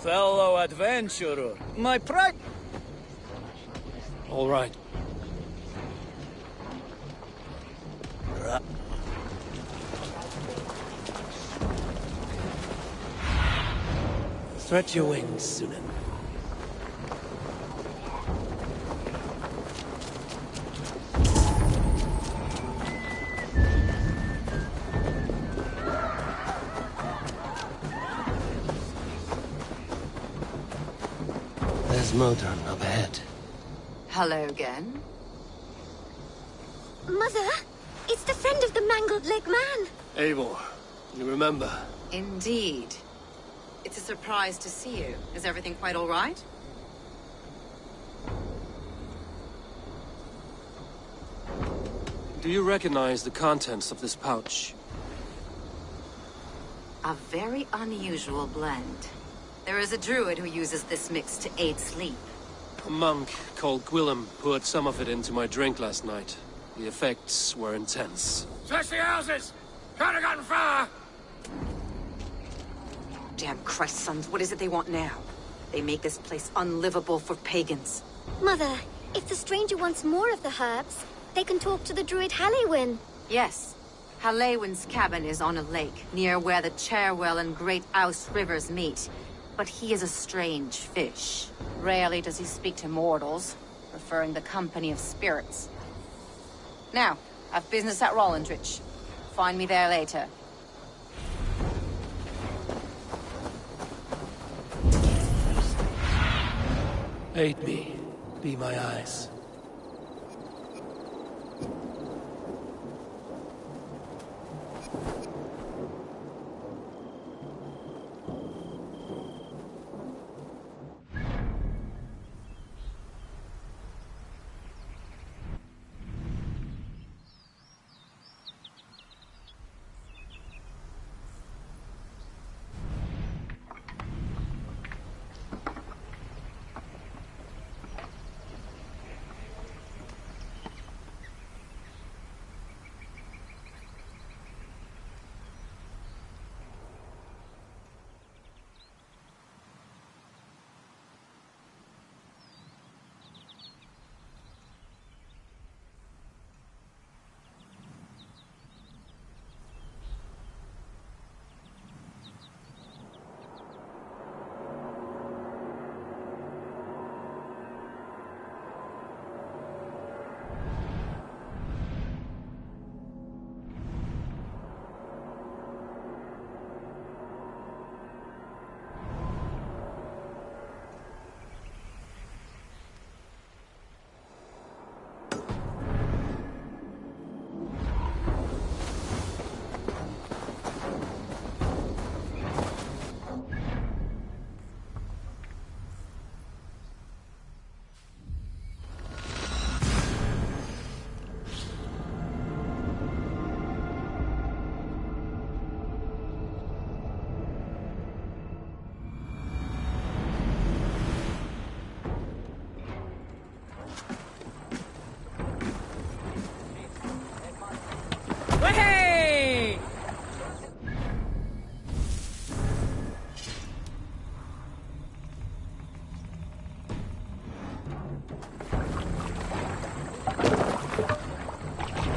fellow adventurer. My pride... All right. Stretch your wings, Sunan. There's Modron up ahead. Hello again. Mother, it's the friend of the mangled leg man. Eivor, you remember? Indeed. It's a surprise to see you. Is everything quite all right? Do you recognize the contents of this pouch? A very unusual blend. There is a druid who uses this mix to aid sleep. A monk called Gwillem poured some of it into my drink last night. The effects were intense. Search the houses! Can't have gotten far! Damn Christ, sons, what is it they want now? They make this place unlivable for pagans. Mother, if the stranger wants more of the herbs, they can talk to the druid Halewyn. Yes. Halewyn's cabin is on a lake, near where the Cherwell and Great Ouse rivers meet. But he is a strange fish. Rarely does he speak to mortals, preferring the company of spirits. Now, I've business at Rollindrich. Find me there later. Aid me. Be my eyes.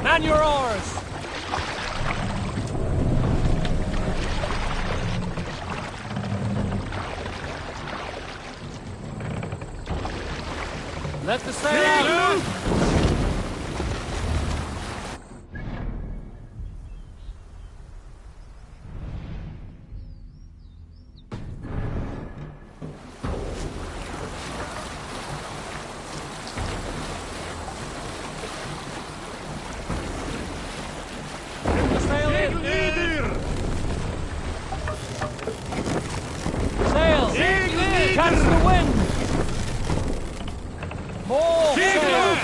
Man your oars! Let the sail out! Catch the wind! More sail!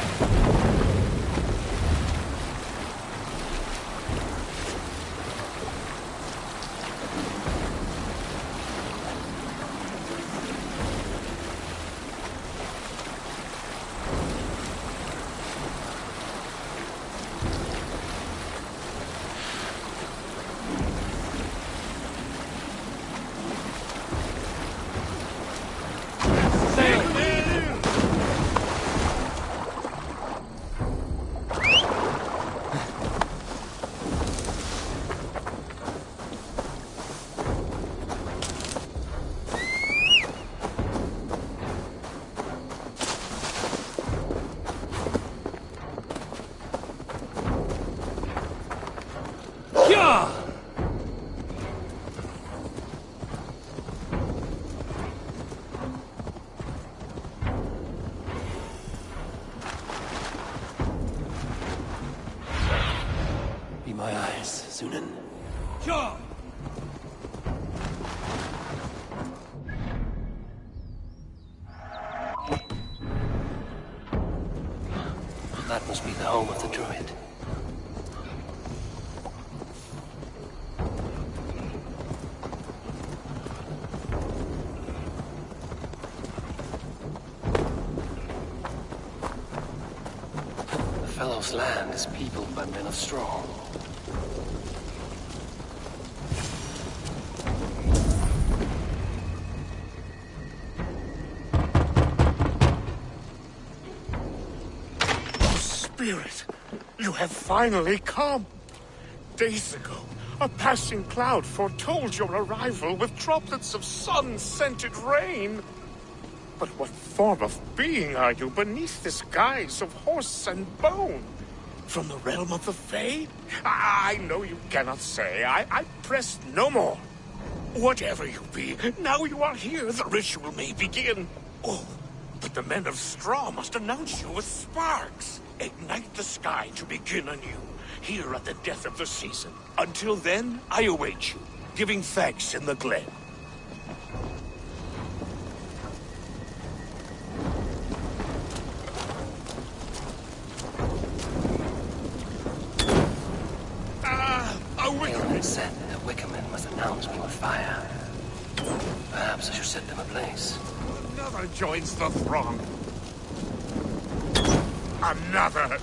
Zunan. John! That must be the home of the druid. The fellow's land is peopled by men of straw. Spirit, you have finally come. Days ago, a passing cloud foretold your arrival with droplets of sun-scented rain. But what form of being are you beneath this guise of horse and bone? From the realm of the Fae? I know you cannot say. I press no more. Whatever you be, now you are here, the ritual may begin. Oh, but the men of straw must announce you with sparks. Ignite the sky to begin anew, here at the death of the season. Until then, I await you, giving thanks in the glen. Aelin said that Wickermen must announce me with fire. Perhaps I should set them ablaze. Another joins the throng. Another!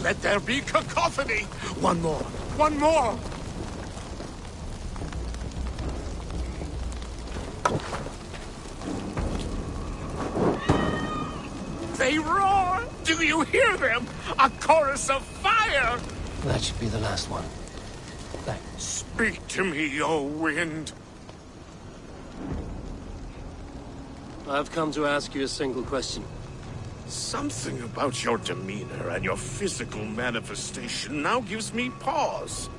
Let there be cacophony! One more! One more! They roar! Do you hear them? A chorus of fire! That should be the last one. Speak to me, O wind. I've come to ask you a single question. Something about your demeanor and your physical manifestation now gives me pause.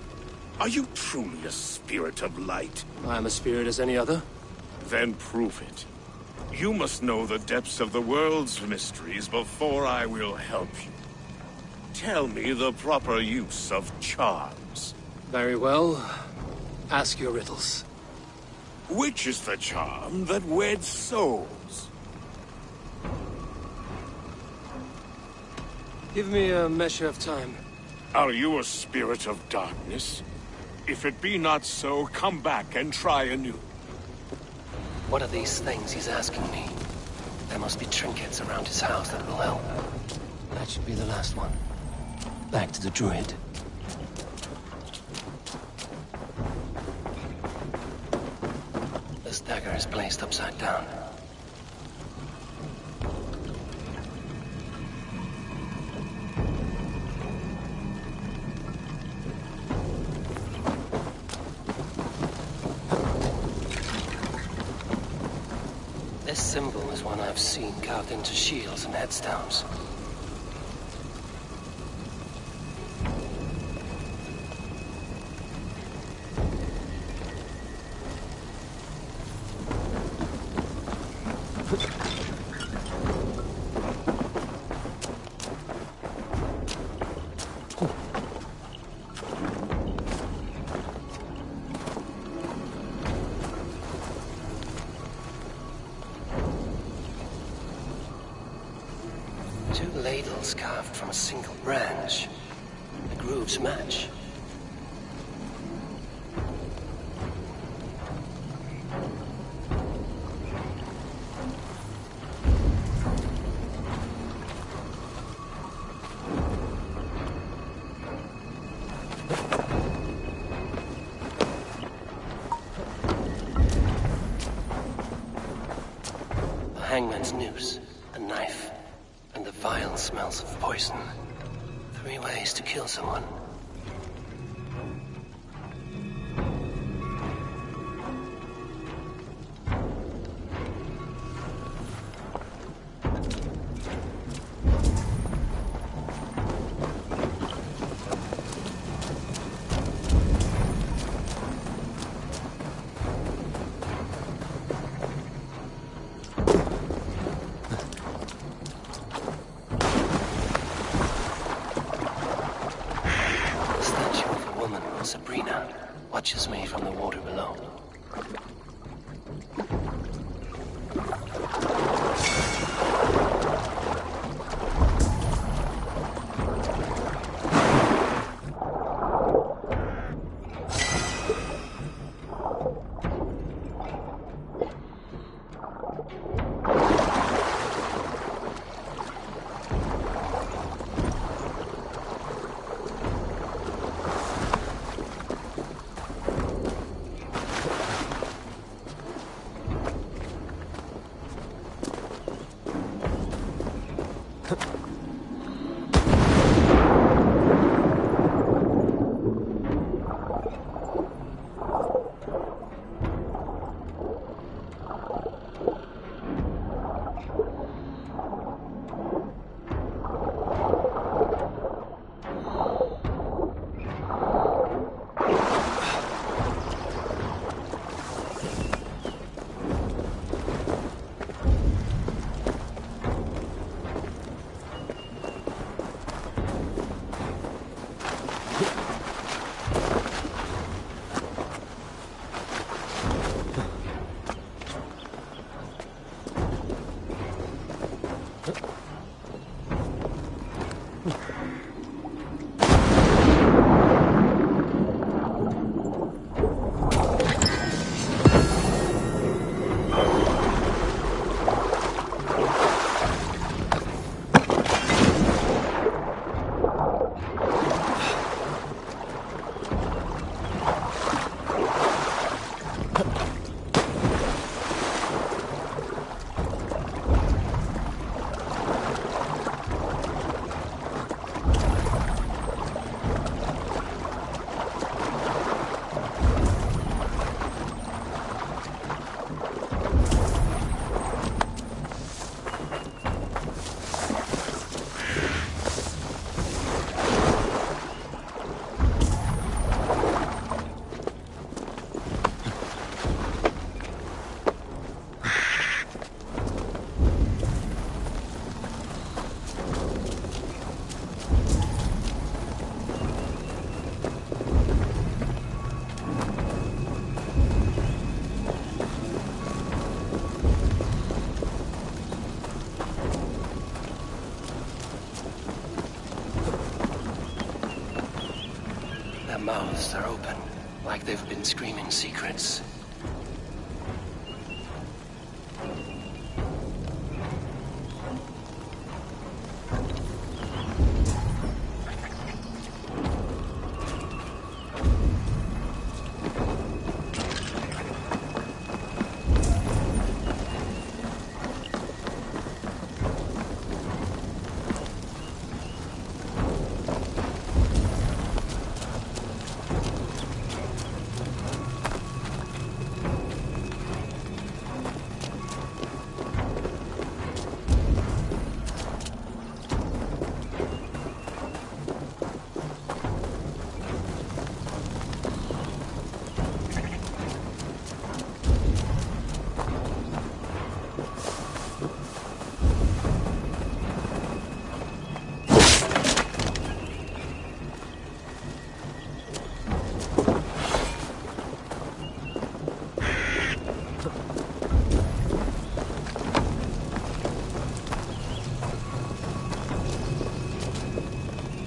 Are you truly a spirit of light? I'm a spirit as any other. Then prove it. You must know the depths of the world's mysteries before I will help you. Tell me the proper use of charms. Very well. Ask your riddles. Which is the charm that weds souls? Give me a measure of time. Are you a spirit of darkness? If it be not so, come back and try anew. What are these things he's asking me? There must be trinkets around his house that will help. That should be the last one. Back to the druid. This dagger is placed upside down. This symbol is one I've seen carved into shields and headstones. Two ladles carved from a single branch. The grooves match. man's noose, a knife, and the vile smells of poison. 3 ways to kill someone. Sabrina watches me from the water below. Their mouths are open, like they've been screaming secrets.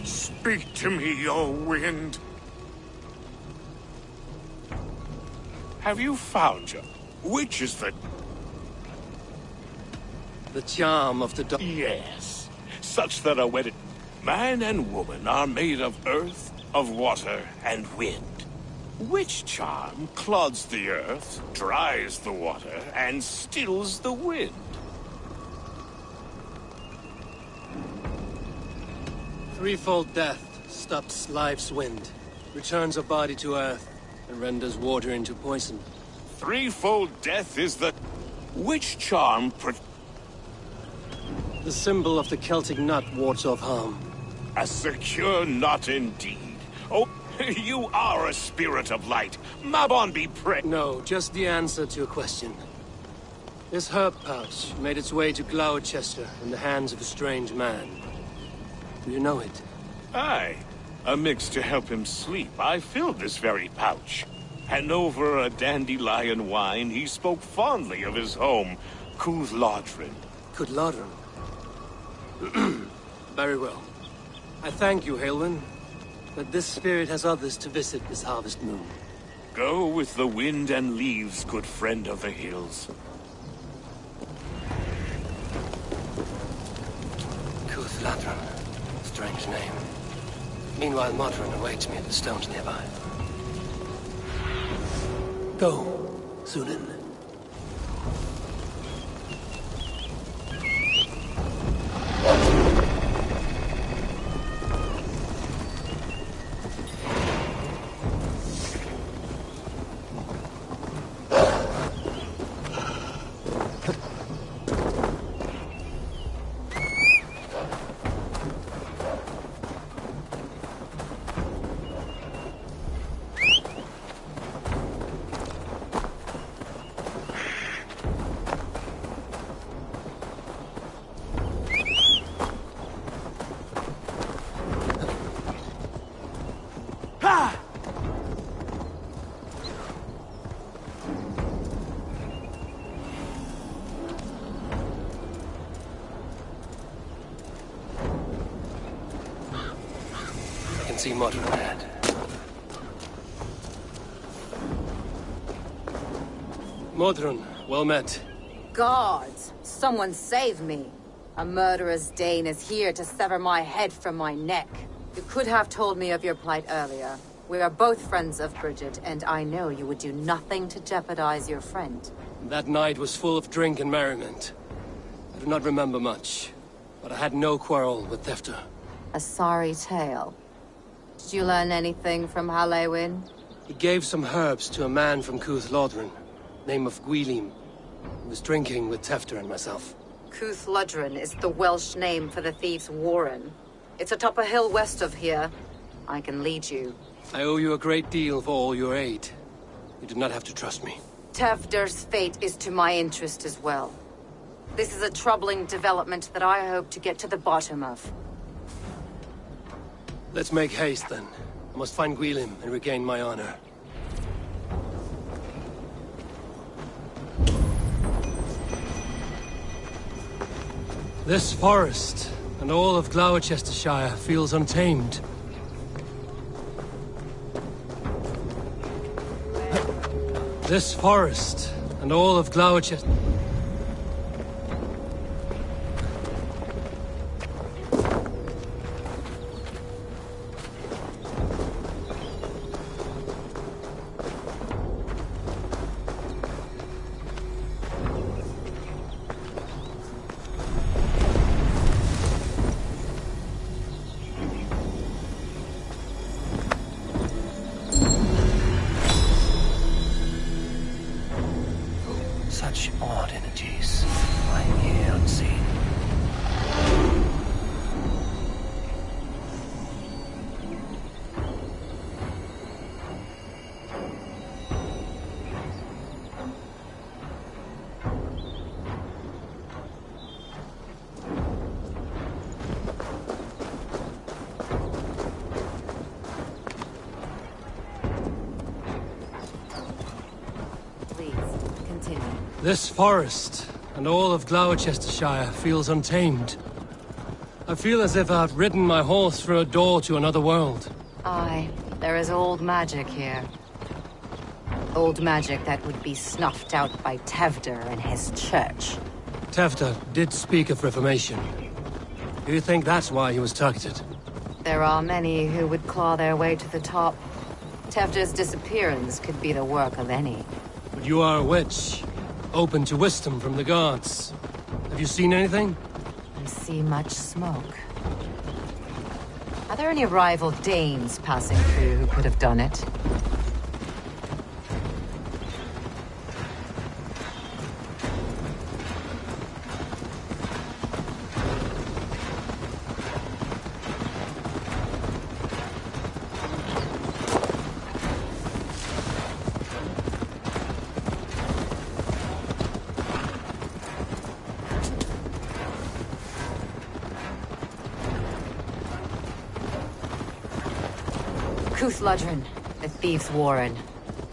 Speak to me, O wind. Have you found her? Which is the... The charm of the Yes. Such that a wedded man and woman are made of earth, of water, and wind. Which charm clods the earth, dries the water, and stills the wind? Threefold death stops life's wind, returns a body to earth, and renders water into poison. Threefold death is the... Which charm The symbol of the Celtic nut wards off harm. A secure knot indeed. Oh, you are a spirit of light. Mabon be praised. No, just the answer to a question. This herb pouch made its way to Gloucester in the hands of a strange man. Do you know it? Aye. A mix to help him sleep. I filled this very pouch. And over a dandelion wine, he spoke fondly of his home, Cooth-Lodrin. Cooth-Lodrin? Very well. I thank you, Halwyn. But this spirit has others to visit this harvest moon. Go with the wind and leaves, good friend of the hills. Cooth-Lodrin. Strange name. Meanwhile, Modron awaits me at the stones nearby. Go, Sunan. See Modron ahead. Modron, well met. Guards, someone save me. A murderous Dane is here to sever my head from my neck. You could have told me of your plight earlier. We are both friends of Bridget, and I know you would do nothing to jeopardize your friend. That night was full of drink and merriment. I do not remember much, but I had no quarrel with Thefter. A sorry tale. Did you learn anything from Halewyn? He gave some herbs to a man from Cooth-Lodrin, name of Gwylim. He was drinking with Tefter and myself. Cooth-Lodrin is the Welsh name for the thieves' warren. It's atop a hill west of here. I can lead you. I owe you a great deal for all your aid. You do not have to trust me. Tefter's fate is to my interest as well. This is a troubling development that I hope to get to the bottom of. Let's make haste, then. I must find Gwylim and regain my honor. This forest, and all of Gloucestershire, feels untamed. This forest, and all of Gloucester... Such odd energies, lying here unseen. This forest, and all of Gloucestershire, feels untamed. I feel as if I've ridden my horse through a door to another world. Aye, there is old magic here. Old magic that would be snuffed out by Tevder and his church. Tefter did speak of reformation. Do you think that's why he was targeted? There are many who would claw their way to the top. Tevder's disappearance could be the work of any. But you are a witch, open to wisdom from the gods. Have you seen anything? I see much smoke. Are there any rival Danes passing through who could have done it? Cúthludren, the Thieves' Warren.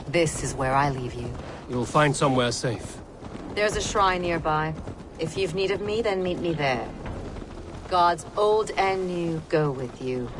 This is where I leave you. You'll find somewhere safe. There's a shrine nearby. If you've need of me, then meet me there. Gods old and new go with you.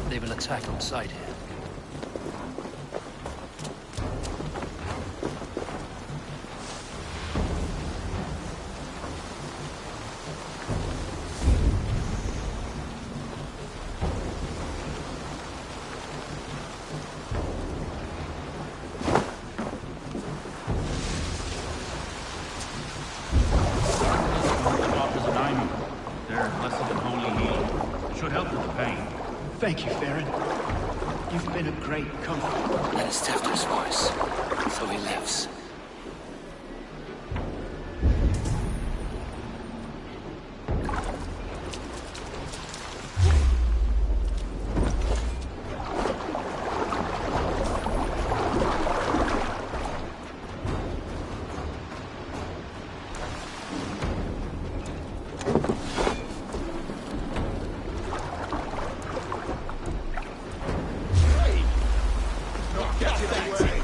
They will attack on sight here. Thank you, Farron. You've been a great comfort. That is Tefter's voice, so he lives.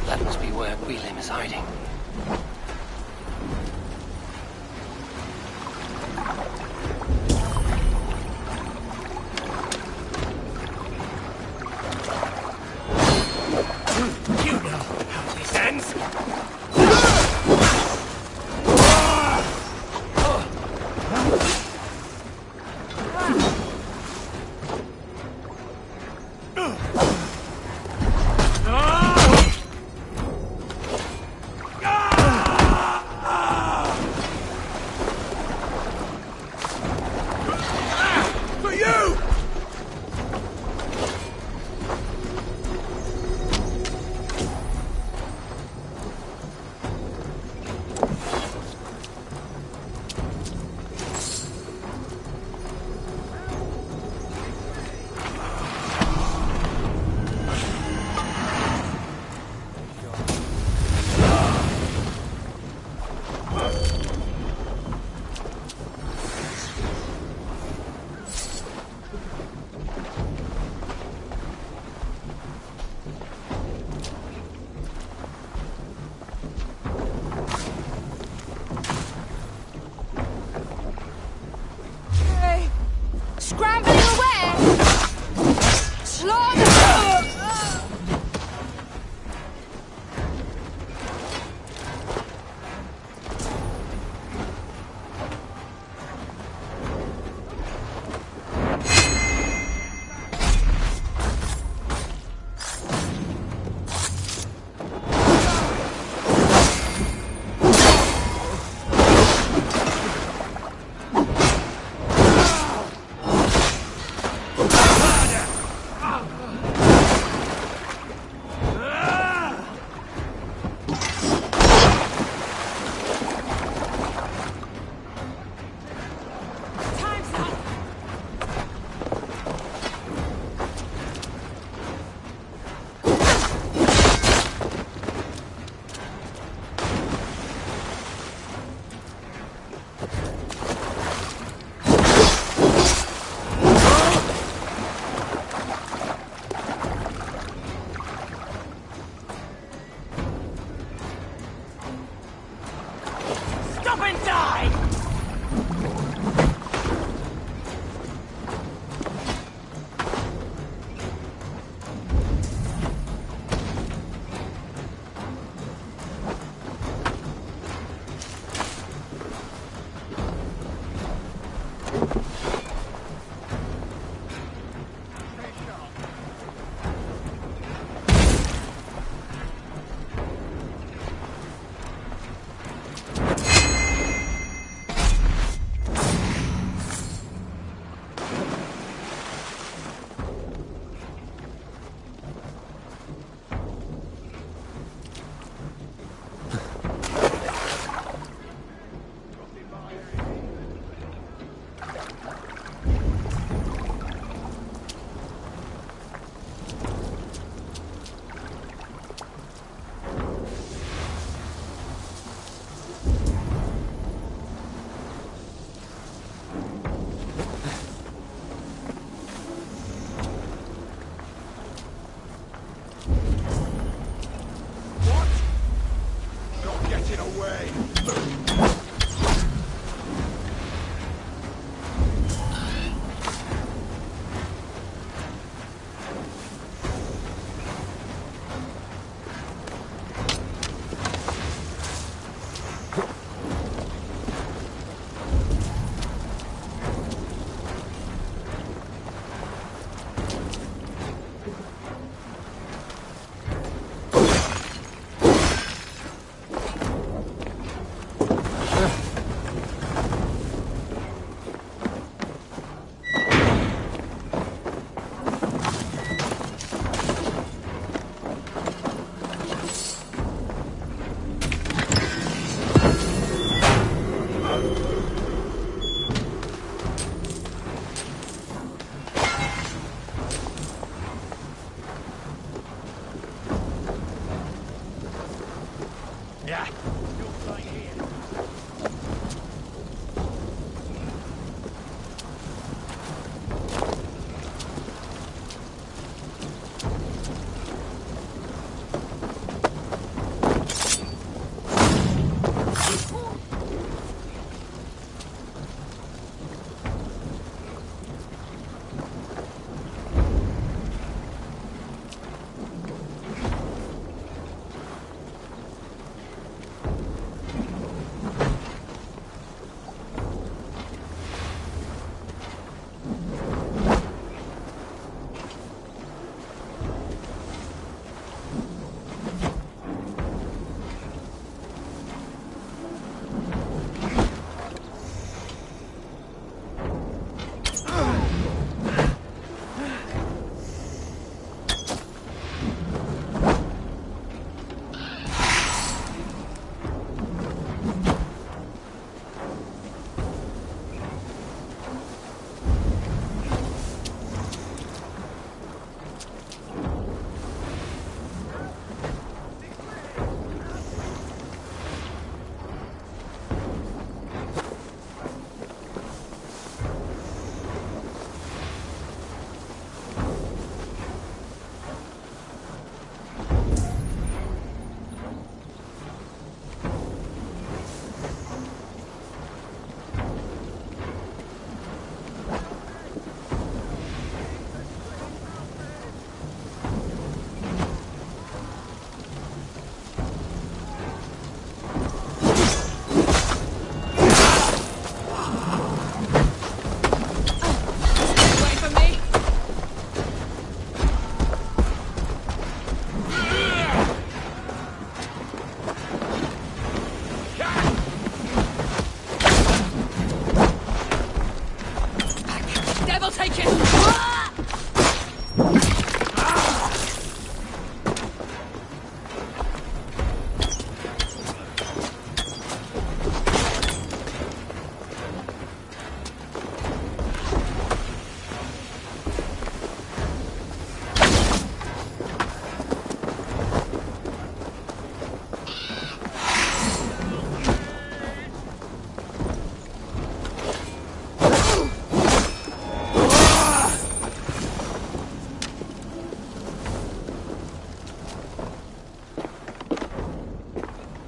That must be where Gwilym is hiding. You know how this ends. Yeah.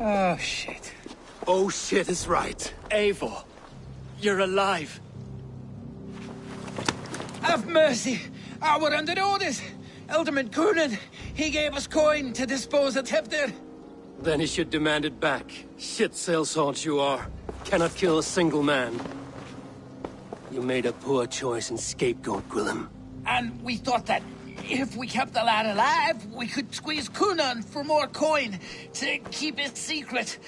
Oh, shit. Oh, shit is right. Eivor, you're alive. Have mercy! We're under orders! Alderman Coonan, he gave us coin to dispose of Tefter. Then he should demand it back. Shit sellsword you are. Cannot kill a single man. You made a poor choice in scapegoat, Gwillem. And we thought that if we kept the lad alive, we could squeeze Coonan for more coin to keep it secret.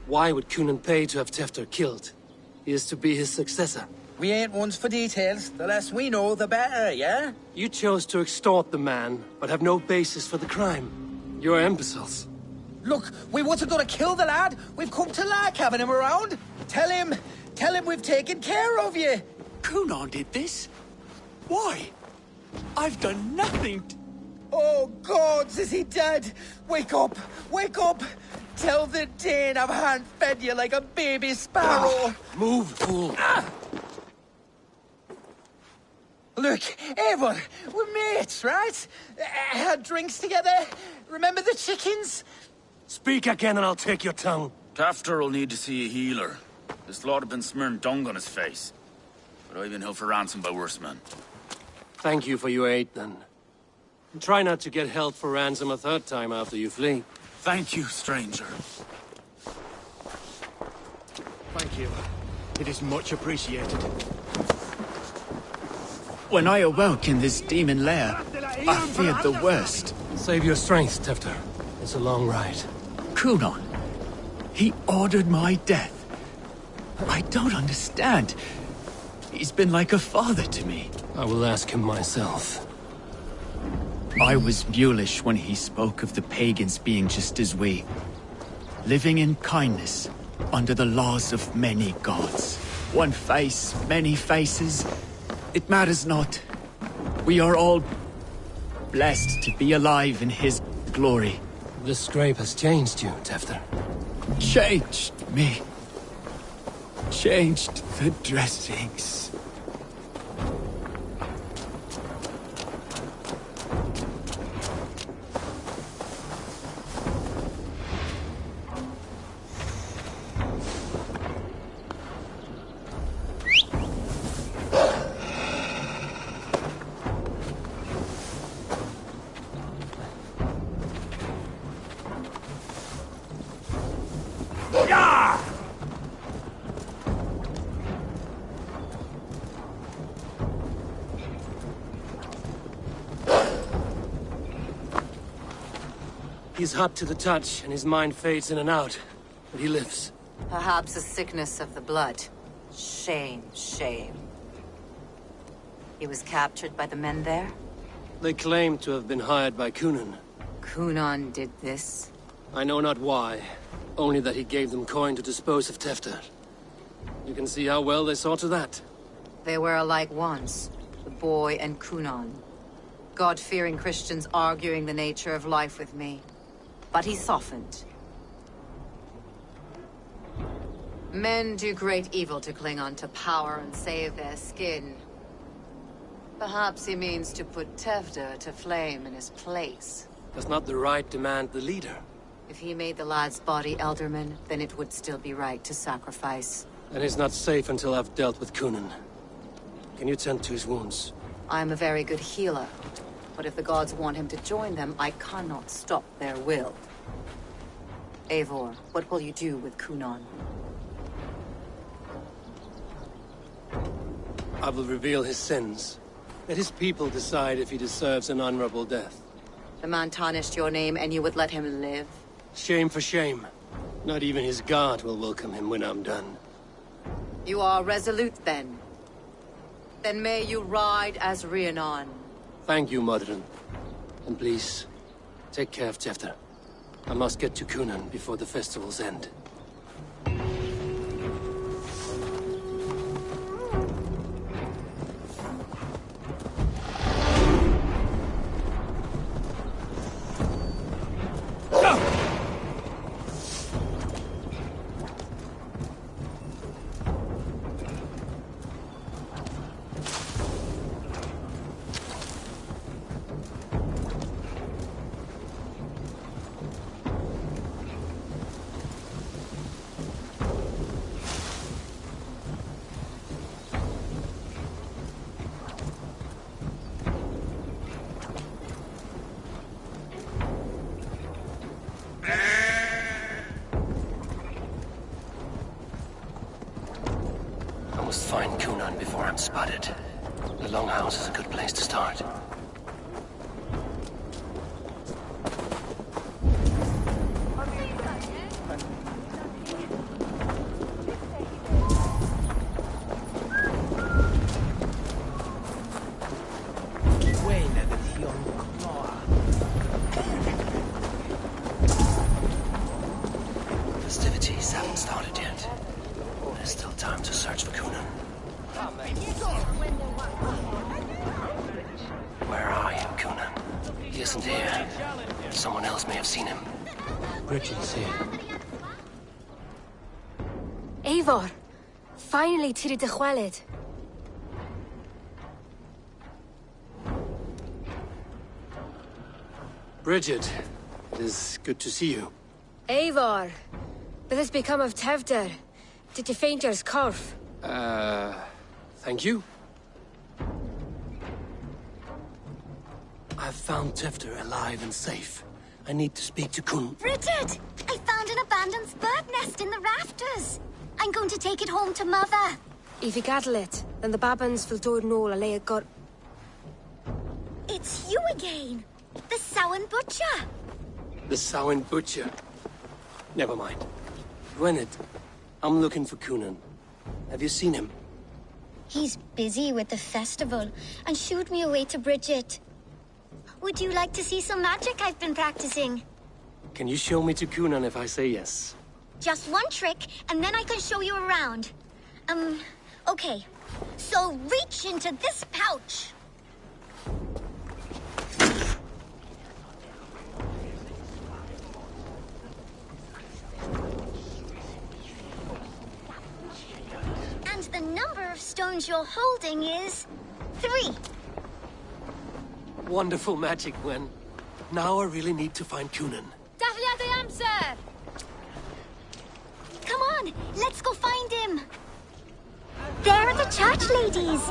Why would Coonan pay to have Tefter killed? He is to be his successor. We ain't ones for details. The less we know, the better, yeah? You chose to extort the man, but have no basis for the crime. You're imbeciles. Look, we wasn't gonna kill the lad. We've come to like having him around. Tell him we've taken care of you. Coonan did this? Why? I've done nothing. Oh, gods, is he dead? Wake up! Wake up! Tell the Dane I've hand-fed you like a baby sparrow. Move, fool. Look, Eivor, we're mates, right? Had drinks together. Remember the chickens? Speak again and I'll take your tongue. Tafter will need to see a healer. This lord have been smearing dung on his face. But I've been held for ransom by worse men. Thank you for your aid, then. And try not to get held for ransom a third time after you flee. Thank you, stranger. Thank you. It is much appreciated. When I awoke in this demon lair, I feared the worst. Save your strength, Tefter. It's a long ride. Coonan, he ordered my death. I don't understand. He's been like a father to me. I will ask him myself. I was mulish when he spoke of the pagans being just as we. Living in kindness, under the laws of many gods. One face, many faces. It matters not. We are all blessed to be alive in his glory. The scrape has changed you, Tefter. Changed me. Changed the dressings. He's hot to the touch, and his mind fades in and out. But he lives. Perhaps a sickness of the blood. Shame, shame. He was captured by the men there? They claim to have been hired by Cunan. Cunan did this? I know not why. Only that he gave them coin to dispose of Tefter. You can see how well they saw to that. They were alike once, the boy and Cunan. God-fearing Christians arguing the nature of life with me. But he softened. Men do great evil to cling on to power and save their skin. Perhaps he means to put Tefter to flame in his place. Does not the right demand the leader? If he made the lad's body Elderman, then it would still be right to sacrifice. And he's not safe until I've dealt with Cunan. Can you tend to his wounds? I am a very good healer. But if the gods want him to join them, I cannot stop their will. Eivor, what will you do with Cunan? I will reveal his sins. Let his people decide if he deserves an honorable death. The man tarnished your name and you would let him live? Shame for shame. Not even his guard will welcome him when I'm done. You are resolute then. Then may you ride as Rhiannon. Thank you, Modron. And please, take care of Tefter. I must get to Cunan before the festival's end. I must find Cunan before I'm spotted. The Longhouse is a good place to start. Festivities haven't started yet. There's still time to search for Cunan. Where are you, Cunan? He isn't here. Someone else may have seen him. Bridget is here. Eivor! Finally, Tiri de Chwaled. Bridget, it is good to see you. Eivor! What has become of Tevder? Did you faint your scarf? Thank you. I've found Tefter alive and safe. I need to speak to Kun. Bridget! I found an abandoned bird nest in the rafters. I'm going to take it home to Mother. If you gather it, then the Babans will do no a lay got. It's you again. The Samhain Butcher. The Samhain Butcher. Never mind. Gwynedd, I'm looking for Cunan. Have you seen him? He's busy with the festival and shooed me away to Bridget. Would you like to see some magic I've been practicing? Can you show me to Cunan if I say yes? Just one trick, and then I can show you around. Okay. So reach into this pouch. runes you're holding is 3. Wonderful magic, Gwen. Now I really need to find Cunan. Dahlia the answer! Come on, let's go find him. There are the church ladies.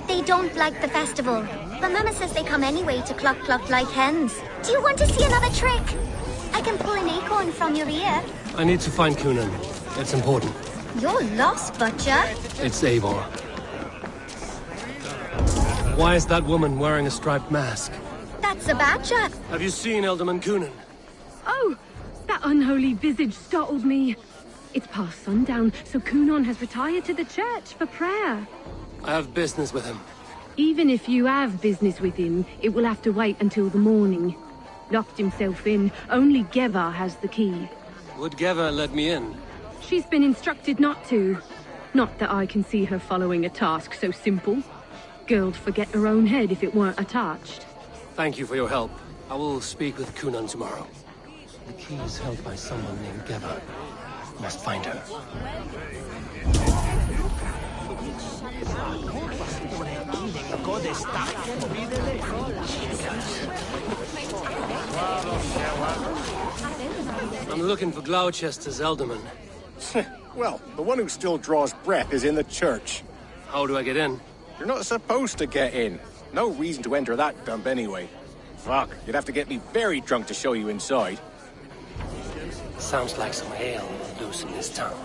They don't like the festival, but Mama says they come anyway to cluck cluck like hens. Do you want to see another trick? I can pull an acorn from your ear. I need to find Cunan. It's important. You're lost, Butcher. It's Eivor. Why is that woman wearing a striped mask? That's a badger. Have you seen Elderman Cunan? Oh, that unholy visage startled me. It's past sundown, so Cunan has retired to the church for prayer. I have business with him. Even if you have business with him, it will have to wait until the morning. Locked himself in. Only Geva has the key. Would Geva let me in? She's been instructed not to. Not that I can see her following a task so simple. Girl'd forget her own head if it weren't attached. Thank you for your help. I will speak with Cunan tomorrow. The key is held by someone named Geva. Must find her. I'm looking for Gloucester's Elderman. Well, the one who still draws breath is in the church. How do I get in? You're not supposed to get in. No reason to enter that dump anyway. Fuck, you'd have to get me very drunk to show you inside. Sounds like some ale loose in this town.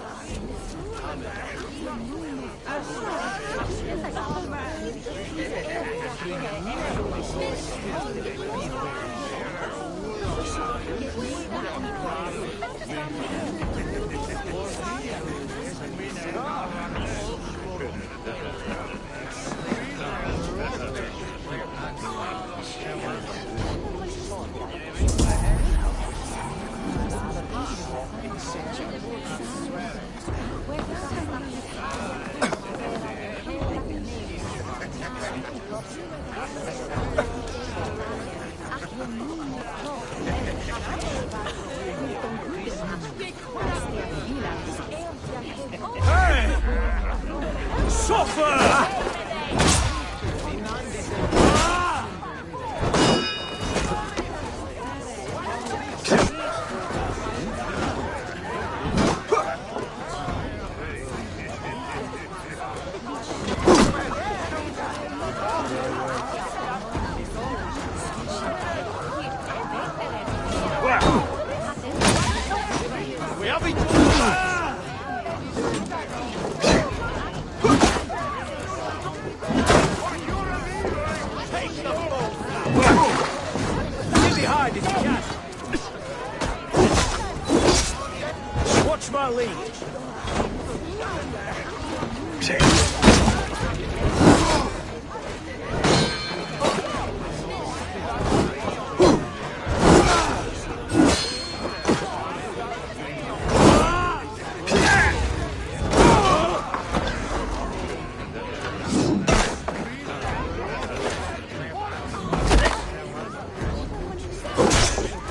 Watch my lead.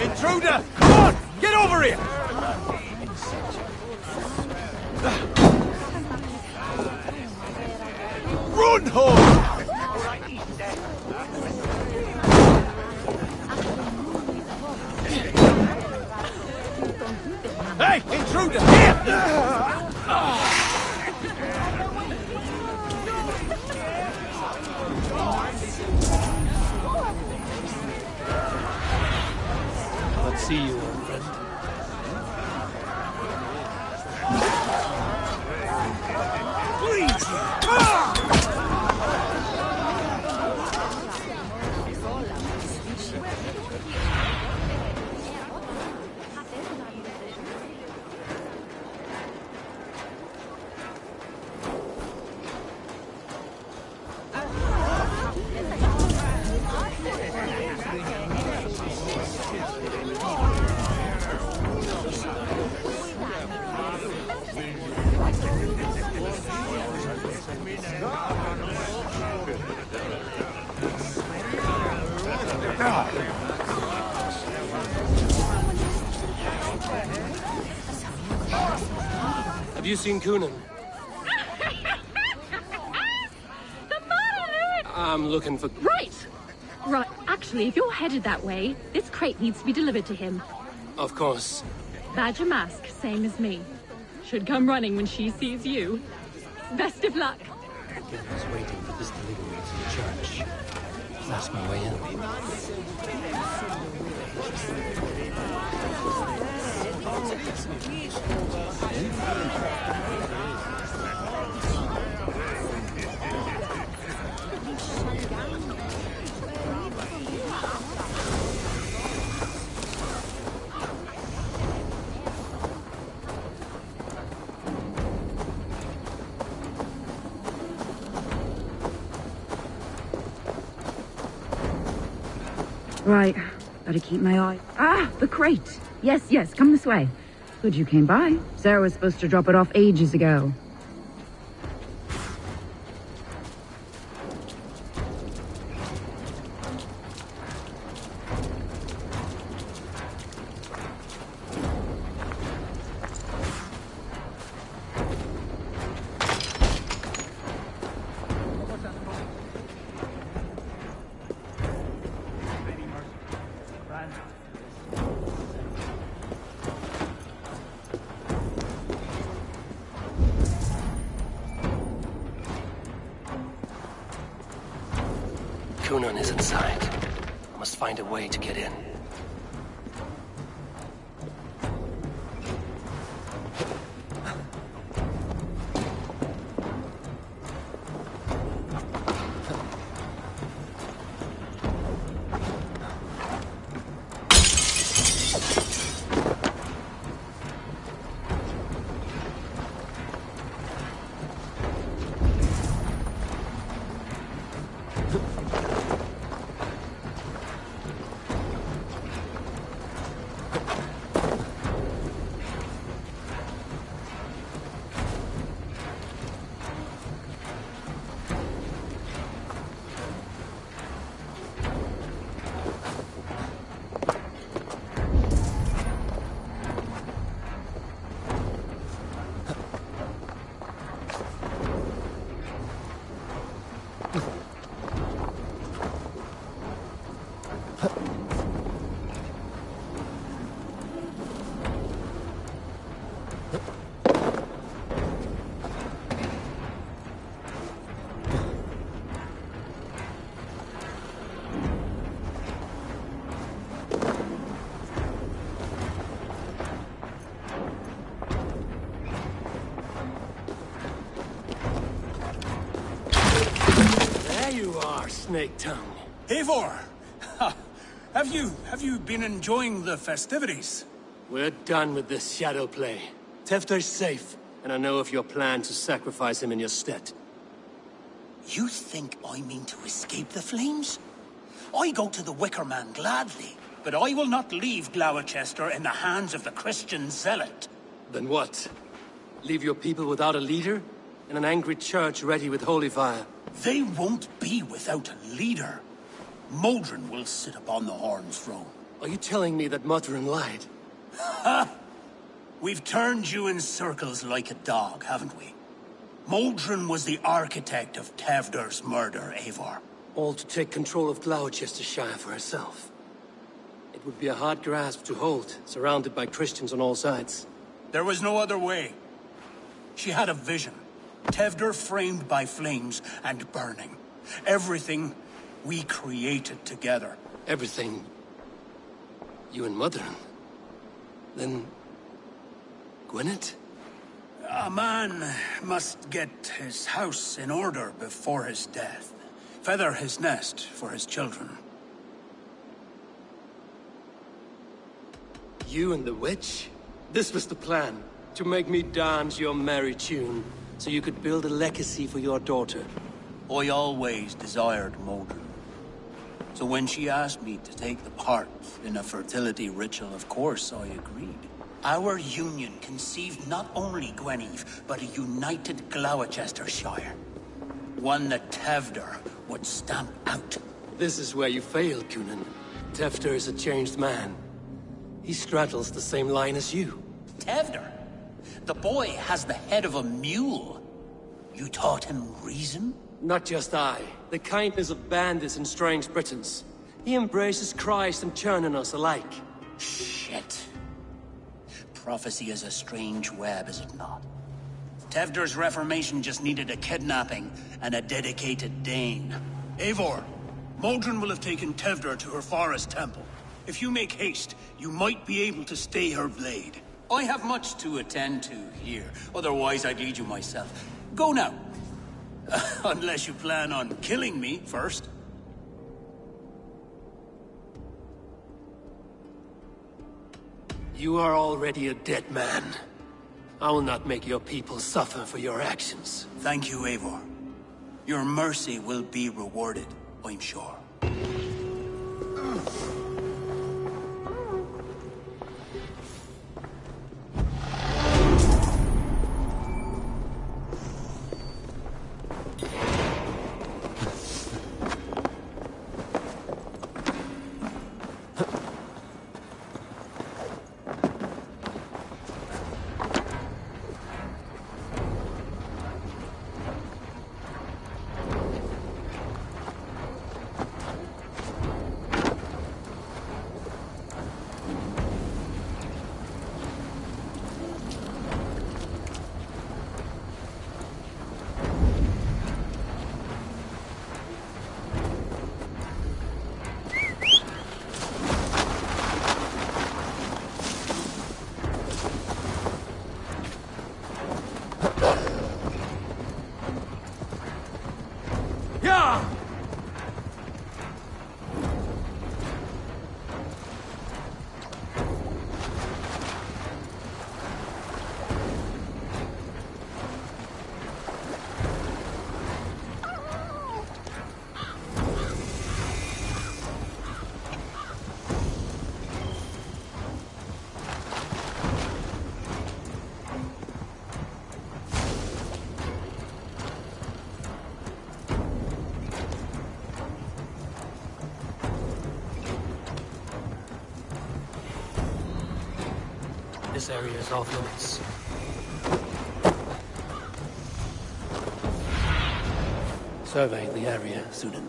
Intruder! Come on! Get over here! Run, home! Hey, intruder! Here! Let's see you, old friend. Have you seen Cunan? I'm looking for... Right! Right, actually, if you're headed that way, this crate needs to be delivered to him. Of course. Badger mask, same as me. Should come running when she sees you. Best of luck. Again, I was waiting for this delivery to the church. That's my way in. Right, better keep my eye. Ah, the crate! Yes, come this way. Good you came by. Sarah was supposed to drop it off ages ago. Kunan is inside. I must find a way to get in. You are, Snake Tongue. Eivor! Have you been enjoying the festivities? We're done with this shadow play. Tefter's safe, and I know of your plan to sacrifice him in your stead. You think I mean to escape the flames? I go to the Wicker Man gladly, but I will not leave Gloucester in the hands of the Christian zealot. Then what? Leave your people without a leader? And an angry church ready with holy fire? They won't be without a leader. Modron will sit upon the Horn's throne. Are you telling me that Modron lied? Ha! We've turned you in circles like a dog, haven't we? Modron was the architect of Tevder's murder, Eivor. All to take control of Gloucestershire for herself. It would be a hard grasp to hold, surrounded by Christians on all sides. There was no other way. She had a vision. Tevder framed by flames and burning. Everything we created together. Everything? You and Modron? Then... Gwyneth? A man must get his house in order before his death. Feather his nest for his children. You and the witch? This was the plan. To make me dance your merry tune, so you could build a legacy for your daughter. I always desired Modron. So when she asked me to take the part in a fertility ritual, of course I agreed. Our union conceived not only Gweneve, but a united Gloucestershire. One that Tevder would stamp out. This is where you failed, Kunan. Tefter is a changed man. He straddles the same line as you. Tevder? The boy has the head of a mule. You taught him reason? Not just I. The kindness of bandits and strange Britons. He embraces Christ and churning us alike. Shit. Prophecy is a strange web, is it not? Tevder's reformation just needed a kidnapping and a dedicated Dane. Eivor, Modron will have taken Tevder to her forest temple. If you make haste, you might be able to stay her blade. I have much to attend to here, otherwise I'd lead you myself. Go now. Unless you plan on killing me first. You are already a dead man. I will not make your people suffer for your actions. Thank you, Eivor. Your mercy will be rewarded, I'm sure. This area is off limits. Survey the area, Sudan.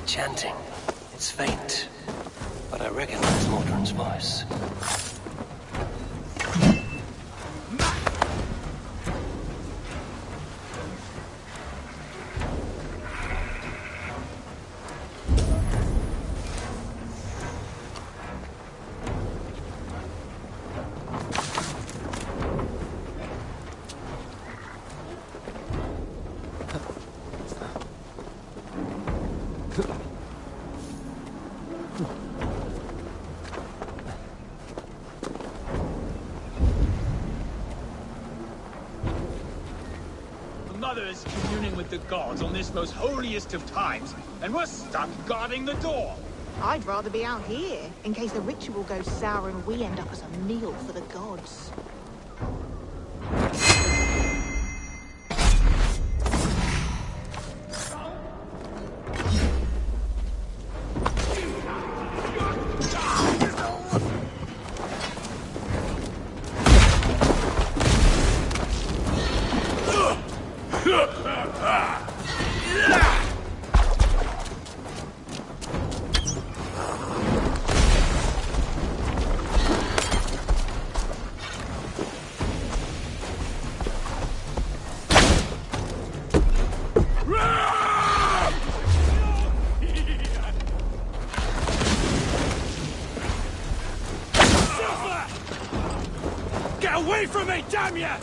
Chanting. It's faint, but I recognize Mordrin's voice. mothers communing with the gods on this most holiest of times, and we're stuck guarding the door. I'd rather be out here, in case the ritual goes sour and we end up as a meal for the gods. Get away from me, damn ya!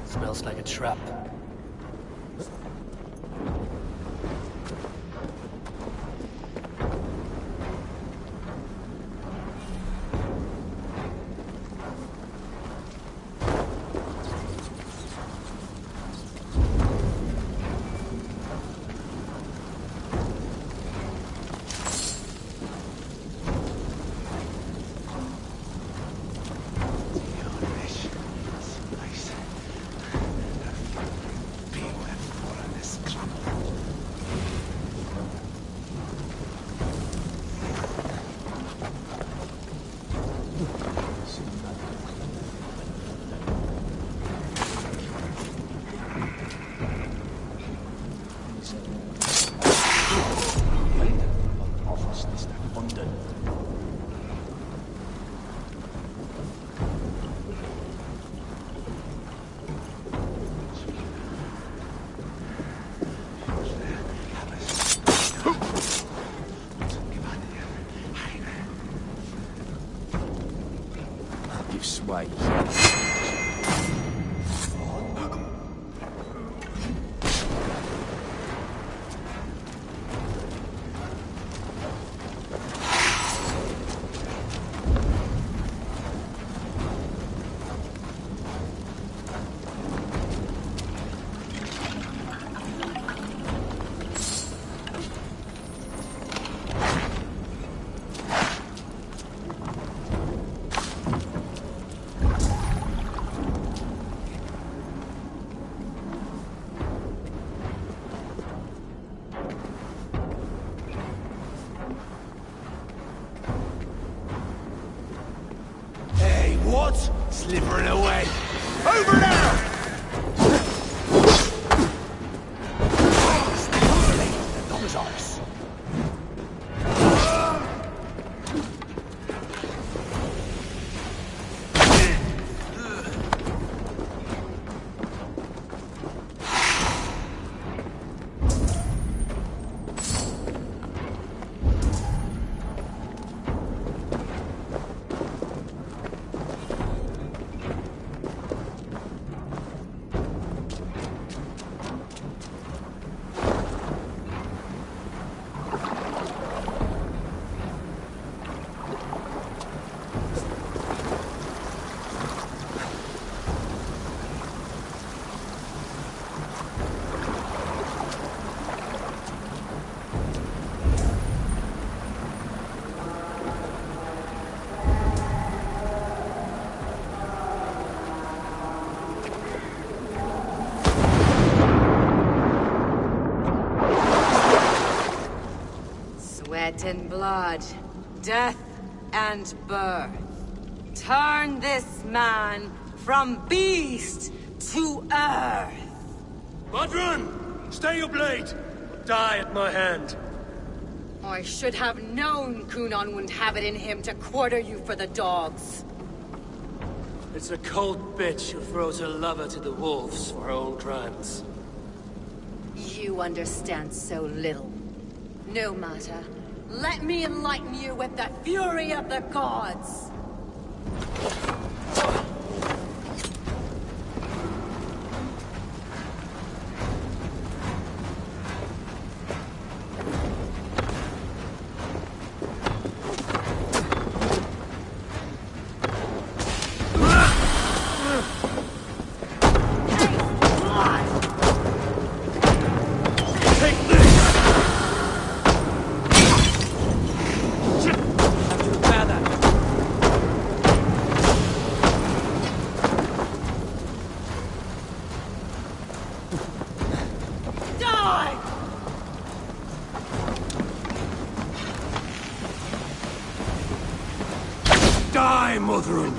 Smells like a trap. Sway. What? Slithering away. Over now! Those arse. and blood, death and birth. Turn this man from beast to earth. Madrun! Stay your blade! Die at my hand. I should have known Kunon wouldn't have it in him to quarter you for the dogs. It's a cold bitch who throws her lover to the wolves for her own crimes. You understand so little. No matter. Let me enlighten you with the fury of the gods! Die, Motherun!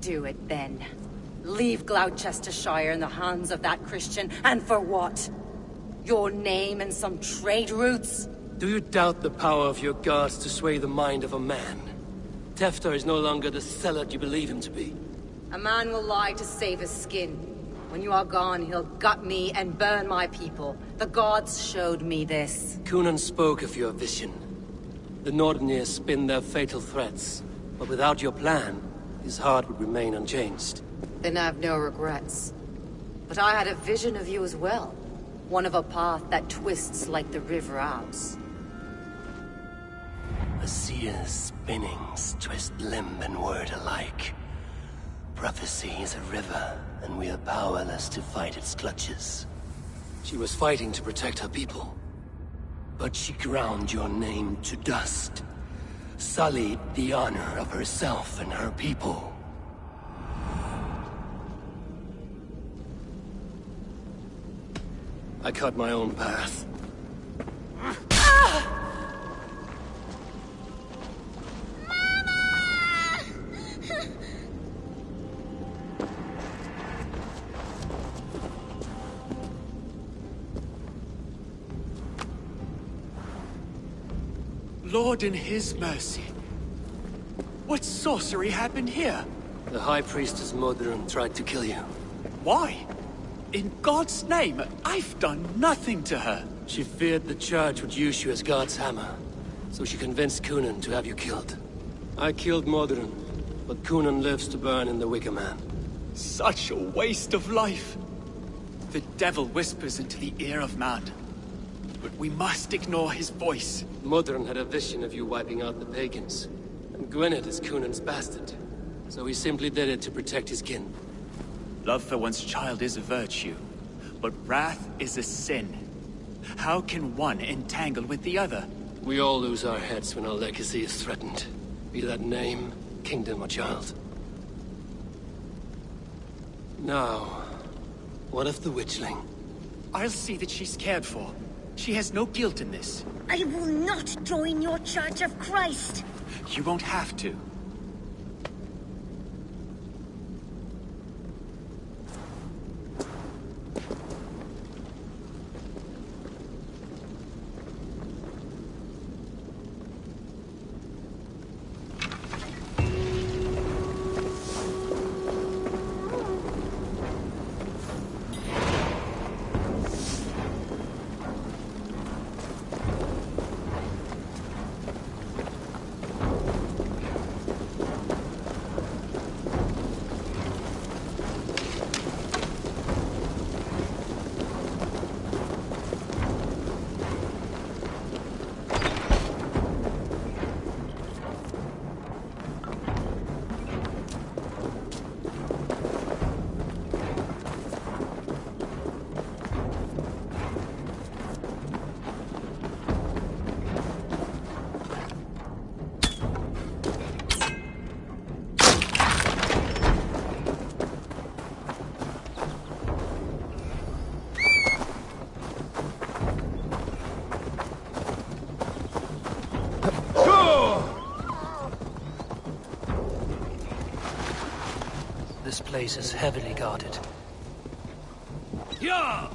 Do it then. Leave Gloucestershire in the hands of that Christian, and for what? Your name and some trade routes? Do you doubt the power of your gods to sway the mind of a man? Tefter is no longer the zealot you believe him to be. A man will lie to save his skin. When you are gone, he'll gut me and burn my people. The gods showed me this. Kunan spoke of your vision. The Nordenir spin their fatal threats, but without your plan, his heart would remain unchanged. Then I have no regrets. But I had a vision of you as well. One of a path that twists like the river Ouse. A seer's spinnings twist limb and word alike. Prophecy is a river, and we are powerless to fight its clutches. She was fighting to protect her people. But she ground your name to dust. Sullied the honor of herself and her people. I cut my own path. Lord in his mercy. What sorcery happened here? The High Priestess Modron tried to kill you. Why? In God's name, I've done nothing to her. She feared the Church would use you as God's hammer, so she convinced Cunan to have you killed. I killed Modron, but Cunan lives to burn in the Wicker Man. Such a waste of life. The devil whispers into the ear of man, but we must ignore his voice. Modron had a vision of you wiping out the pagans, and Gwynedd is Cunan's bastard, so he simply did it to protect his kin. Love for one's child is a virtue, but wrath is a sin. How can one entangle with the other? We all lose our heads when our legacy is threatened, be that name, kingdom, or child. Now, what of the witchling? I'll see that she's cared for. She has no guilt in this. I will not join your Church of Christ. You won't have to. This place is heavily guarded. Yeah!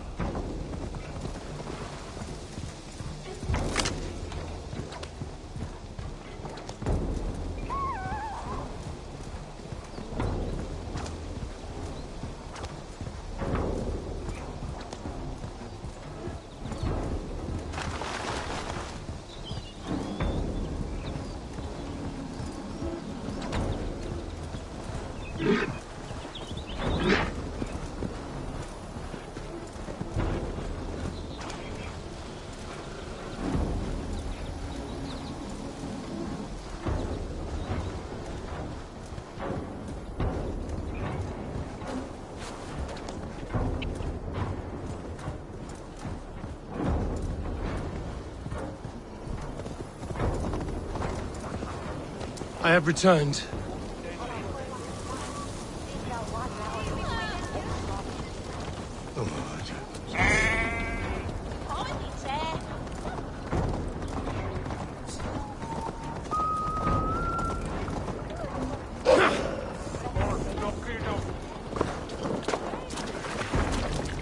I have returned.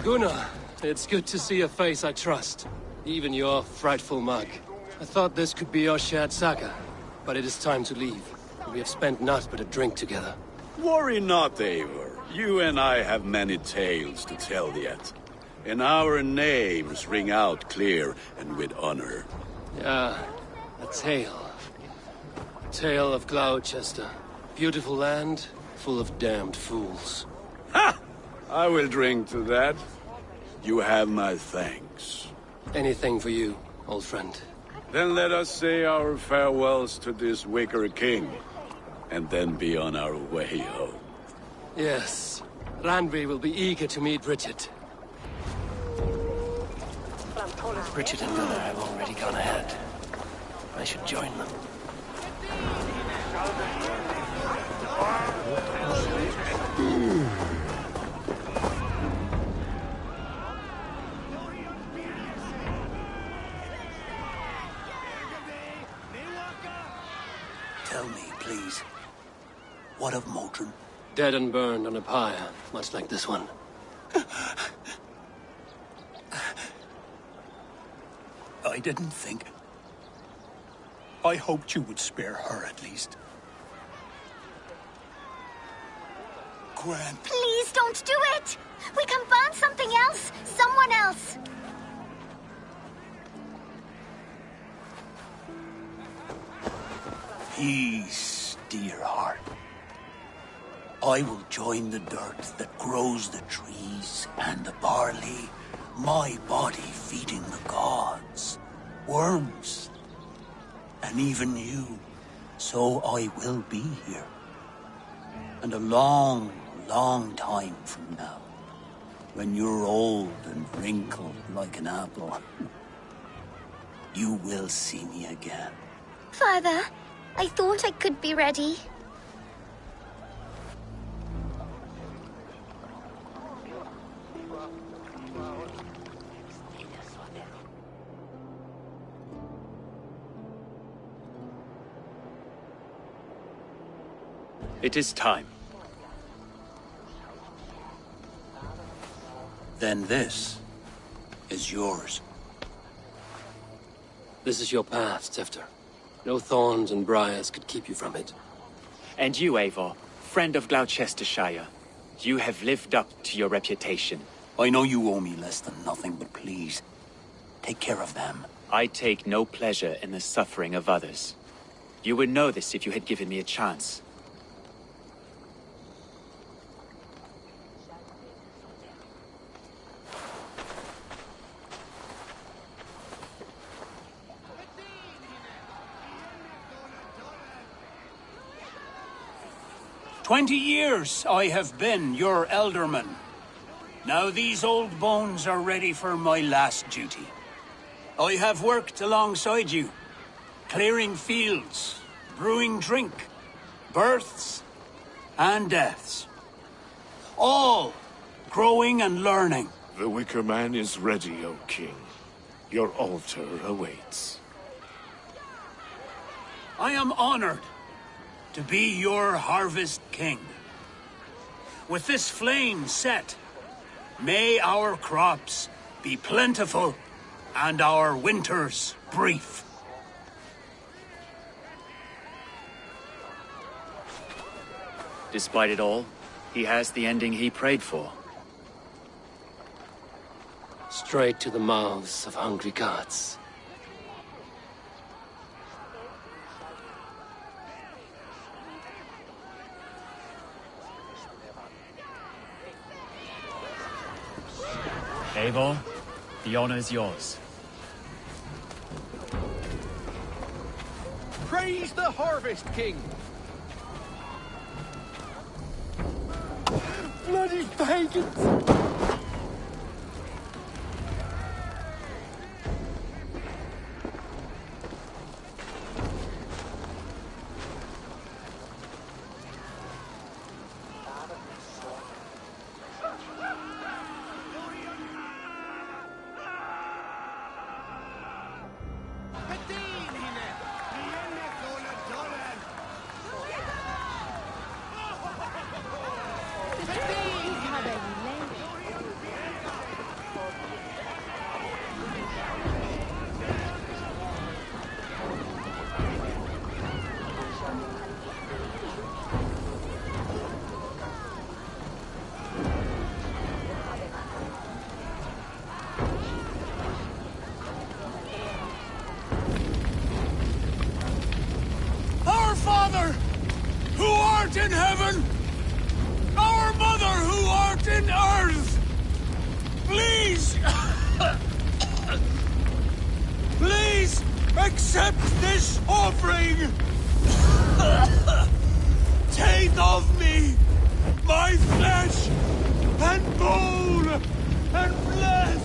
Gunnar, it's good to see a face I trust. Even your frightful mug. I thought this could be our shared saga, but it is time to leave. We have spent naught but a drink together. Worry not, Eivor. You and I have many tales to tell yet. And our names ring out clear and with honor. Yeah, a tale. A tale of Gloucester. Beautiful land, full of damned fools. Ha! I will drink to that. You have my thanks. Anything for you, old friend. Then let us say our farewells to this Wicker King, and then be on our way home. Yes, Randvi will be eager to meet Bridget. Bridget and Gunnar have already gone ahead. I should join them. Tell me, please. What of Modron? Dead and burned on a pyre, much like this one. I didn't think. I hoped you would spare her at least. Gwen. Please don't do it! We can find something else! Someone else! Peace, dear heart. I will join the dirt that grows the trees and the barley, my body feeding the gods, worms, and even you. So I will be here. And a long, long time from now, when you're old and wrinkled like an apple, you will see me again. Father, I thought I could be ready. It is time. Then this is yours. This is your path, Tifter. No thorns and briars could keep you from it. And you, Eivor, friend of Gloucestershire, you have lived up to your reputation. I know you owe me less than nothing, but please, take care of them. I take no pleasure in the suffering of others. You would know this if you had given me a chance. "20 years I have been your elderman. Now these old bones are ready for my last duty. I have worked alongside you, clearing fields, brewing drink, births and deaths. All growing and learning. The Wicker Man is ready, O King. Your altar awaits. I am honored to be your Harvest King. With this flame set, may our crops be plentiful and our winters brief. Despite it all, he has the ending he prayed for. Straight to the mouths of hungry gods. Eivor, the honor is yours. Praise the Harvest King! Bloody pagans! In heaven, our mother who art in earth, please, please accept this offering. Take of me my flesh and bone and bless,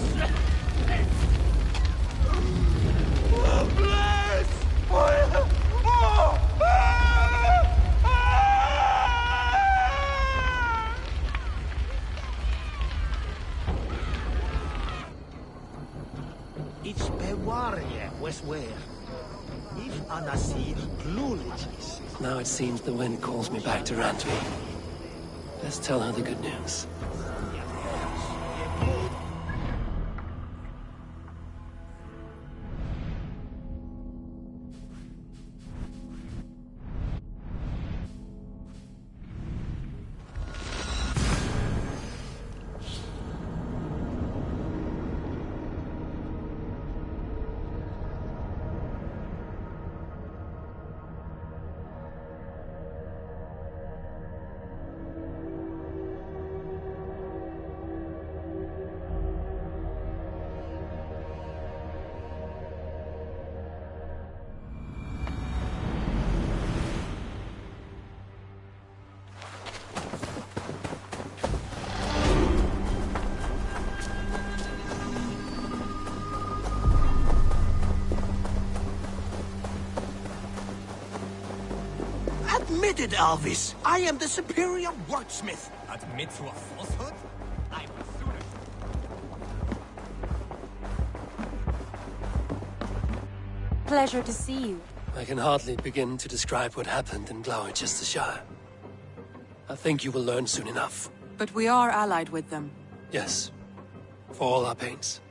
It's Bewaria, Westware. If Anasi Glulitis. Now it seems the wind calls me back to Rantry. Let's tell her the good news. Admit it, Alvis. I am the superior wordsmith. Admit to a falsehood? I will sooner. Pleasure to see you. I can hardly begin to describe what happened in Gloucestershire. I think you will learn soon enough. But we are allied with them. Yes, for all our pains.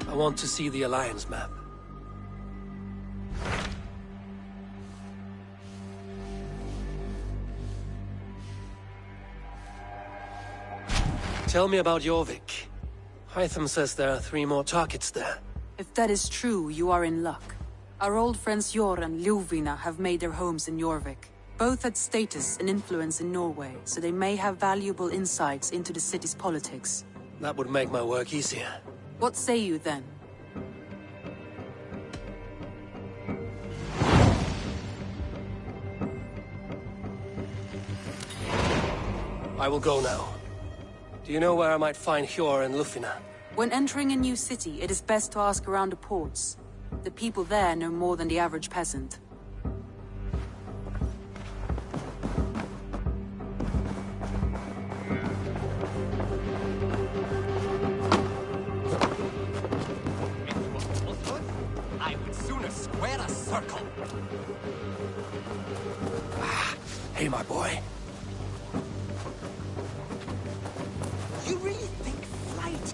I want to see the Alliance map. Tell me about Jorvik. Hytham says there are 3 more targets there. If that is true, you are in luck. Our old friends Jor and Ljuvina have made their homes in Jorvik. Both had status and influence in Norway, so they may have valuable insights into the city's politics. That would make my work easier. What say you then? I will go now. Do you know where I might find Hjor and Ljufina? When entering a new city, it is best to ask around the ports. The people there know more than the average peasant. I would sooner square a circle. Hey, my boy. You really think flight?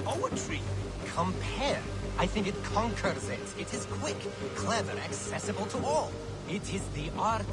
Poetry. Compare. I think it conquers it. It is quick, clever, accessible to all. It is the art